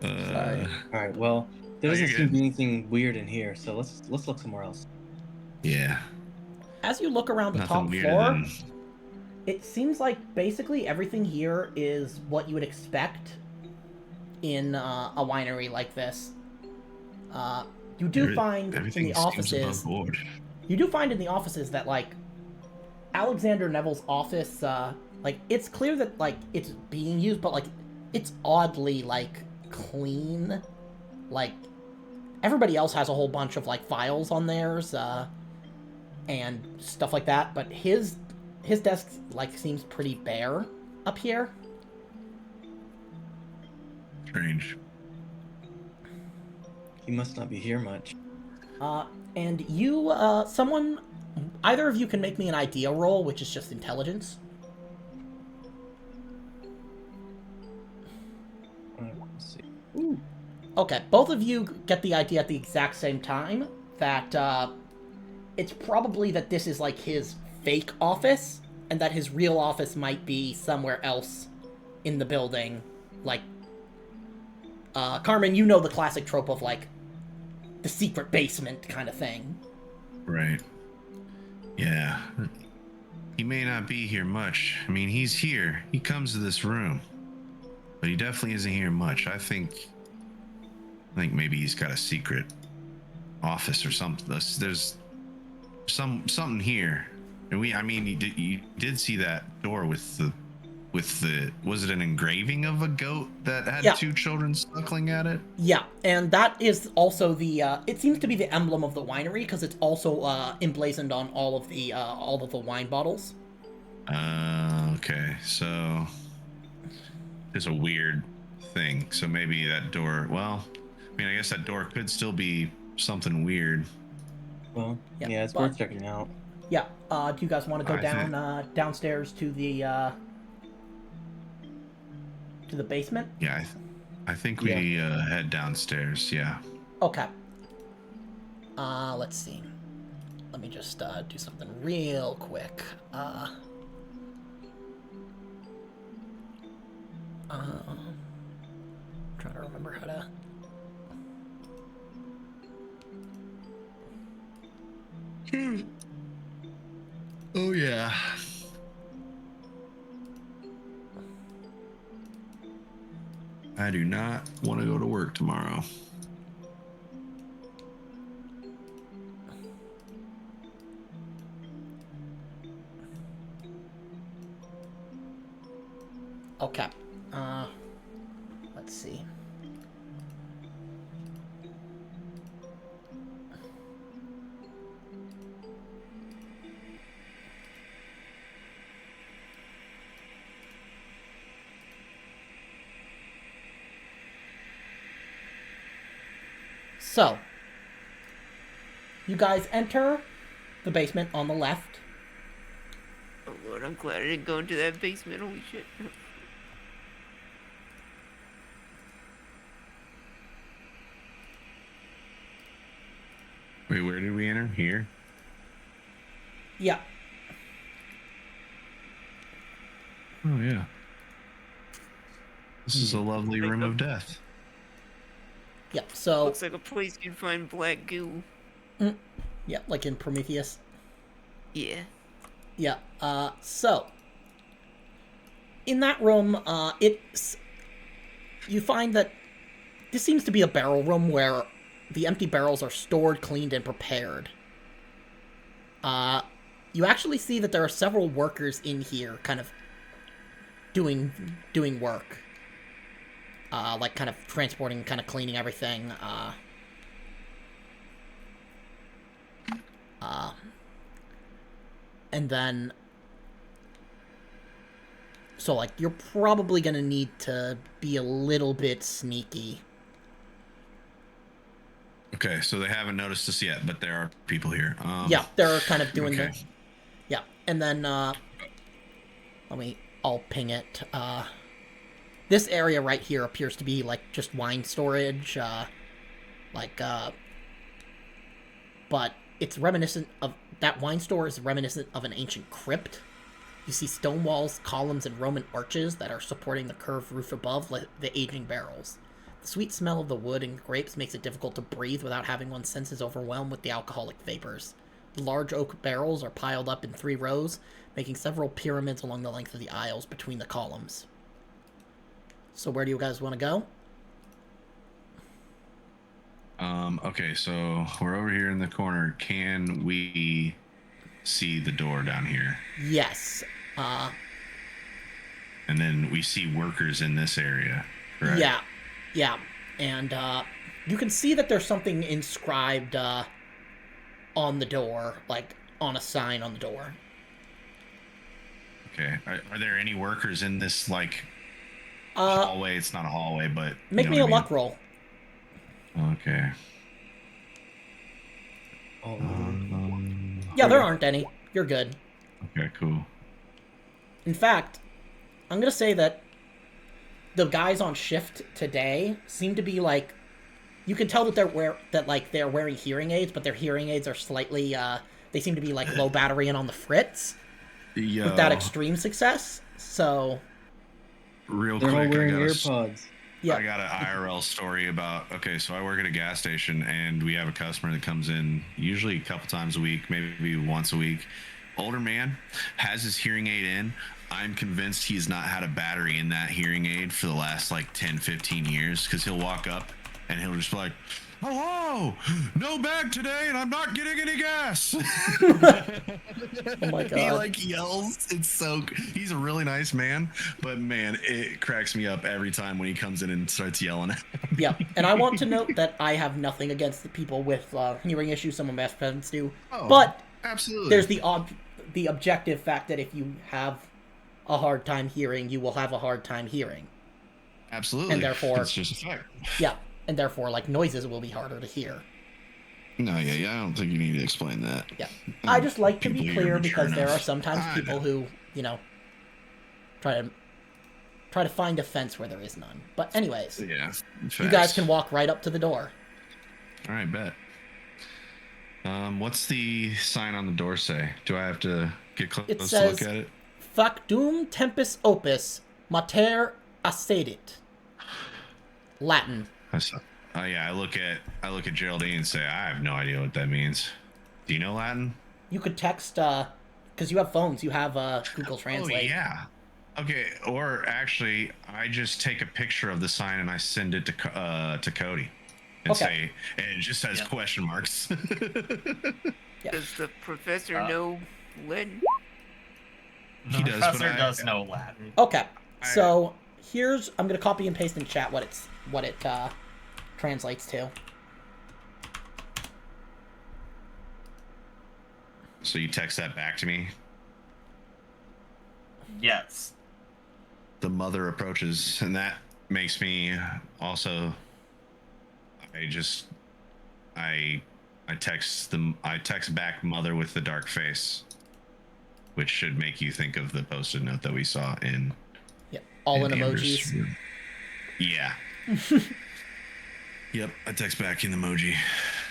Sorry. All right. Well, there doesn't you're seem to good. be anything weird in here, so let's look somewhere else. Yeah. As you look around the Nothing top weirder floor, than it seems like basically everything here is what you would expect in a winery like this. You do find in everything the seems offices. above board. You do find in the offices that like Alexander Neville's office, like it's clear that like it's being used, but like it's oddly like clean. Like everybody else has a whole bunch of like files on theirs, and stuff like that, but his desk like seems pretty bare up here. Strange. He must not be here much. And you, either of you can make me an idea roll, which is just intelligence. Let's see. Ooh. Okay, both of you get the idea at the exact same time that it's probably that this is like his fake office, and that his real office might be somewhere else in the building. Like, Carmen, you know the classic trope of like the secret basement kind of thing. Right. Yeah. He may not be here much. I mean, he's here. He comes to this room. But he definitely isn't here much. I think maybe he's got a secret office or something. There's something here. And you did see that door with the with the, was it an engraving of a goat that had Yeah. 2 children suckling at it? Yeah, and that is also the, it seems to be the emblem of the winery, because it's also, emblazoned on all of the wine bottles. Okay, so it's a weird thing. So maybe that door, well, I mean, I guess that door could still be something weird. Well, Yeah, yeah, it's but- worth checking out. Yeah, do you guys want to go I down, downstairs to the basement? Yeah, I think we head downstairs, yeah. Okay. Let's see. Let me just, do something real quick. Trying to remember how to... Oh, yeah. I do not want to go to work tomorrow. Okay. Let's see. So, you guys enter the basement on the left. Oh lord, I'm glad I didn't go into that basement. Holy shit. Wait, where did we enter? Here? Yeah. Oh, yeah. This is a lovely room of death. Yeah, so... Looks like a place you'd find black goo. Yeah, like in Prometheus. Yeah. Yeah, so... In that room, you find that this seems to be a barrel room where the empty barrels are stored, cleaned, and prepared. You actually see that there are several workers in here, kind of doing work. Like kind of transporting, kind of cleaning everything. And then... So, like, you're probably gonna need to be a little bit sneaky. Okay, so they haven't noticed us yet, but there are people here. Yeah, they're kind of doing okay. Yeah, and then, I'll ping it. This area right here appears to be, like, just wine storage, but it's reminiscent of... That wine store is reminiscent of an ancient crypt. You see stone walls, columns, and Roman arches that are supporting the curved roof above the aging barrels. The sweet smell of the wood and grapes makes it difficult to breathe without having one's senses overwhelmed with the alcoholic vapors. The large oak barrels are piled up in 3 rows, making several pyramids along the length of the aisles between the columns. So where do you guys want to go? Okay, so we're over here in the corner. Can we see the door down here? Yes. And then we see workers in this area, correct? Yeah. And, you can see that there's something inscribed, on the door, like, on a sign on the door. Okay. Are there any workers in this, like, hallway? It's not a hallway, but... Make me a luck roll. Okay. Yeah, there aren't any. You're good. Okay, cool. In fact, I'm gonna say that the guys on shift today seem to be like, you can tell that they're wearing hearing aids, but their hearing aids are slightly they seem to be like low battery and on the fritz with that extreme success. So real They're all quick, wearing I AirPods. yeah, I got an IRL story about, okay, so I work at a gas station and we have a customer that comes in usually a couple times a week, maybe once a week. Older man, has his hearing aid in. I'm convinced he's not had a battery in that hearing aid for the last like 10, 15 years, because he'll walk up and he'll just be like, "Hello, no bag today, and I'm not getting any gas." Oh my He god. like yells. He's a really nice man, but man, it cracks me up every time when he comes in and starts yelling at me. Yeah, and I want to note that I have nothing against the people with hearing issues. Some of my best friends do, Oh, but absolutely. there's the objective fact that if you have a hard time hearing, you will have a hard time hearing. Absolutely. And therefore, it's just a fact. Yeah, and therefore, like, noises will be harder to hear. No, yeah, I don't think you need to explain that. Yeah, I just like to be People clear hear mature because there are enough. sometimes I people know. who, you know, try to find offense where there is none. But anyways, Yeah. you guys can walk right up to the door. All right, bet. What's the sign on the door say? Do I have to get close It to says, look at it? Factum tempus opus mater accedit. Latin. Oh yeah, I look at Geraldine and say, I have no idea what that means. Do you know Latin? You could text, because you have phones, you have Google Translate. Oh yeah. Okay, or actually, I just take a picture of the sign and I send it to Cody, and say, and it just says question marks. Yeah. Does the professor know Latin? The He does, professor but does know Latin. Okay, so I'm gonna copy and paste in chat what it translates to. So you text that back to me. Yes. The mother approaches, and that makes me also. I text back mother with the dark face, which should make you think of the post-it note that we saw in. Yeah, all in Amber's emojis. room. Yeah. Yep, I text back in emoji.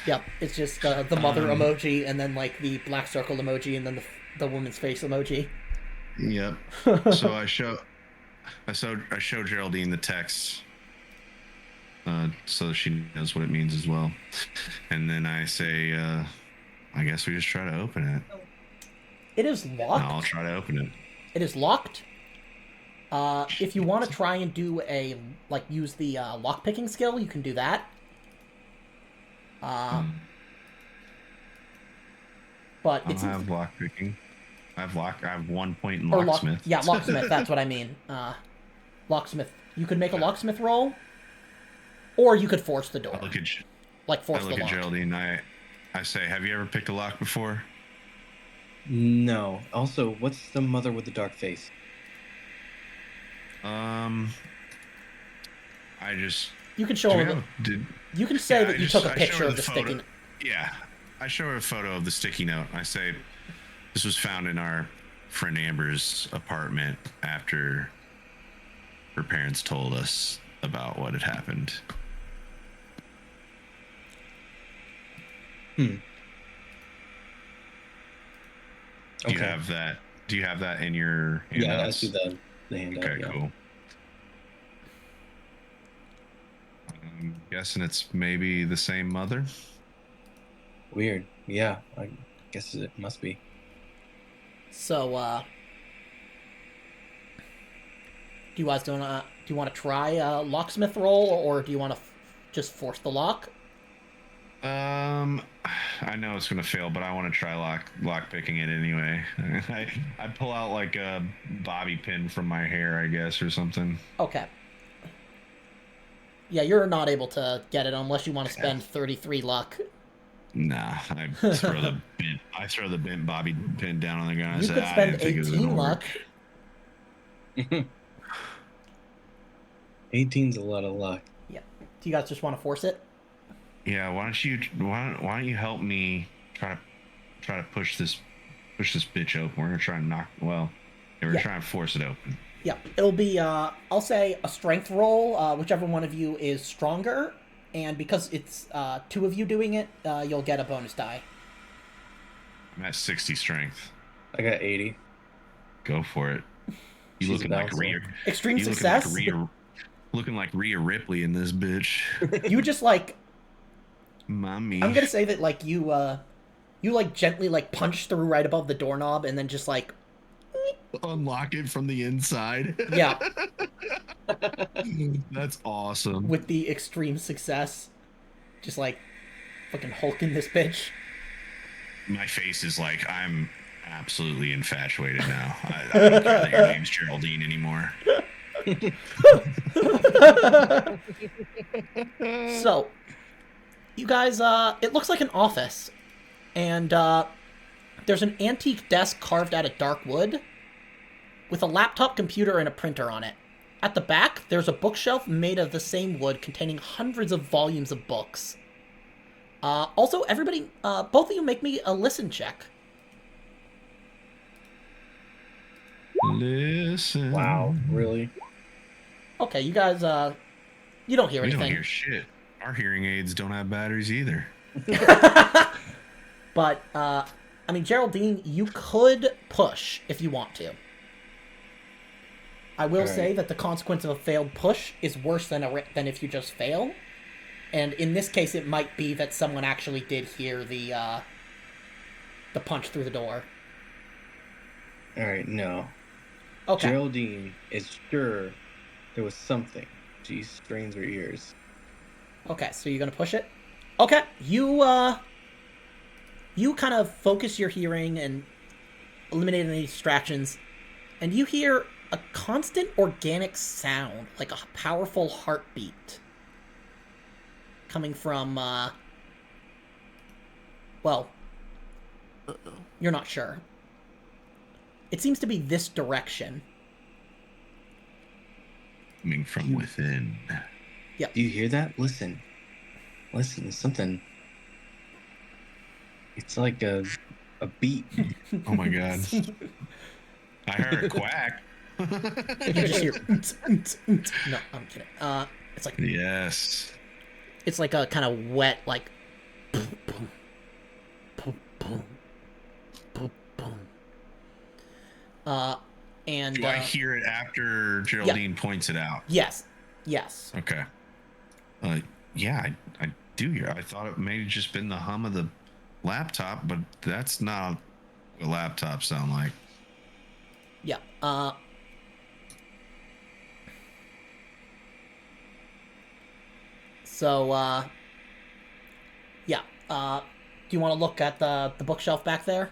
Yep, it's just the mother emoji, and then like the black circle emoji, and then the woman's face emoji. Yep. So I show Geraldine the text, so she knows what it means as well, and then I say, I guess we just try to open it. It is locked. I'll try to open it. It is locked. If you want to try and do use the lockpicking skill, you can do that. But I it's don't have lockpicking. I have 1 point in or locksmith. locksmith. That's what I mean. Locksmith. You could make a locksmith roll, or you could force the door. I look at Force the lock. Geraldine. I say, have you ever picked a lock before? No. Also, what's the mother with the dark face? You can show him. You can say that you took a picture of the sticky. Yeah, I show her a photo of the sticky note. I say, this was found in our friend Amber's apartment after her parents told us about what had happened. Okay. Do you have that? Do you have that in your handouts? Yeah, I see the handout. Okay, yeah. cool. I'm guessing it's maybe the same mother. Weird. Yeah, I guess it must be. So, do you guys want to try a locksmith roll, or do you want to just force the lock? I know it's gonna fail, but I want to try lock picking it anyway. I pull out like a bobby pin from my hair, I guess, or something. Okay. Yeah, you're not able to get it unless you want to spend 33 luck. Nah, I throw the bent bobby pin down on the ground. You could spend 18 luck. 18's a lot of luck. Yeah. Do you guys just want to force it? Yeah. Why don't you help me try to push this bitch open? We're gonna try and we're trying to force it open. Yeah. It'll be I'll say a strength roll, whichever one of you is stronger, and because it's two of you doing it, you'll get a bonus die. I'm at 60 strength. I got 80. Go for it. You She's looking like bouncing. Rhea? Extreme You success. looking like Rhea Ripley in this bitch. You just like Mommy. I'm gonna say that like you like gently like punch through right above the doorknob and then just like unlock it from the inside. yeah. That's awesome. with the extreme success. Just like fucking hulking this bitch. My face is like, I'm absolutely infatuated now. I don't care that your name's Geraldine anymore. So, you guys, it looks like an office. And, there's an antique desk carved out of dark wood with a laptop computer and a printer on it. At the back, there's a bookshelf made of the same wood containing hundreds of volumes of books. Also, everybody, both of you make me a listen check. Listen. Wow, really? Okay, you guys, you don't hear We anything. don't hear shit. Our hearing aids don't have batteries either. But, I mean, Geraldine, you could push if you want to. I will Alright. say that the consequence of a failed push is worse than if you just fail. And in this case, it might be that someone actually did hear the punch through the door. Alright, no. Okay. Geraldine is sure there was something. She strains her ears. Okay, so you're gonna push it? Okay, you kind of focus your hearing and eliminate any distractions, and you hear a constant organic sound, like a powerful heartbeat, coming from, well, you're not sure. It seems to be this direction. Coming from within. Do you hear that? Listen. Listen, there's something. It's like a beat. Oh my god. I heard a quack. You just hear. No, I'm kidding. It's like Yes. it's like a kind of wet, like. Boom, boom, boom, boom, boom, boom. And Do I hear it after Geraldine points it out? yes, yes. Okay. Yeah, I do hear. I thought it may have just been the hum of the laptop, but that's not what laptops sound like. Yeah. So, yeah. Do you want to look at the bookshelf back there?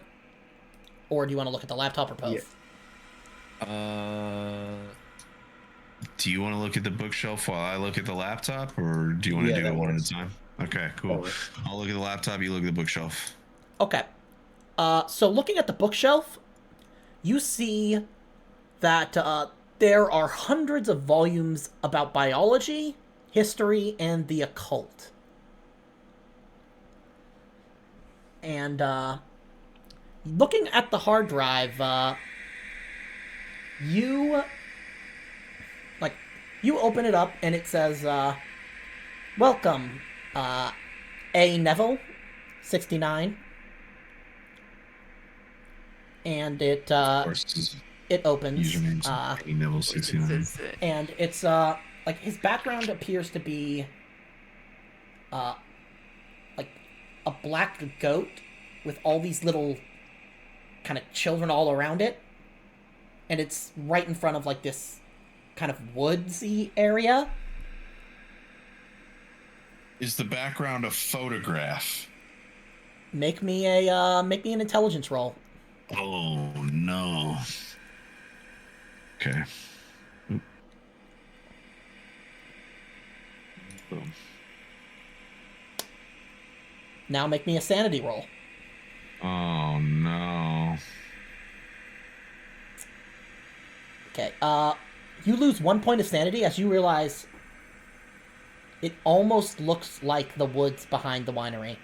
Or do you want to look at the laptop or both? Do you want to look at the bookshelf while I look at the laptop, or do you want to Yeah, do that it one at works. a time? Okay, cool. works. I'll look at the laptop, you look at the bookshelf. Okay. So looking at the bookshelf, you see that there are hundreds of volumes about biology, history, and the occult. And looking at the hard drive, you open it up and it says, "Welcome, A Neville, 69." And it Of course, his it opens. username's Neville It 69. says that. And it's like his background appears to be like a black goat with all these little kind of children all around it, and it's right in front of like this kind of woodsy area. Is the background a photograph? Make me an intelligence roll. Oh no. Okay. Boom. Now make me a sanity roll. Oh no. Okay. You lose 1 point of sanity as you realize it almost looks like the woods behind the winery.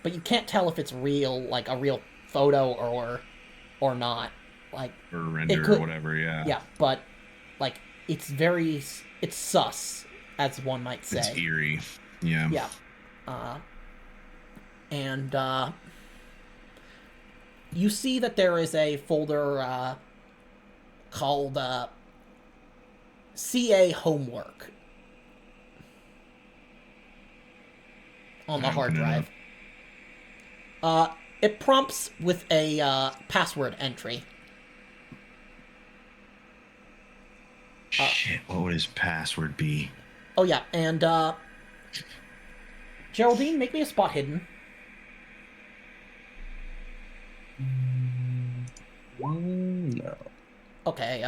But you can't tell if it's real, like a real photo or not. Like, Or render could- or whatever, yeah. yeah, but like it's sus, as one might say. It's eerie. Yeah. Yeah. And you see that there is a folder called CA Homework on the hard Open it drive. It prompts with a password entry. Shit, what would his password be? Oh yeah, and Geraldine, make me a spot hidden. No. Okay,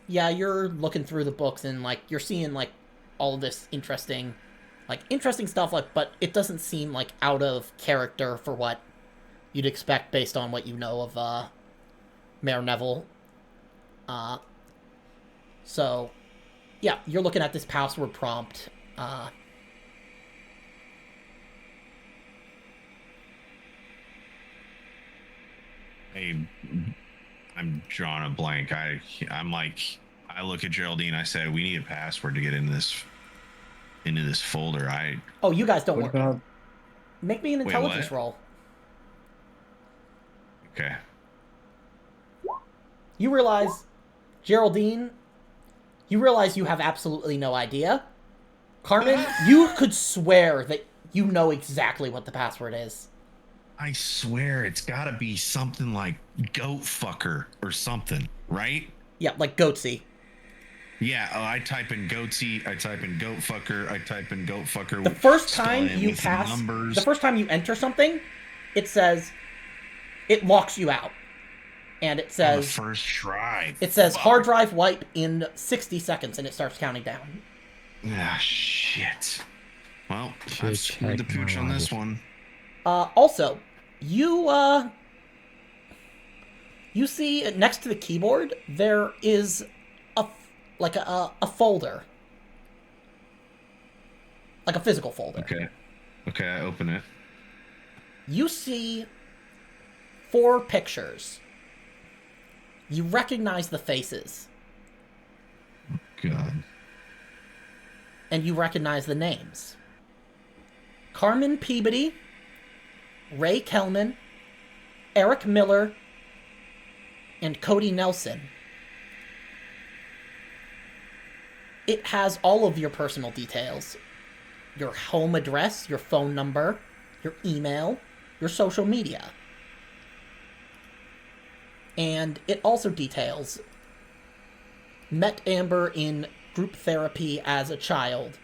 yeah, you're looking through the books and, like, you're seeing, like, all this interesting stuff, like, but it doesn't seem, like, out of character for what you'd expect based on what you know of, Mayor Neville. So, yeah, you're looking at this password prompt, Hey, I'm drawing a blank. I'm like, I look at Geraldine. I said, we need a password to get into this folder. Oh, you guys don't What worry. about Make me an Wait, intelligence what? roll. Okay. You realize, Geraldine, you realize you have absolutely no idea. Carmen, you could swear that you know exactly what the password is. I swear it's got to be something like goat fucker or something, right? Yeah, like Goatsy. Yeah, I type in goatsy, I type in goat fucker, I type in goat fucker. The first time spelling it you with pass, numbers. the first time you enter something, it says, it locks you out. And it On the says, first try. it says Fuck. hard drive wipe in 60 seconds, and it starts counting down. Ah, shit. Well, Should I've screwed the check my pooch on this logic. one. Also, you see next to the keyboard, there is a folder. Like a physical folder. Okay, I open it. You see 4 pictures. You recognize the faces. God. And you recognize the names. Carmen Peabody, Ray Kelman, Eric Miller, and Cody Nelson. It has all of your personal details. Your home address, your phone number, your email, your social media. And it also details met Amber in group therapy as a child.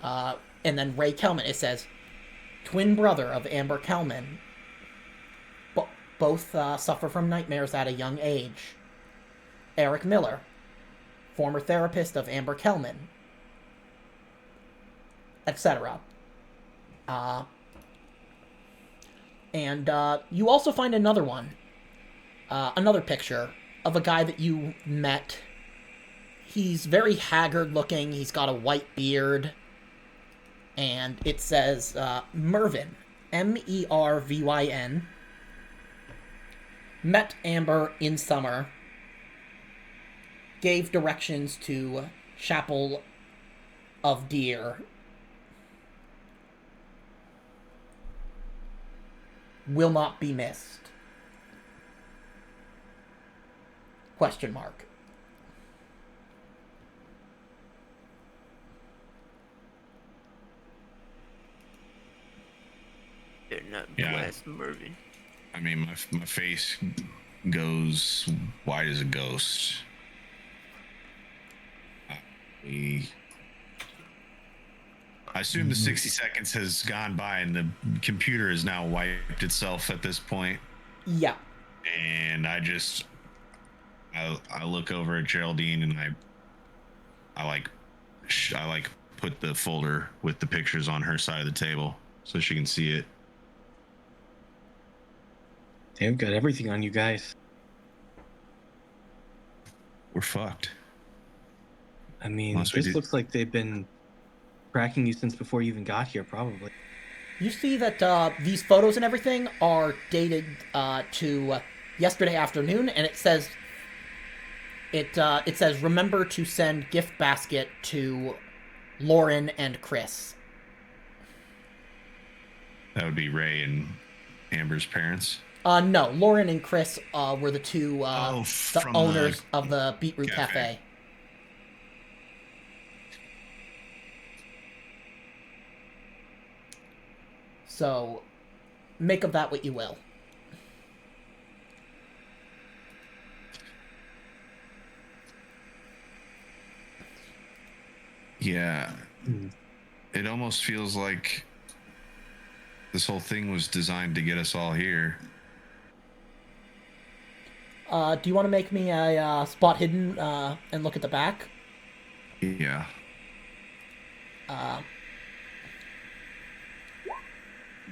And then Ray Kelman, it says, twin brother of Amber Kelman. Both suffer from nightmares at a young age. Eric Miller, former therapist of Amber Kelman, etc. And you also find another one, another picture of a guy that you met. He's very haggard looking, he's got a white beard, and it says Mervyn, Mervyn, met Amber in summer, gave directions to Chapel of Deer, will not be missed. Question mark. They're not Yeah. blast Mervyn. I mean, my face goes white as a ghost. I assume the 60 seconds has gone by and the computer has now wiped itself at this point. Yeah. And I look over at Geraldine and I put the folder with the pictures on her side of the table so she can see it. they've got everything on you guys. We're fucked. I mean, Unless we this do- looks like they've been tracking you since before you even got here, probably. You see that these photos and everything are dated to yesterday afternoon, and it says remember to send gift basket to Lauren and Chris. That would be Ray and Amber's parents. No, Lauren and Chris were the two the from owners the of the Beetroot Cafe. So, make of that what you will. Yeah. It almost feels like this whole thing was designed to get us all here. Do you want to make me a spot hidden and look at the back? Yeah.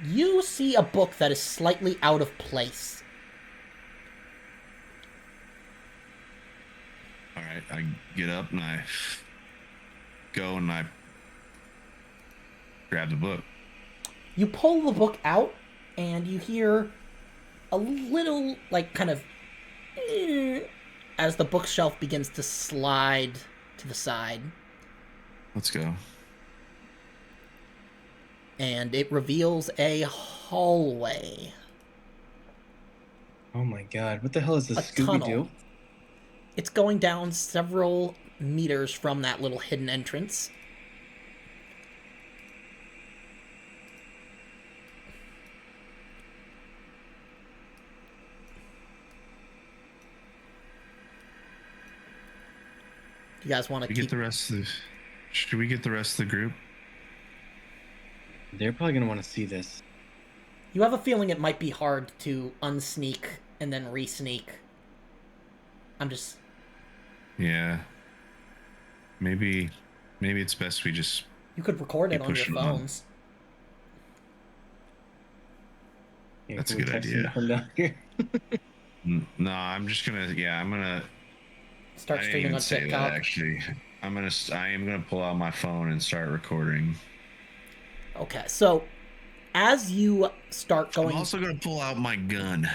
You see a book that is slightly out of place. All right. I get up and I go and I grab the book. You pull the book out, and you hear a little, like, kind of as the bookshelf begins to slide to the side. Let's go. And it reveals a hallway. Oh my god, what the hell is this, A Scooby-Doo? tunnel. It's going down several meters from that little hidden entrance. You guys want to Get the rest of the... Should we get the rest of the group? They're probably gonna want to see this. You have a feeling it might be hard to unsneak and then re-sneak. I'm just... Yeah. Maybe it's best we just... You could record it Keep on your pushing it on. phones. Yeah, That's a can we good text them idea. from down here? No, I'm just gonna... Yeah, I'm gonna... Start I didn't streaming even on say TikTok. that, actually. I am gonna pull out my phone and start recording. Okay, so as you start going... I'm also gonna pull out my gun.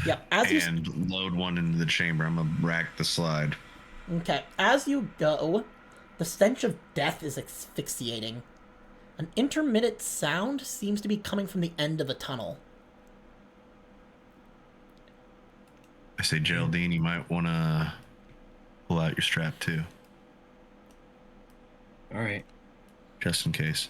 Yeah, as you... and load one into the chamber. I'm gonna rack the slide. Okay, as you go, the stench of death is asphyxiating. An intermittent sound seems to be coming from the end of the tunnel. I say, Geraldine, you might wanna pull out your strap too, Alright. just in case.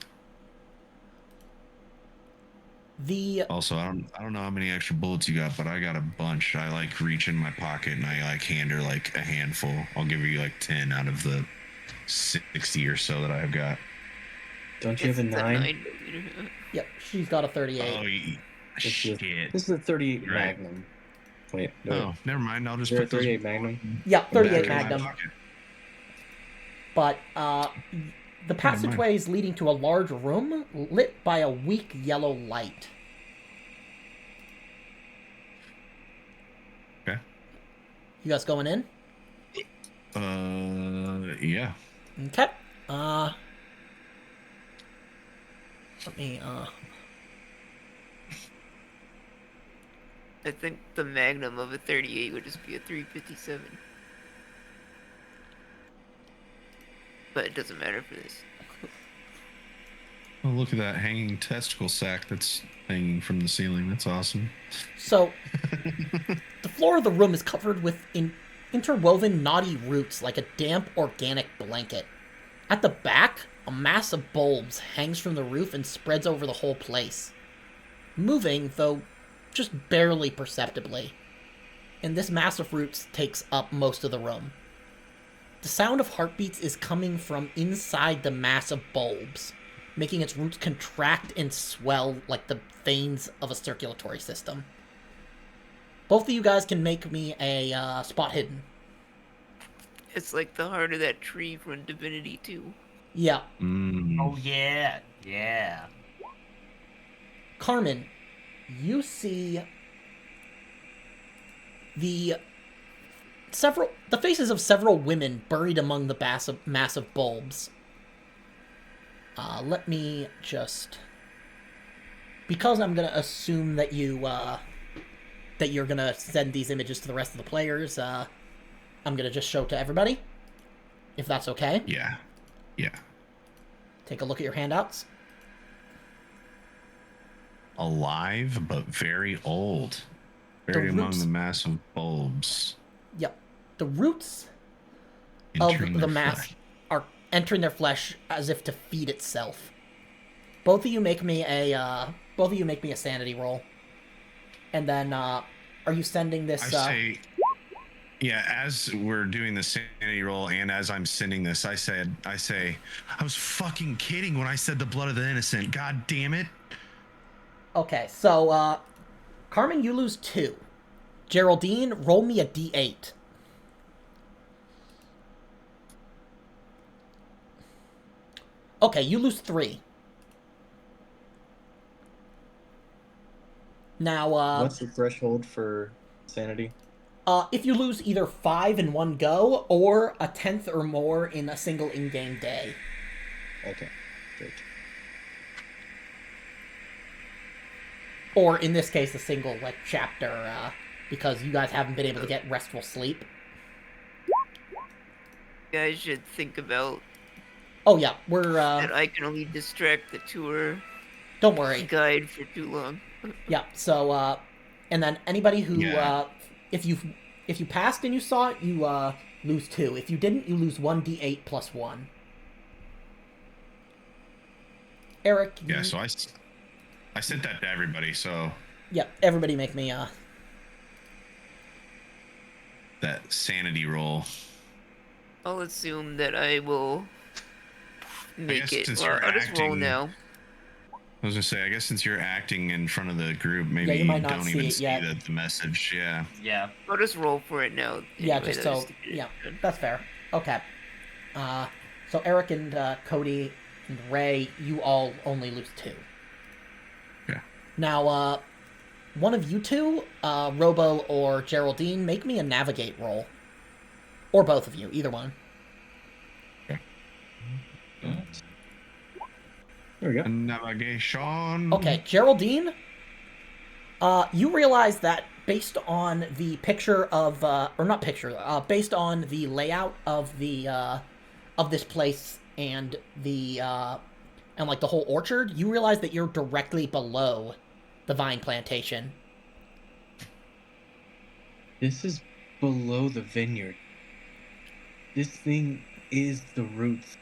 The... Also, I don't know how many extra bullets you got, but I got a bunch. I like reach in my pocket and I like hand her like a handful. I'll give you like 10 out of the 60 or so that I've got. Don't you have a 9? 9mm. Yep, she's got a 38. Oh, shit. This is a 38 You're right. Magnum. Wait, no. Oh, never mind. I'll just Is there a put those 38 Magnum? Yeah, 38 back in my Magnum. pocket. But, the passageway is leading to a large room lit by a weak yellow light. Okay. You guys going in? Yeah. Okay. Let me, I think the magnum of a 38 would just be a 357. But it doesn't matter for this. Oh, look at that hanging testicle sack that's hanging from the ceiling. That's awesome. So, the floor of the room is covered with interwoven knotty roots like a damp organic blanket. At the back, a mass of bulbs hangs from the roof and spreads over the whole place. Moving, though just barely perceptibly. And this mass of roots takes up most of the room. The sound of heartbeats is coming from inside the mass of bulbs, making its roots contract and swell like the veins of a circulatory system. Both of you guys can make me a spot hidden. It's like the heart of that tree from Divinity 2. Yeah. Oh yeah, yeah. Carmen, you see the faces of several women buried among the massive bulbs. Let me just... Because I'm gonna assume that you're gonna send these images to the rest of the players, I'm gonna just show to everybody. If that's okay. Yeah. Yeah. Take a look at your handouts. Alive, but very old. Buried among roots- the massive bulbs. Yep. The roots Entering of the their mass flesh. are entering their flesh as if to feed itself. Both of you make me a sanity roll. And then are you sending this I say Yeah, as we're doing the sanity roll and as I'm sending this, I say, I was fucking kidding when I said the blood of the innocent. God damn it. Okay, so, Carmen, you lose 2. Geraldine, roll me a d8. Okay, you lose 3. Now, What's the threshold for sanity? if you lose either 5 in one go, or a 10th or more in a single in-game day. Okay, great. Or, in this case, a single, like, chapter, because you guys haven't been able to get restful sleep. You guys should think about Oh, yeah, we're, that I can only distract the tour don't worry. guide for too long. Yeah, so, and then anybody who, Yeah. if you passed and you saw it, you, lose 2. If you didn't, you lose 1d8 plus 1. Eric, Yeah, so I sent that to everybody, so yeah, everybody make me, that sanity roll. I'll assume that I will make guess it. since Well, you're I'll just roll acting- now. I was gonna say, I guess since you're acting in front of the group, maybe you you might not don't see even it see yet. the message. Yeah. Yeah. I'll just roll for it now. yeah, Anyway, just that so, was the- yeah, that's fair. Okay. So Eric and, Cody and Ray, you all only lose 2. Yeah. Now, one of you two, Robo or Geraldine, make me a navigate roll. Or both of you, either one. There we go. Navigation. Okay, Geraldine, you realize that based on the picture of, or not picture, based on the layout of the, of this place and the, and like the whole orchard, you realize that you're directly below the vine plantation. This is below the vineyard. This thing is the roots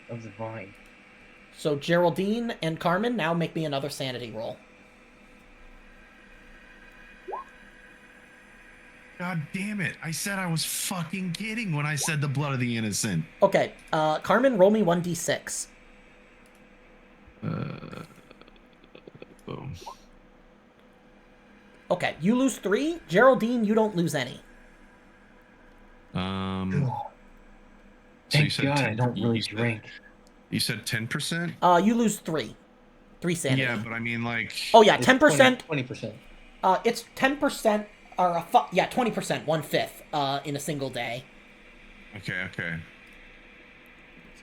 of the vine. So Geraldine and Carmen, now make me another sanity roll. God damn it. I said I was fucking kidding when I said the blood of the innocent. Okay, Carmen, roll me 1d6. Boom. Okay, you lose 3. Geraldine, you don't lose any. So Thank you said God 10, I don't really you said- drink. You said 10%? You lose 3. 3 sanity. Yeah, but I mean, like. Oh yeah, It's 10%. 20%. It's 10%, or 20%, 1/5, in a single day. Okay.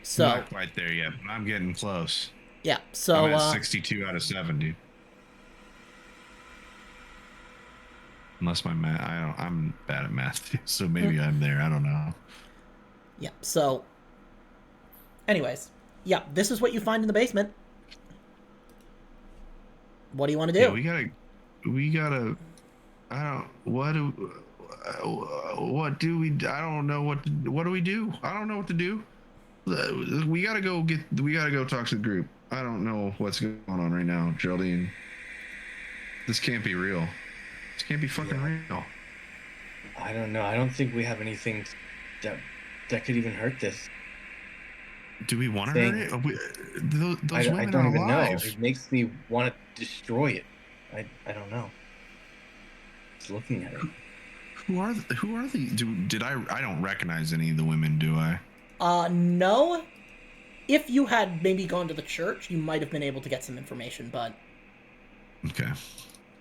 So Not quite there yet, but I'm getting close. yeah, so I'm at 62 out of 70. Unless my math, I'm bad at math, so maybe I'm there. I don't know. yeah, so. Anyways, yeah, this is what you find in the basement. What do you want to do? Yeah, we gotta. I don't. What do we? I don't know what do we do? I don't know what to do. We gotta go talk to the group. I don't know what's going on right now, Geraldine. This can't be real. This can't be fucking real. I don't know. I don't think we have anything that could even hurt this. Do we want to Thing. hurt it? Those I women don't are even alive. know. It makes me want to destroy it. I don't know. Just looking at it. Who are the? Did I don't recognize any of the women, do I? No. If you had maybe gone to the church, you might have been able to get some information, but Okay.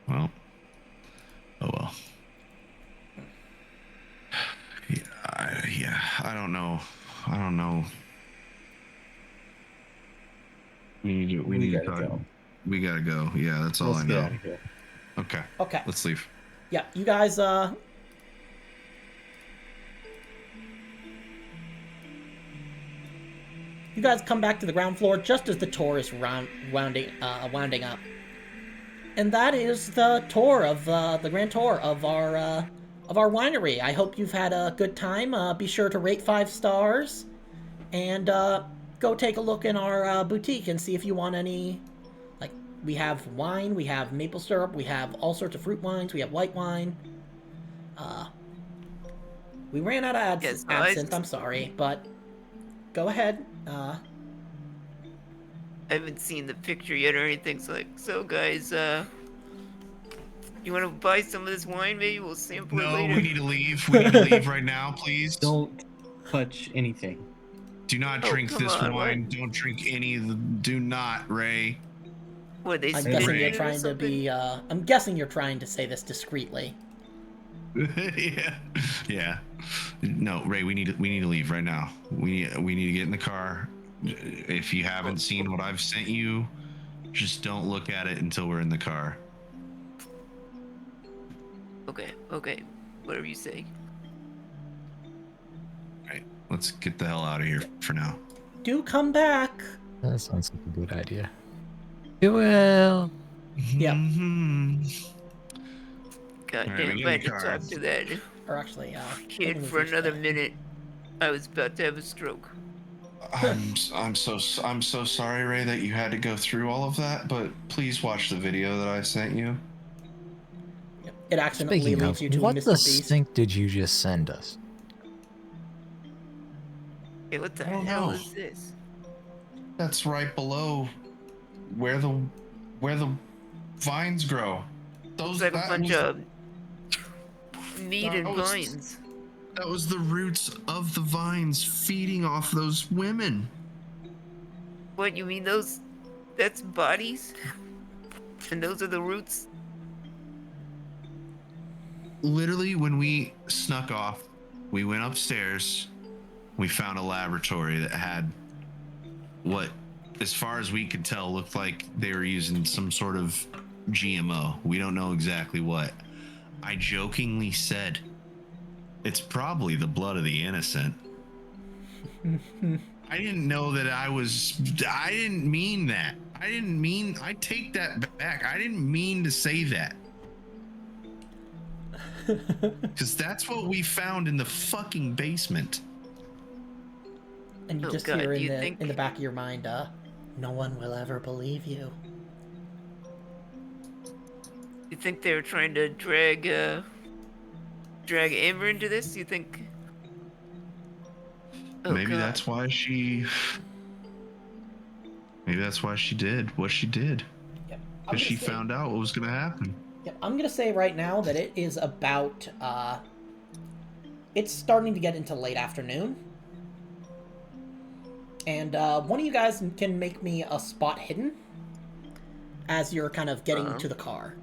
Well. Oh well. Yeah. I don't know. We need to gotta talk. go. We gotta go. Yeah, that's all Let's I get know. out of here. Okay. okay. Let's leave. Yeah, you guys, you guys come back to the ground floor just as the tour is winding up. And that is the tour of, the grand tour of our winery. I hope you've had a good time. Be sure to rate 5 stars. And, go take a look in our, boutique and see if you want any, like, we have wine, we have maple syrup, we have all sorts of fruit wines, we have white wine. We ran out of Yes, absinthe, I'm sorry, but go ahead. I haven't seen the picture yet or anything. So guys, you want to buy some of this wine? Maybe we'll sample it No, later. we need to leave. We need to leave right now, please. Don't touch anything. Do not Oh, drink come this on, wine. Don't drink any of the. Do not, Ray. What, they I'm spit guessing in you're it or trying to something? be. I'm guessing you're trying to say this discreetly. Yeah. No, Ray, we need to leave right now. We need to get in the car. If you haven't seen what I've sent you, just don't look at it until we're in the car. Okay, whatever you say. All right, let's get the hell out of here for now. Do come back. That sounds like a good idea. You will. Yep. God All right, damn, we if get I in had the to car. talk to that Or actually, kid for another minute, I was about to have a stroke. I'm so sorry, Ray, that you had to go through all of that. But please watch the video that I sent you. It accidentally Speaking leads of, you to what a Mr. the Beast. stink did you just send us? Hey, what the I don't hell know. is this? That's right below where the vines grow. It's like a bunch of meat and that was- vines. That was the roots of the vines feeding off those women. What, you mean those? That's bodies? And those are the roots? Literally, when we snuck off, we went upstairs. We found a laboratory that had what, as far as we could tell, looked like they were using some sort of GMO. We don't know exactly what. I jokingly said, it's probably the blood of the innocent. I didn't know that I didn't mean that. I take that back. I didn't mean to say that. Because that's what we found in the fucking basement. And you Oh, just God, hear do you in think- the back of your mind, no one will ever believe you. You think they were trying to drag Amber into this? You think? Oh, Maybe God. that's why she did what she did. Yep. Because she found out what was going to happen. Yep. I'm gonna say right now that it is about. It's starting to get into late afternoon. And one of you guys can make me a spot hidden as you're kind of getting to the car.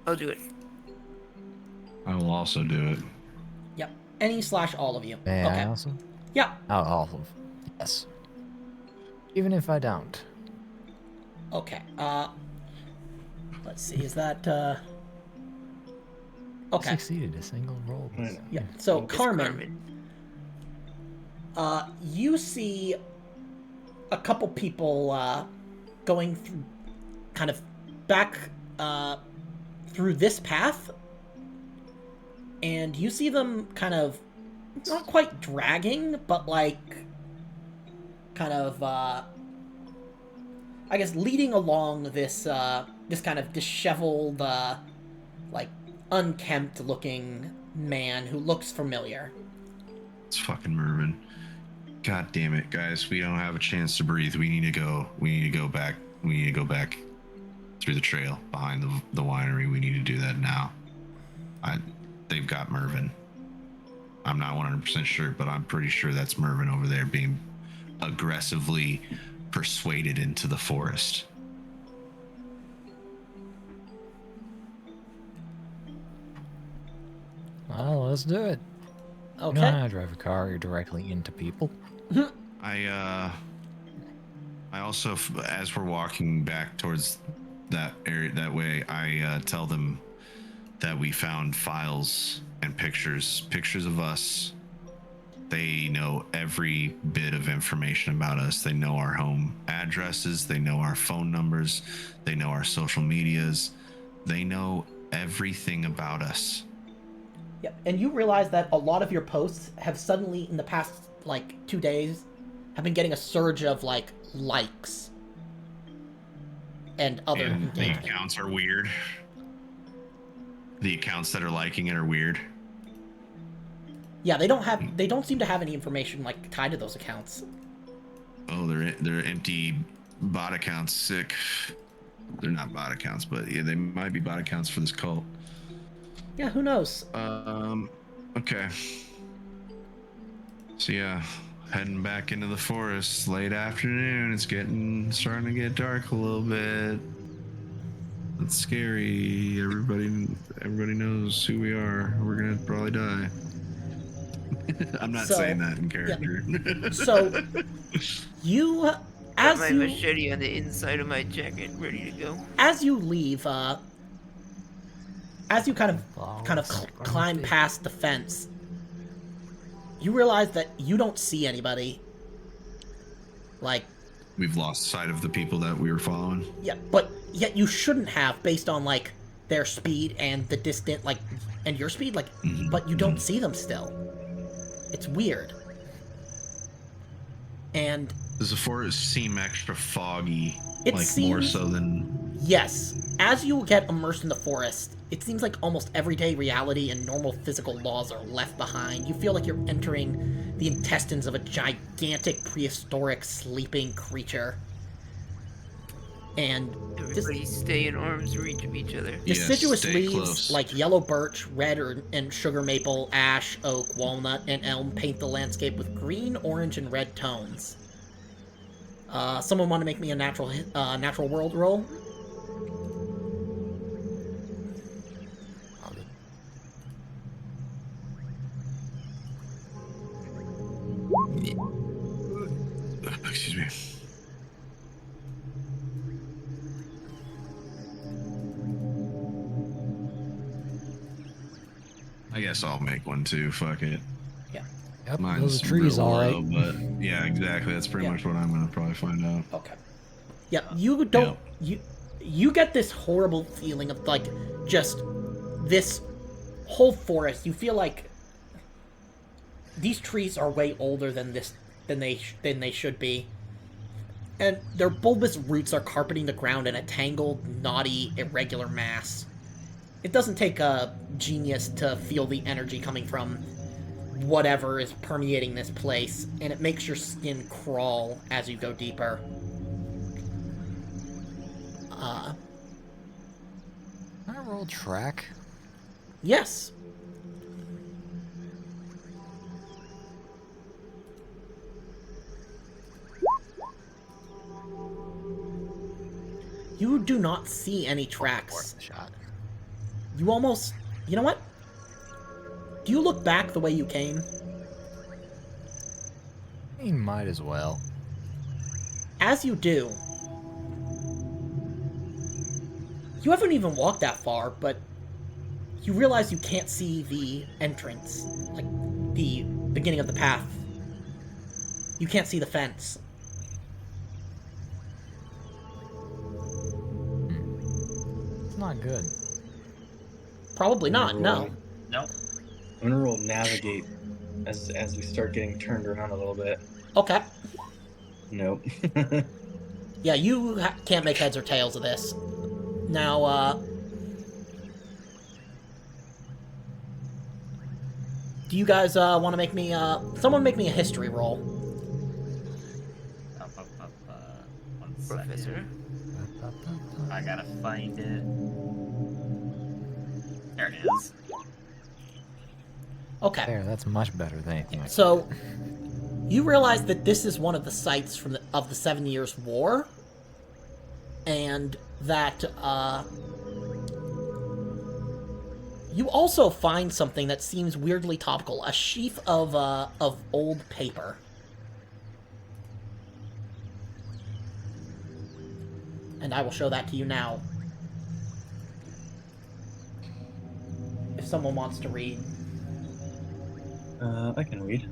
I'll do it. I will also do it. Yep. Any/all of you. May Okay. I also? Yeah. Oh, all of. Yes. Even if I don't. Okay. Let's see. Is that okay? Succeeded a single roll. Yeah. So It's Carmen, you see a couple people going through, kind of back through this path, and you see them kind of not quite dragging, but like kind of I guess leading along this this kind of disheveled, like unkempt looking man who looks familiar. It's fucking Mervin. God damn it, guys. We don't have a chance to breathe. We need to go. We need to go back. We need to go back through the trail behind the winery. We need to do that now. They've got Mervin. I'm not 100% sure, but I'm pretty sure that's Mervin over there being aggressively persuaded into the forest. Well, let's do it. Okay. You know how to drive a car, you're directly into people. I also, as we're walking back towards that area, that way, I tell them that we found files and pictures of us. They know every bit of information about us. They know our home addresses. They know our phone numbers. They know our social medias. They know everything about us. Yep. And you realize that a lot of your posts have suddenly, in the past, like, 2 days, have been getting a surge of, like, likes. And other And the engagement. accounts are weird. The accounts that are liking it are weird. Yeah, they don't seem to have any information like tied to those accounts. Oh, they're empty bot accounts. Sick. They're not bot accounts, but yeah, they might be bot accounts for this cult. Yeah, who knows? Okay. So yeah, heading back into the forest, late afternoon. It's starting to get dark a little bit. It's scary. Everybody knows who we are. We're gonna probably die. I'm not saying that in character. Yeah. So you, Got my machete on the inside of my jacket, ready to go. As you leave, as you kind of climb past the fence, you realize that you don't see anybody. Like, we've lost sight of the people that we were following. Yeah, but yet you shouldn't have, based on like their speed and the distant, like, and your speed, like, but you don't see them still. It's weird. And does the forest seem extra foggy? It like seems, more so than... Yes. As you get immersed in the forest, it seems like almost everyday reality and normal physical laws are left behind. You feel like you're entering the intestines of a gigantic prehistoric sleeping creature. And everybody stay in arm's reach of each other. Deciduous leaves like yellow birch, red and sugar maple, ash, oak, walnut, and elm paint the landscape with green, orange, and red tones. Someone want to make me a natural world roll? Excuse me. I guess I'll make one too. Fuck it. Yeah. Yep, mine's those trees, all right. But yeah, exactly. That's pretty much what I'm gonna probably find out. Okay. Yeah, you don't. You get this horrible feeling of like just this whole forest. You feel like these trees are way older than they should be, and their bulbous roots are carpeting the ground in a tangled, knotty, irregular mass. It doesn't take a genius to feel the energy coming from whatever is permeating this place, and it makes your skin crawl as you go deeper. Can I roll track? Yes. You do not see any tracks. You almost... You know what? Do you look back the way you came? You might as well. As you do, you haven't even walked that far, but you realize you can't see the entrance, like the beginning of the path. You can't see the fence. It's not good. Probably not, no. Nope. I'm gonna roll navigate as we start getting turned around a little bit. Okay. Nope. Yeah, you can't make heads or tails of this. Now, do you guys want to make me, someone make me a history roll? One Professor. second. I gotta find it. There it is. Okay. There, that's much better than anything like So, you realize that this is one of the sites of the 7 Years' War, and that you also find something that seems weirdly topical: a sheaf of old paper. And I will show that to you now. If someone wants to read. I can read.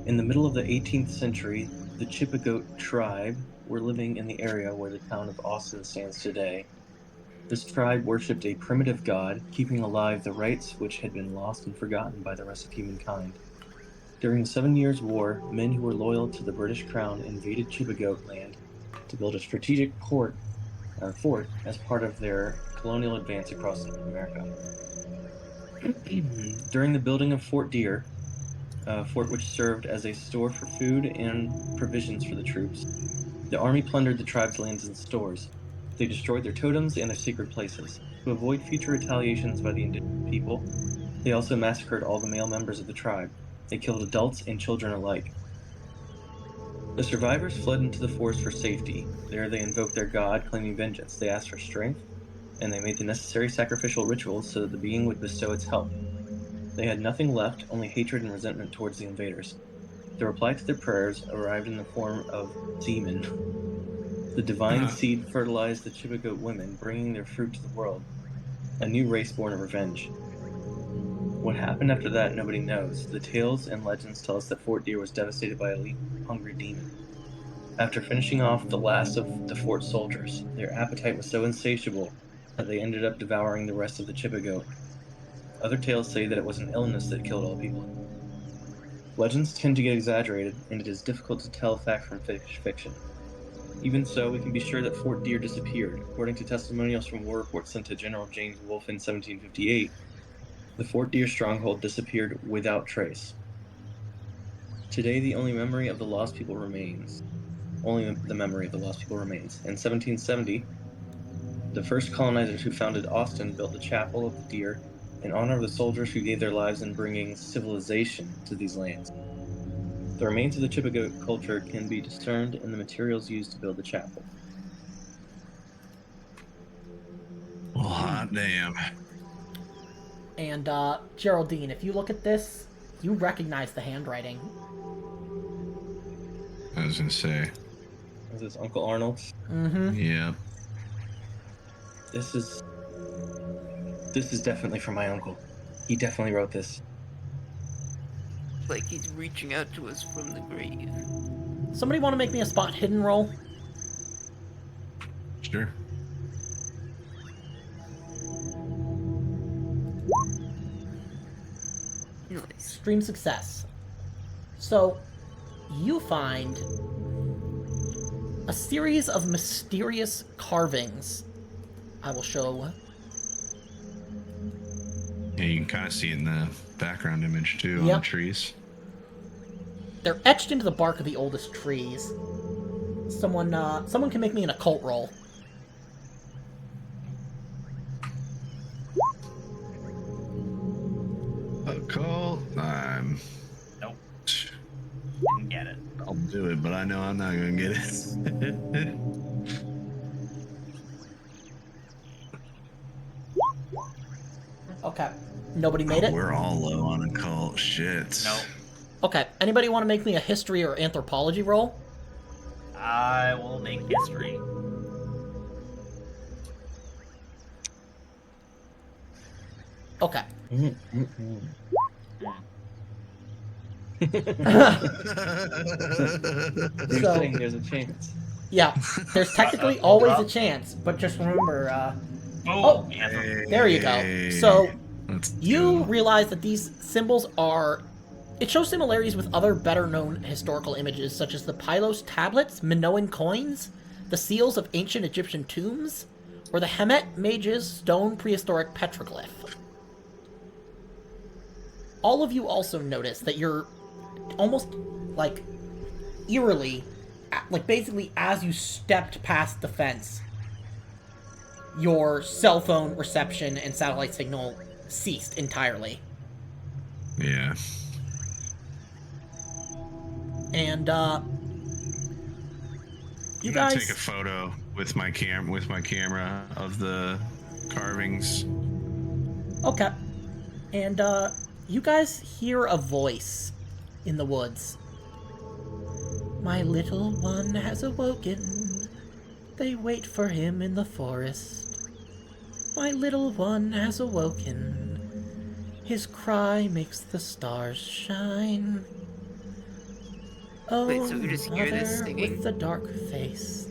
In the middle of the 18th century, the Chippegoat tribe were living in the area where the town of Austen stands today. This tribe worshipped a primitive god, keeping alive the rites which had been lost and forgotten by the rest of humankind. During the 7 Years' War, men who were loyal to the British Crown invaded Chippegoat land to build a strategic fort as part of their colonial advance across North America. During the building of Fort Deer, a fort which served as a store for food and provisions for the troops, the army plundered the tribe's lands and stores. They destroyed their totems and their secret places. To avoid future retaliations by the indigenous people, they also massacred all the male members of the tribe. They killed adults and children alike. The survivors fled into the forest for safety. There they invoked their god, claiming vengeance. They asked for strength, and they made the necessary sacrificial rituals so that the being would bestow its help. They had nothing left, only hatred and resentment towards the invaders. The reply to their prayers arrived in the form of semen. The divine seed fertilized the Chibigoat women, bringing their fruit to the world, a new race born of revenge. What happened after that, nobody knows. The tales and legends tell us that Fort Deer was devastated by a hungry demon. After finishing off the last of the fort soldiers, their appetite was so insatiable that they ended up devouring the rest of the Chibigoat. Other tales say that it was an illness that killed all people. Legends tend to get exaggerated, and it is difficult to tell fact from fiction. Even so, we can be sure that Fort Deer disappeared. According to testimonials from war reports sent to General James Wolfe in 1758, the Fort Deer stronghold disappeared without trace. Today, the only memory of the lost people remains. Only the memory of the lost people remains. In 1770, the first colonizers who founded Austen built the Chapel of the Deer in honor of the soldiers who gave their lives in bringing civilization to these lands. The remains of the Chibigoat culture can be discerned in the materials used to build the chapel. Well, hot damn. And, Geraldine, if you look at this, you recognize the handwriting. I was gonna say. Is this Uncle Arnold's? Mm-hmm. Yeah. This is definitely from my uncle. He definitely wrote this. Like he's reaching out to us from the grave. Somebody want to make me a spot hidden roll? Sure. Nice. Extreme success. So, you find a series of mysterious carvings. I will show. Yeah, you can kind of see it in the background image too on Yep. the trees. They're etched into the bark of the oldest trees. Someone can make me an occult roll. Occult. Nope. Didn't get it. I'll do it, but I know I'm not gonna get it. Okay. Nobody made it? We're all low on occult. Shit. Nope. Okay. Anybody want to make me a history or anthropology roll? I will make history. Okay. You're So- saying there's a chance. Yeah. There's technically always a chance, but just remember, Oh, there you go. So, Let's you go. realize that these symbols are... It shows similarities with other better-known historical images, such as the Pylos tablets, Minoan coins, the seals of ancient Egyptian tombs, or the Hemet mage's stone prehistoric petroglyph. All of you also notice that you're almost, like, eerily, like, basically as you stepped past the fence, your cell phone reception and satellite signal ceased entirely. Yeah. And, you I'm gonna guys... take a photo with my camera of the carvings. Okay. And, you guys hear a voice in the woods. My little one has awoken. They wait for him in the forest. My little one has awoken. His cry makes the stars shine. Oh, Wait, so we just hear this mother singing? with the dark face,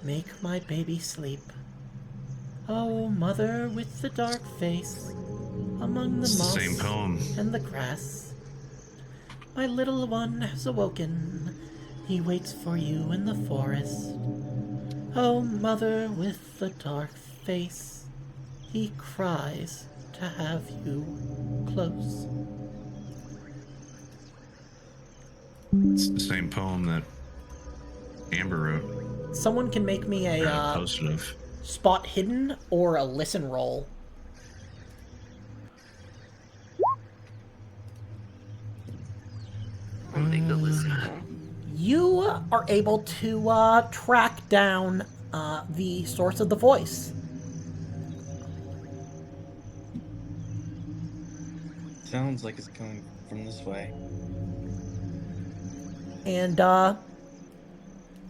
make my baby sleep. Oh, mother with the dark face, among the It's the moss same poem. and the grass. My little one has awoken. He waits for you in the forest. Oh, mother with the dark face, he cries to have you close. It's the same poem that Amber wrote. Someone can make me a Posted of. spot hidden or a listen roll. I'll make a listen roll. You are able to track down the source of the voice. Sounds like it's coming from this way. And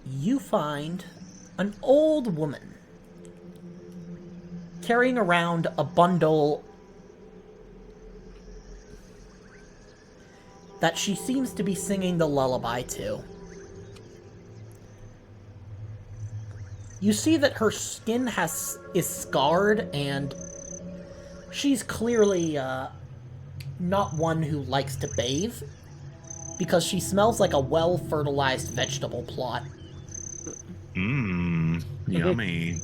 you find an old woman carrying around a bundle that she seems to be singing the lullaby to. You see that her skin is scarred, and she's clearly not one who likes to bathe, because she smells like a well-fertilized vegetable plot. Yummy.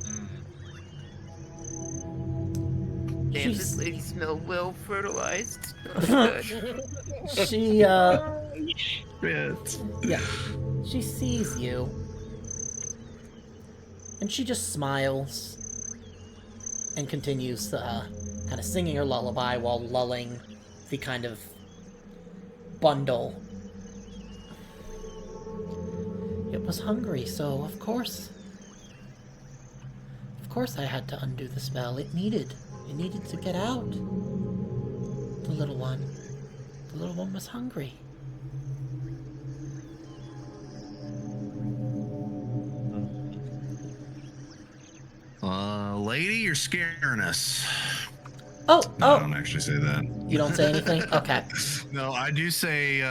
Damn, this lady smelled well fertilized. She, Shit. yeah, she sees you, and she just smiles and continues kind of singing her lullaby while lulling the kind of bundle. It was hungry, so of course I had to undo the spell. It needed to get out. The little one was hungry. Lady, you're scaring us. Oh, No, I oh, don't actually say that. you don't say anything? Okay. No, I do say,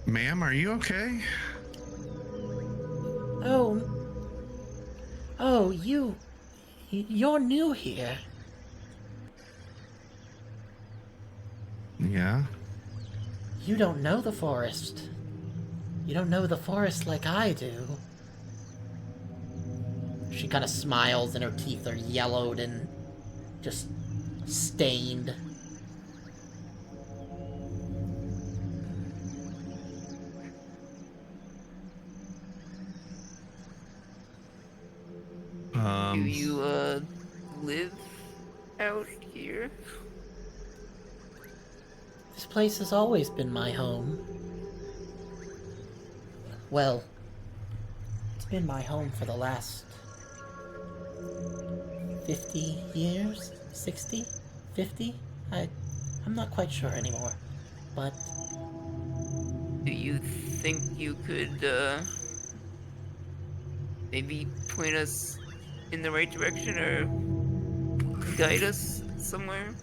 ma'am, are you okay? Oh, you're new here. Yeah. You don't know the forest. You don't know the forest like I do. She kind of smiles and her teeth are yellowed and just stained. Do you, live out here? This place has always been my home. Well, it's been my home for the last 50 years? 60? 50? I'm not quite sure anymore. But Do you think you could, maybe point us in the right direction or guide us somewhere?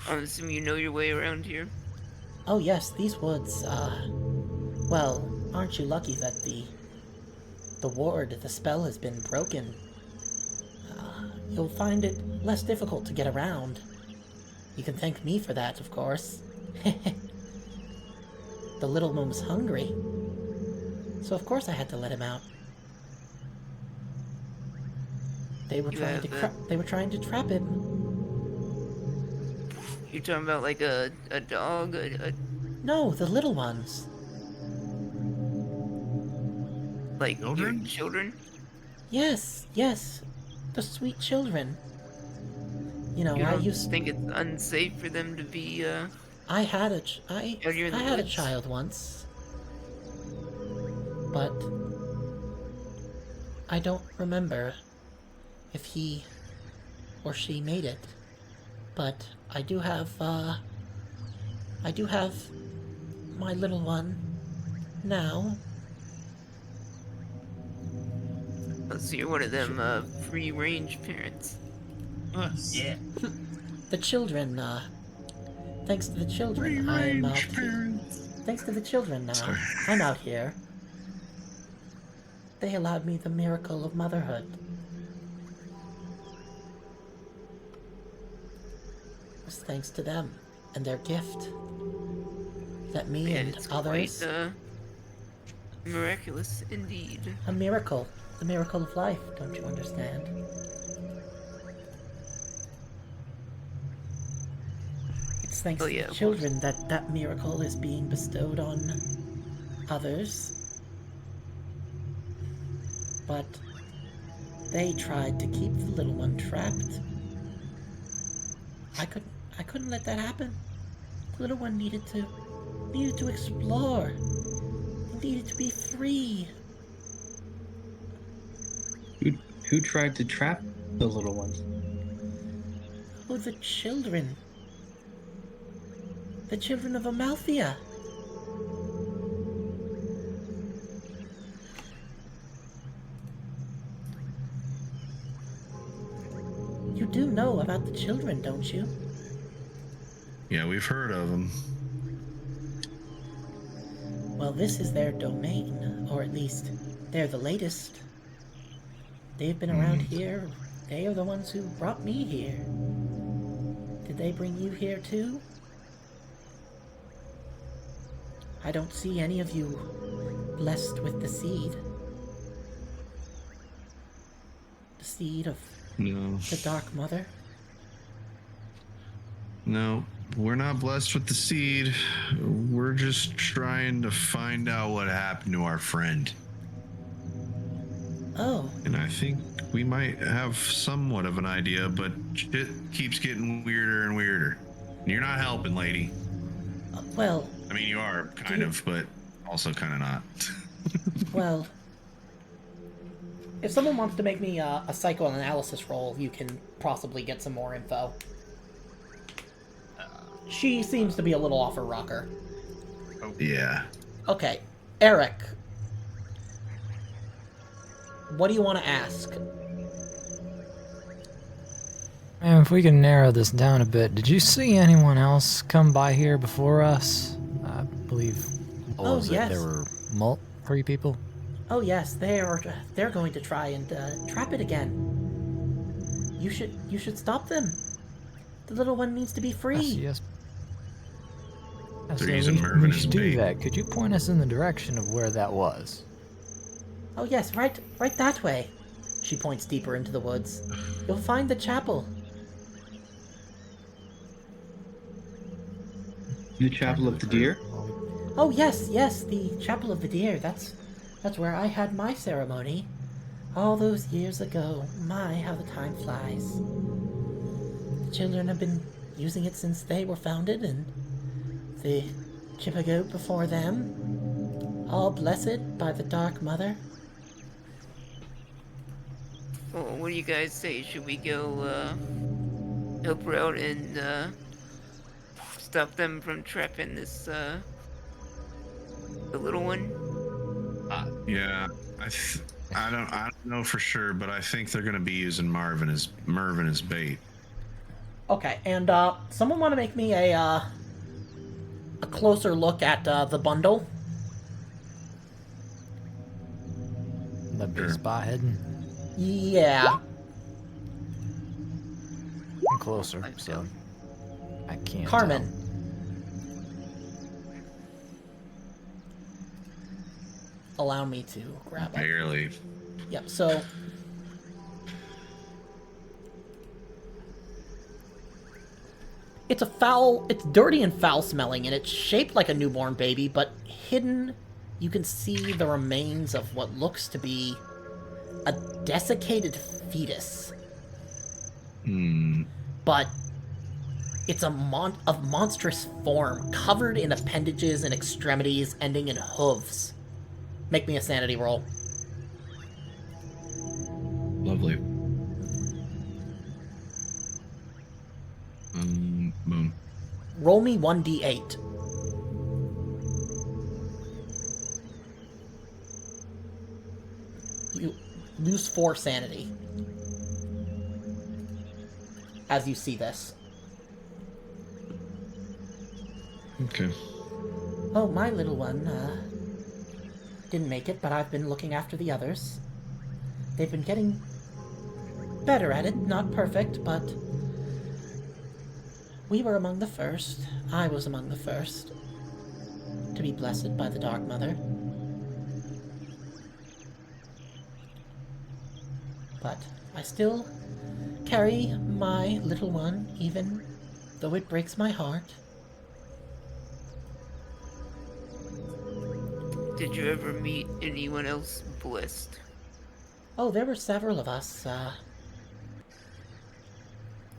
I'm assuming you know your way around here. oh yes, these woods, well, aren't you lucky that the ward, the spell has been broken? You'll find it less difficult to get around. You can thank me for that, of course. The little one was hungry, so of course I had to let him out. They were trying to trap him. You're talking about like a dog? No, the little ones. Like Children? your children? Yes, the sweet children. You know, You I don't used. think it's unsafe for them to be, I had a Out here in the had a woods? child once, but I don't remember if he or she made it. But I do have my little one now. so you're one of them, free-range parents. Yeah. The children, thanks to the children, I'm out here. Thanks to the children now, Sorry. I'm out here. They allowed me the miracle of motherhood. It was thanks to them and their gift that me Man, and it's others, quite, miraculous indeed. a miracle, the miracle of life, don't you understand? thanks Oh, to yeah, the of children that that miracle is being bestowed on others. But they tried to keep the little one trapped. I couldn't let that happen. The little one needed to explore. It needed to be free. Who tried to trap the little ones? Oh, the children. The children of Amalthea. You do know about the children, don't you? Yeah, we've heard of them. Well, this is their domain, or at least they're the latest. They've been around here. They are the ones who brought me here. Did they bring you here too? I don't see any of you blessed with the seed. The seed of No. the Dark Mother. No, we're not blessed with the seed. We're just trying to find out what happened to our friend. Oh, And I think we might have somewhat of an idea, but shit keeps getting weirder and weirder. You're not helping, lady. well, I mean, you are, kind of, but also kind of not. well. If someone wants to make me a psychoanalysis roll, you can possibly get some more info. She seems to be a little off her rocker. Yeah. Okay, Eric. What do you want to ask? Man, if we can narrow this down a bit, did you see anyone else come by here before us? I believe. What Oh, was yes. it? There were 3 people. Oh yes, they're going to try and trap it again. You should stop them. The little one needs to be free. Yes. They're using Mervin we as should do bait. that. Could you point us in the direction of where that was? Oh yes, right that way. She points deeper into the woods. You'll find the chapel. The Chapel of the Deer? Oh yes, the Chapel of the Deer. That's where I had my ceremony. All those years ago. My, how the time flies. The children have been using it since they were founded, and the Chippegoat before them. All blessed by the Dark Mother. Well, what do you guys say? Should we go help her out and stop them from trapping this the little one? Yeah. I don't know for sure, but I think they're gonna be using Mervin as bait. Okay, and someone want to make me a closer look at the bundle? That'd be Sure. spot hidden. Yeah. I'm closer, so I can't. Carmen. Allow me to grab it. Barely. Yep, so it's dirty and foul smelling, and it's shaped like a newborn baby, but hidden you can see the remains of what looks to be a desiccated fetus. But it's of monstrous form, covered in appendages and extremities ending in hooves. Make me a sanity roll. Lovely. Boom. Roll me 1d8. You lose 4 sanity as you see this. Okay. Oh, my little one, didn't make it, but I've been looking after the others. They've been getting better at it, not perfect, but we were among the first. I was among the first to be blessed by the Dark Mother. But I still carry my little one, even though it breaks my heart. Did you ever meet anyone else blessed? Oh, there were several of us.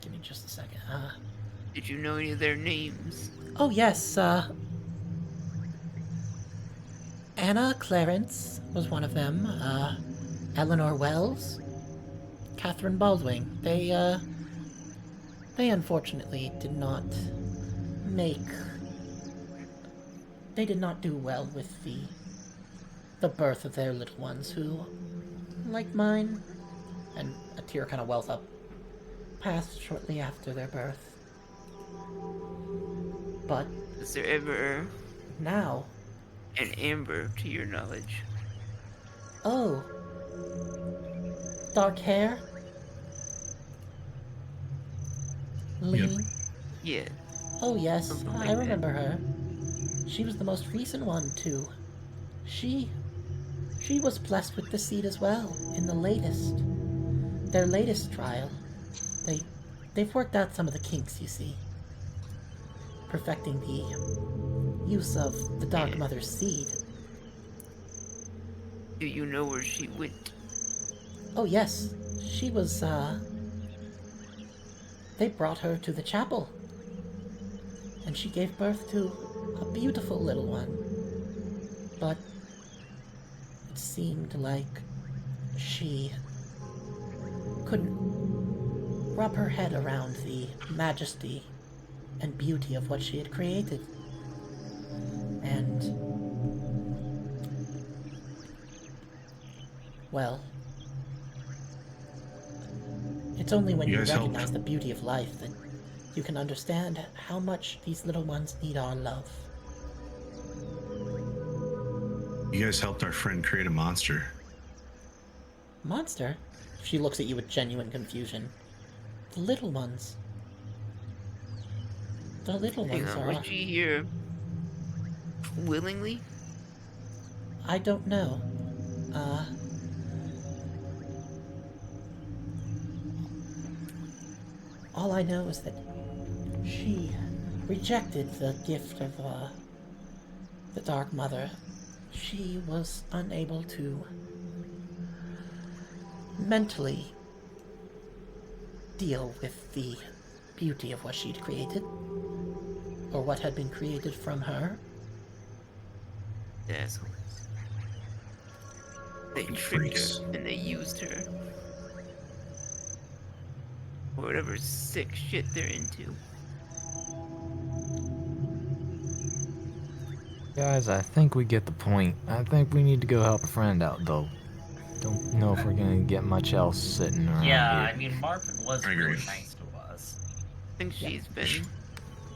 Give me just a second. Did you know any of their names? Oh, yes, Anna Clarence was one of them. Eleanor Wells, Catherine Baldwin. They unfortunately did not make... They did not do well with the birth of their little ones, who, like mine, and a tear kind of wells up, passed shortly after their birth. But Was there ever now... an Amber, to your knowledge? Oh. Dark hair? Lean? Yeah. Oh, yes, Something like I that. remember her. She was the most recent one, too. She was blessed with the seed as well, in their latest trial. They've worked out some of the kinks, you see. Perfecting the use of the Dark Mother's seed. Do you know where she went? Oh, yes. She was, They brought her to the chapel. And she gave birth to a beautiful little one. But it seemed like she couldn't wrap her head around the majesty and beauty of what she had created. And, well, it's only when You you guys recognize helped. the beauty of life that you can understand how much these little ones need our love. You guys helped our friend create a monster. Monster? She looks at you with genuine confusion. The little ones. The little Hang ones on, are... was she here willingly? I don't know. All I know is that she rejected the gift of, the Dark Mother. She was unable to mentally deal with the beauty of what she'd created, or what had been created from her. Assholes. They Fucking tricked freaks. her and they used her. Or whatever sick shit they're into. Guys, I think we get the point. I think we need to go help a friend out, though. Don't know if we're gonna get much else sitting around Yeah, here. I mean, Marvin was I really agree. nice to us. I think she's been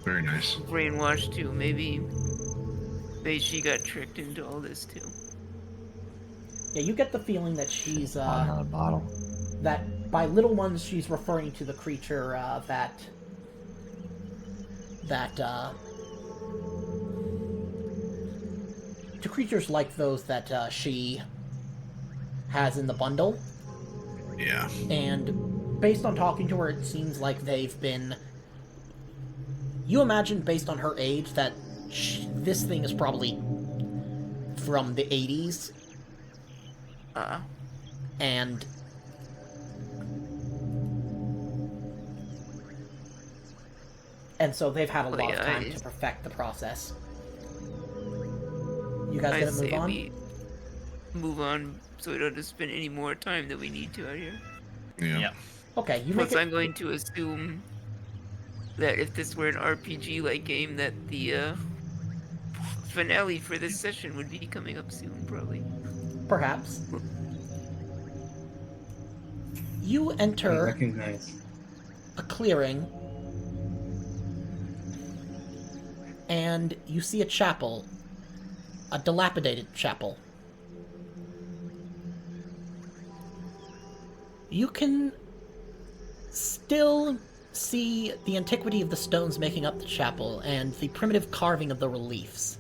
Very nice. brainwashed too. Maybe she got tricked into all this too. Yeah, you get the feeling that she's, Another bottle. that by little ones she's referring to the creature, to creatures like those that, she has in the bundle. Yeah. And based on talking to her, it seems like they've been... You imagine, based on her age, that this thing is probably from the 80s. And... And so they've had a lot of time to perfect the process. You guys I gonna move say on? we move on so we don't have to spend any more time than we need to out here. Yeah. Yeah. Okay, you make Plus, it... I'm going to assume that if this were an RPG-like game, that the finale for this session would be coming up soon, probably. Perhaps. You enter Recognize. a clearing, and you see a chapel, a dilapidated chapel. You can still see the antiquity of the stones making up the chapel and the primitive carving of the reliefs.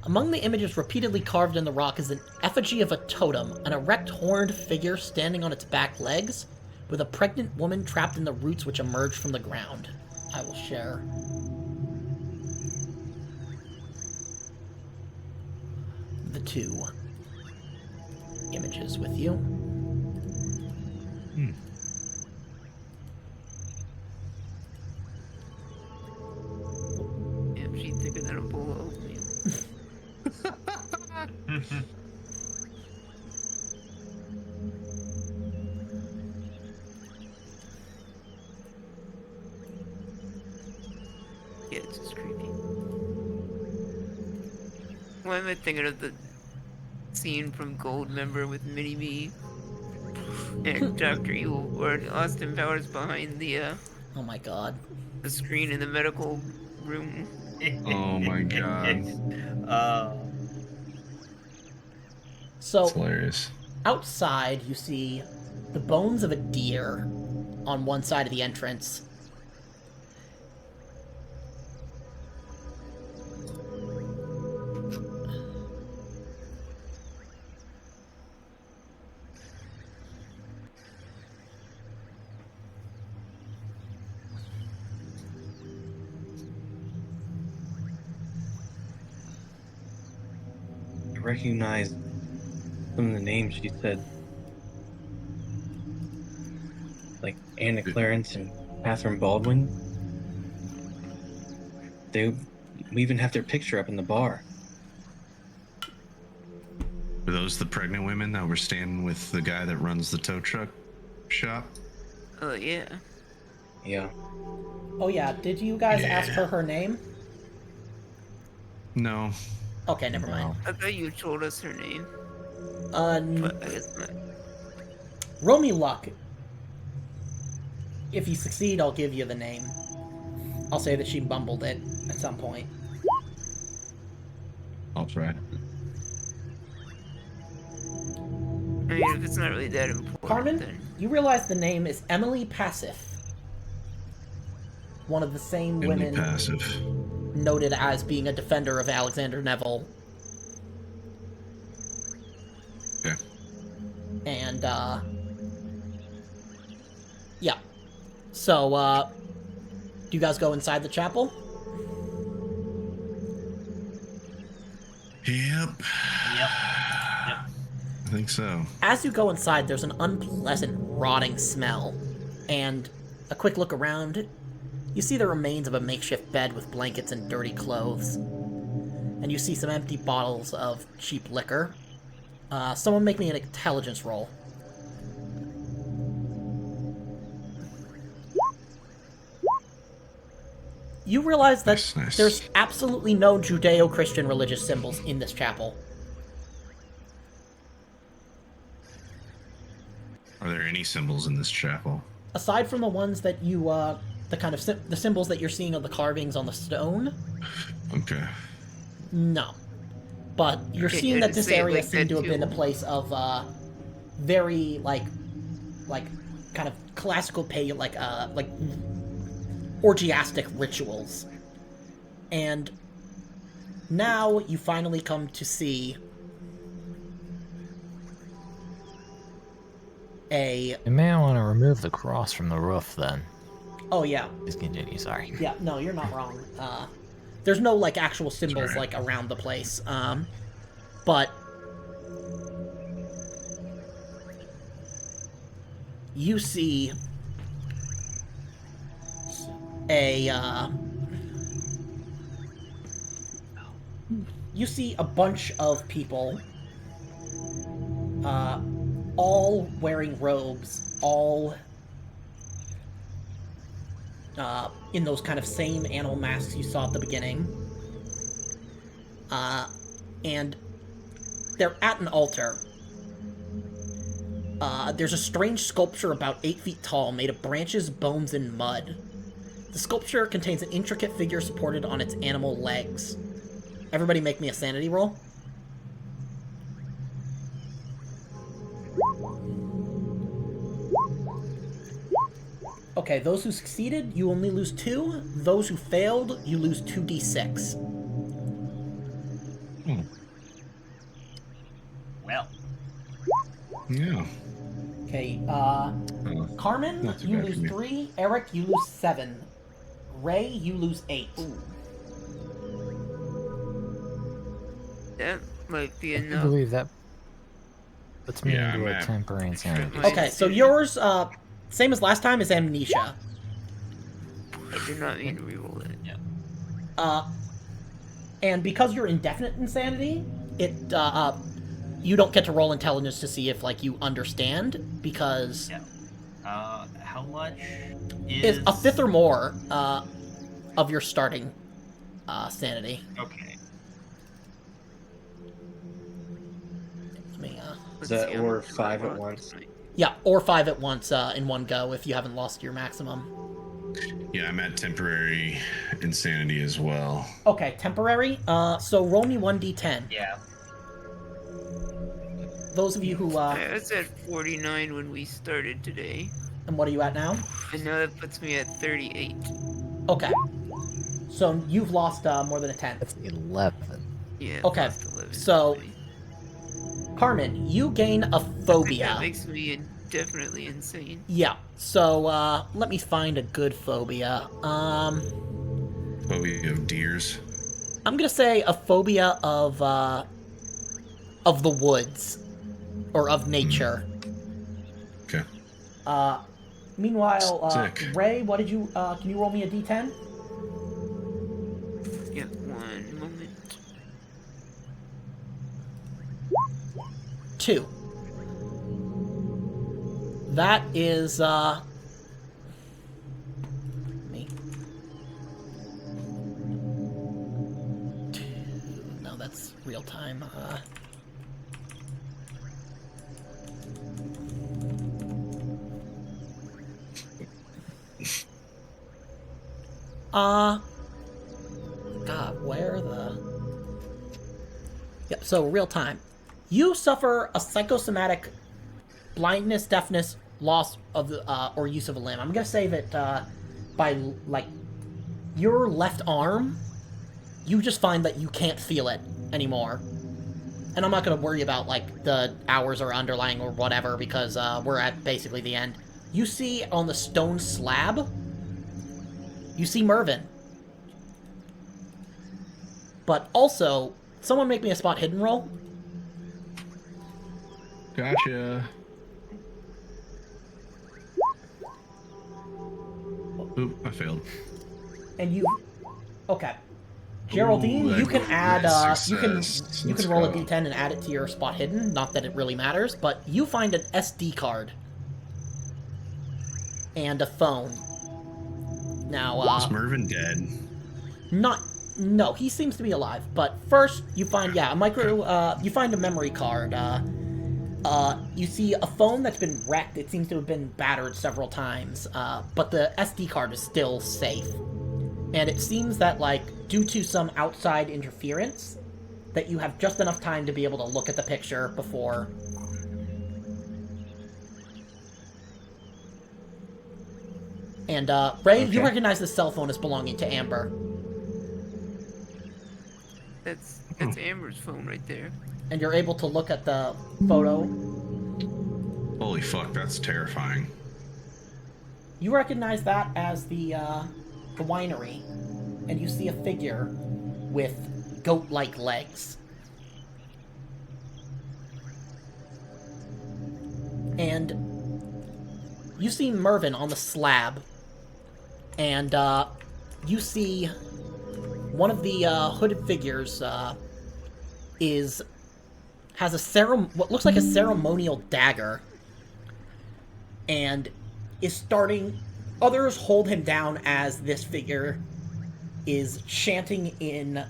Among the images repeatedly carved in the rock is an effigy of a totem, an erect horned figure standing on its back legs, with a pregnant woman trapped in the roots which emerge from the ground. I will share. 2 images with you. Yeah, she's thicker than a bowl of oatmeal. Yeah, it's just creepy. Why am I thinking of the scene from Goldmember with Mini-Me and Dr. Evil, or Austin Powers behind Oh my god. the screen in the medical room? Oh my god. So, That's hilarious. outside, you see the bones of a deer on one side of the entrance. I recognize some of the names she said. Like Anna Clarence and Catherine Baldwin. We even have their picture up in the bar. Were those the pregnant women that were standing with the guy that runs the tow truck shop? Oh, yeah. Yeah. Oh yeah, did you guys Yeah. ask her name? No. Okay, never mind. I thought you told us her name, N- but I guess not. roll me luck. If you succeed, I'll give you the name. I'll say that she bumbled it at some point. I'll try. I mean, if it's not really that important, Carmen, then... you realize the name is Emily Passif. One of the same Really women passive. noted as being a defender of Alexander Neville. Okay. And, yeah. So, do you guys go inside the chapel? Yep. Yep. I think so. As you go inside, there's an unpleasant, rotting smell. And a quick look around, you see the remains of a makeshift bed with blankets and dirty clothes. And you see some empty bottles of cheap liquor. Someone make me an intelligence roll. You realize that Nice. there's absolutely no Judeo-Christian religious symbols in this chapel. Are there any symbols in this chapel? Aside from the ones that you, the kind of the symbols that you're seeing of the carvings on the stone, Okay. no. But you're Okay, seeing I'd that this say it area like seemed that to have been a too. place of, very, like, kind of classical like orgiastic rituals. And now you finally come to see a... You may want to remove the cross from the roof then. Oh, yeah. Please continue, sorry. Yeah, no, you're not wrong. There's no, like, actual symbols, Sorry. like, around the place. But you see a bunch of people, all wearing robes, all in those kind of same animal masks you saw at the beginning. And they're at an altar. There's a strange sculpture about 8 feet tall made of branches, bones, and mud. The sculpture contains an intricate figure supported on its animal legs. Everybody make me a sanity roll. Okay, those who succeeded, you only lose 2. Those who failed, you lose 2d6. Well, Yeah. Okay, Oh, Carmen, Not too you bad for lose me. 3. Eric, you lose 7. Ray, you lose 8. Yeah. might be I enough. believe that puts me Yeah, into I'm a at- temporary insanity. Okay, so yours, same as last time, is amnesia. I did not mean to reroll it. And because you're indefinite insanity, you don't get to roll intelligence to see if, like, you understand, because Yeah. How much it's is a fifth or more, of your starting, sanity. Okay. Let me, Is that Let's see, or I'm 5 at lost once? tonight. yeah, or 5 at once, in one go, if you haven't lost your maximum. Yeah, I'm at temporary insanity as well. Okay, temporary, so roll me 1d10. Yeah. Those of you who, I was at 49 when we started today, and what are you at now? and now that puts me at 38. Okay. So you've lost, more than a 10. That's 11. Yeah, Okay, lost 11 so- today. Carmen, you gain a I think phobia. that makes me indefinitely insane. Yeah, so, let me find a good phobia. Phobia of deers. I'm gonna say a phobia of the woods. Or of nature. Okay. Meanwhile, Sick. Ray, what did you, can you roll me a d10? Yeah, one moment. 2. That is, me. 2. No, that's real time. God, where the... Yep, so real time. You suffer a psychosomatic blindness, deafness, loss of the, or use of a limb. I'm gonna say that, by, like, your left arm, you just find that you can't feel it anymore. And I'm not gonna worry about, like, the hours or underlying or whatever, because, we're at basically the end. You see on the stone slab, you see Mervyn. But also, someone make me a spot hidden roll. Gotcha. Oop, I failed. And you... Okay. Geraldine, Ooh, you can add, that's you can success. you Let's can roll a go. d10 and add it to your spot hidden. Not that it really matters, but you find an SD card. And a phone. Now, Is Mervyn dead? not... No, he seems to be alive. But first, you find, yeah, a micro, you find a memory card. You see a phone that's been wrecked. It seems to have been battered several times. But the SD card is still safe. And it seems that, like, due to some outside interference, that you have just enough time to be able to look at the picture before... And, Ray, you Okay. recognize the cell phone as belonging to Amber. That's Amber's phone right there. And you're able to look at the photo. Holy fuck, that's terrifying. You recognize that as the winery. And you see a figure with goat-like legs. And you see Mervyn on the slab. And you see one of the hooded figures has what looks like a ceremonial dagger, and is starting. Others hold him down as this figure is chanting in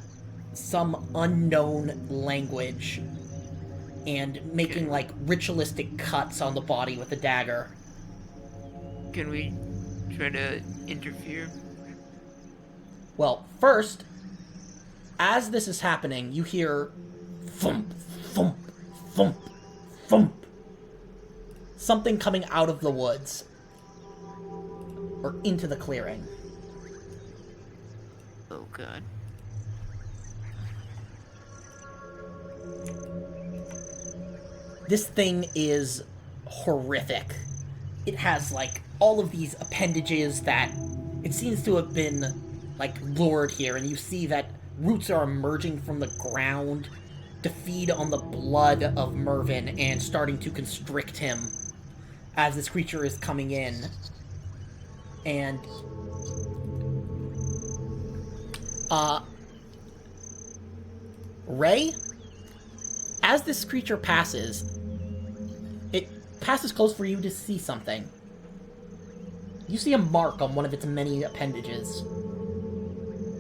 some unknown language and making like ritualistic cuts on the body with the dagger. Can we try to interfere? Well, first, as this is happening, you hear thump, thump, thump, thump. Something coming out of the woods. Or into the clearing. Oh god. This thing is horrific. It has, like, all of these appendages that it seems to have been, like, lured here, and you see that roots are emerging from the ground, to feed on the blood of Mervyn and starting to constrict him as this creature is coming in. And Ray, as this creature passes, it passes close for you to see something. You see a mark on one of its many appendages.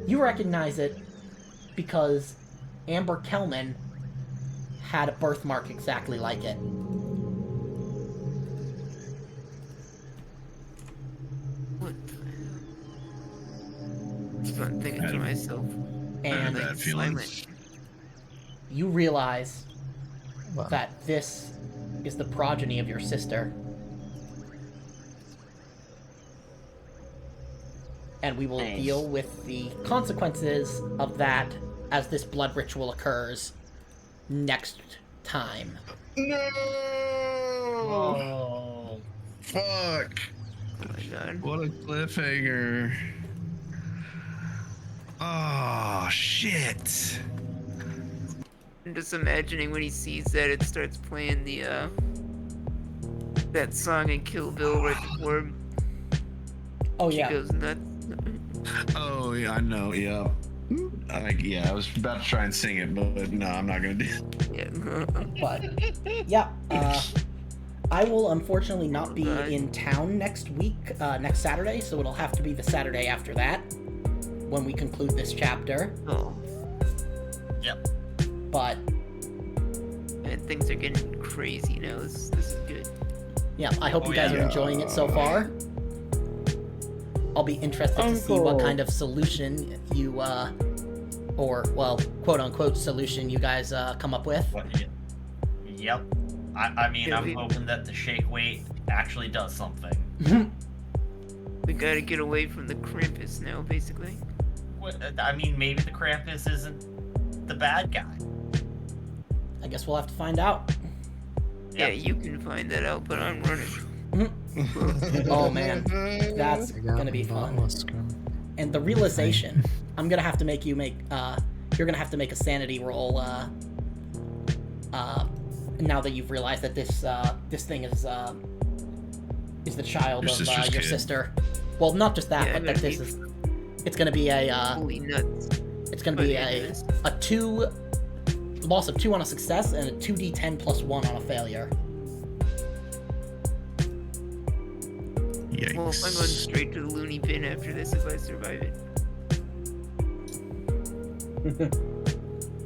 You recognize it because Amber Kelman had a birthmark exactly like it. What? I'm thinking to myself. And Bad feeling. Silent. you realize Well, that this is the progeny of your sister. And we will Nice. deal with the consequences of that as this blood ritual occurs next time. No! Oh. Fuck! Oh my god. What a cliffhanger. Oh, shit. I'm just imagining when he sees that, it starts playing the that song in Kill Bill right before Oh she yeah. goes nuts. Oh, yeah, I know, yeah. I was about to try and sing it, but no, I'm not gonna do it. Yeah. But yeah, I will unfortunately not be Okay. in town next week, next Saturday, so it'll have to be the Saturday after that when we conclude this chapter. Oh, Yep. But man, things are getting crazy now. This is good. yeah, I hope Oh, you guys yeah. are enjoying it so far. I'll be interested to see what kind of solution you, or, well, quote-unquote solution you guys come up with. Yep. I mean, Yeah, I'm we- hoping that the shake weight actually does something. We gotta get away from the Krampus now, basically. I mean, maybe the Krampus isn't the bad guy. I guess we'll have to find out. Yeah, Yep. you can find that out, but I'm running. Oh man, that's I got gonna be the fun. bottle of scum. And the realization, I'm gonna have to make you make, you're gonna have to make a sanity roll, now that you've realized that this thing is the child Your of sister's your kid. sister. Well, not just that, Yeah, but I'm that gonna this be- is, it's gonna be a, Holy nuts. it's gonna by be the end of this. a 2, loss of 2 on a success and a 2d10 plus 1 on a failure. Yikes. Well, I'm going straight to the loony bin after this if I survive it.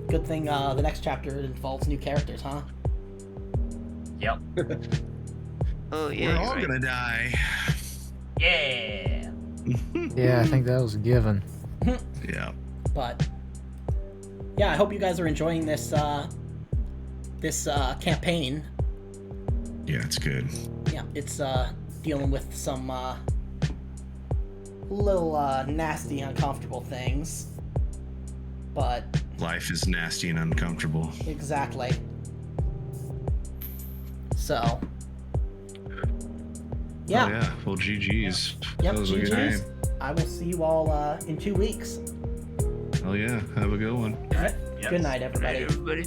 Good thing, the next chapter involves new characters, huh? Yep. Oh yeah, We're you're all right. gonna die. Yeah. Yeah, I think that was a given. Yeah. But yeah, I hope you guys are enjoying this campaign. Yeah, it's good. Yeah, it's dealing with some little nasty, uncomfortable things. But Life is nasty and uncomfortable. exactly. So yeah, Oh, yeah. Well, GG's. Yep, That was a good GG's. game. I will see you all in 2 weeks. Oh, yeah. Have a good one. All right. Yep. Good night, Good night, everybody. everybody.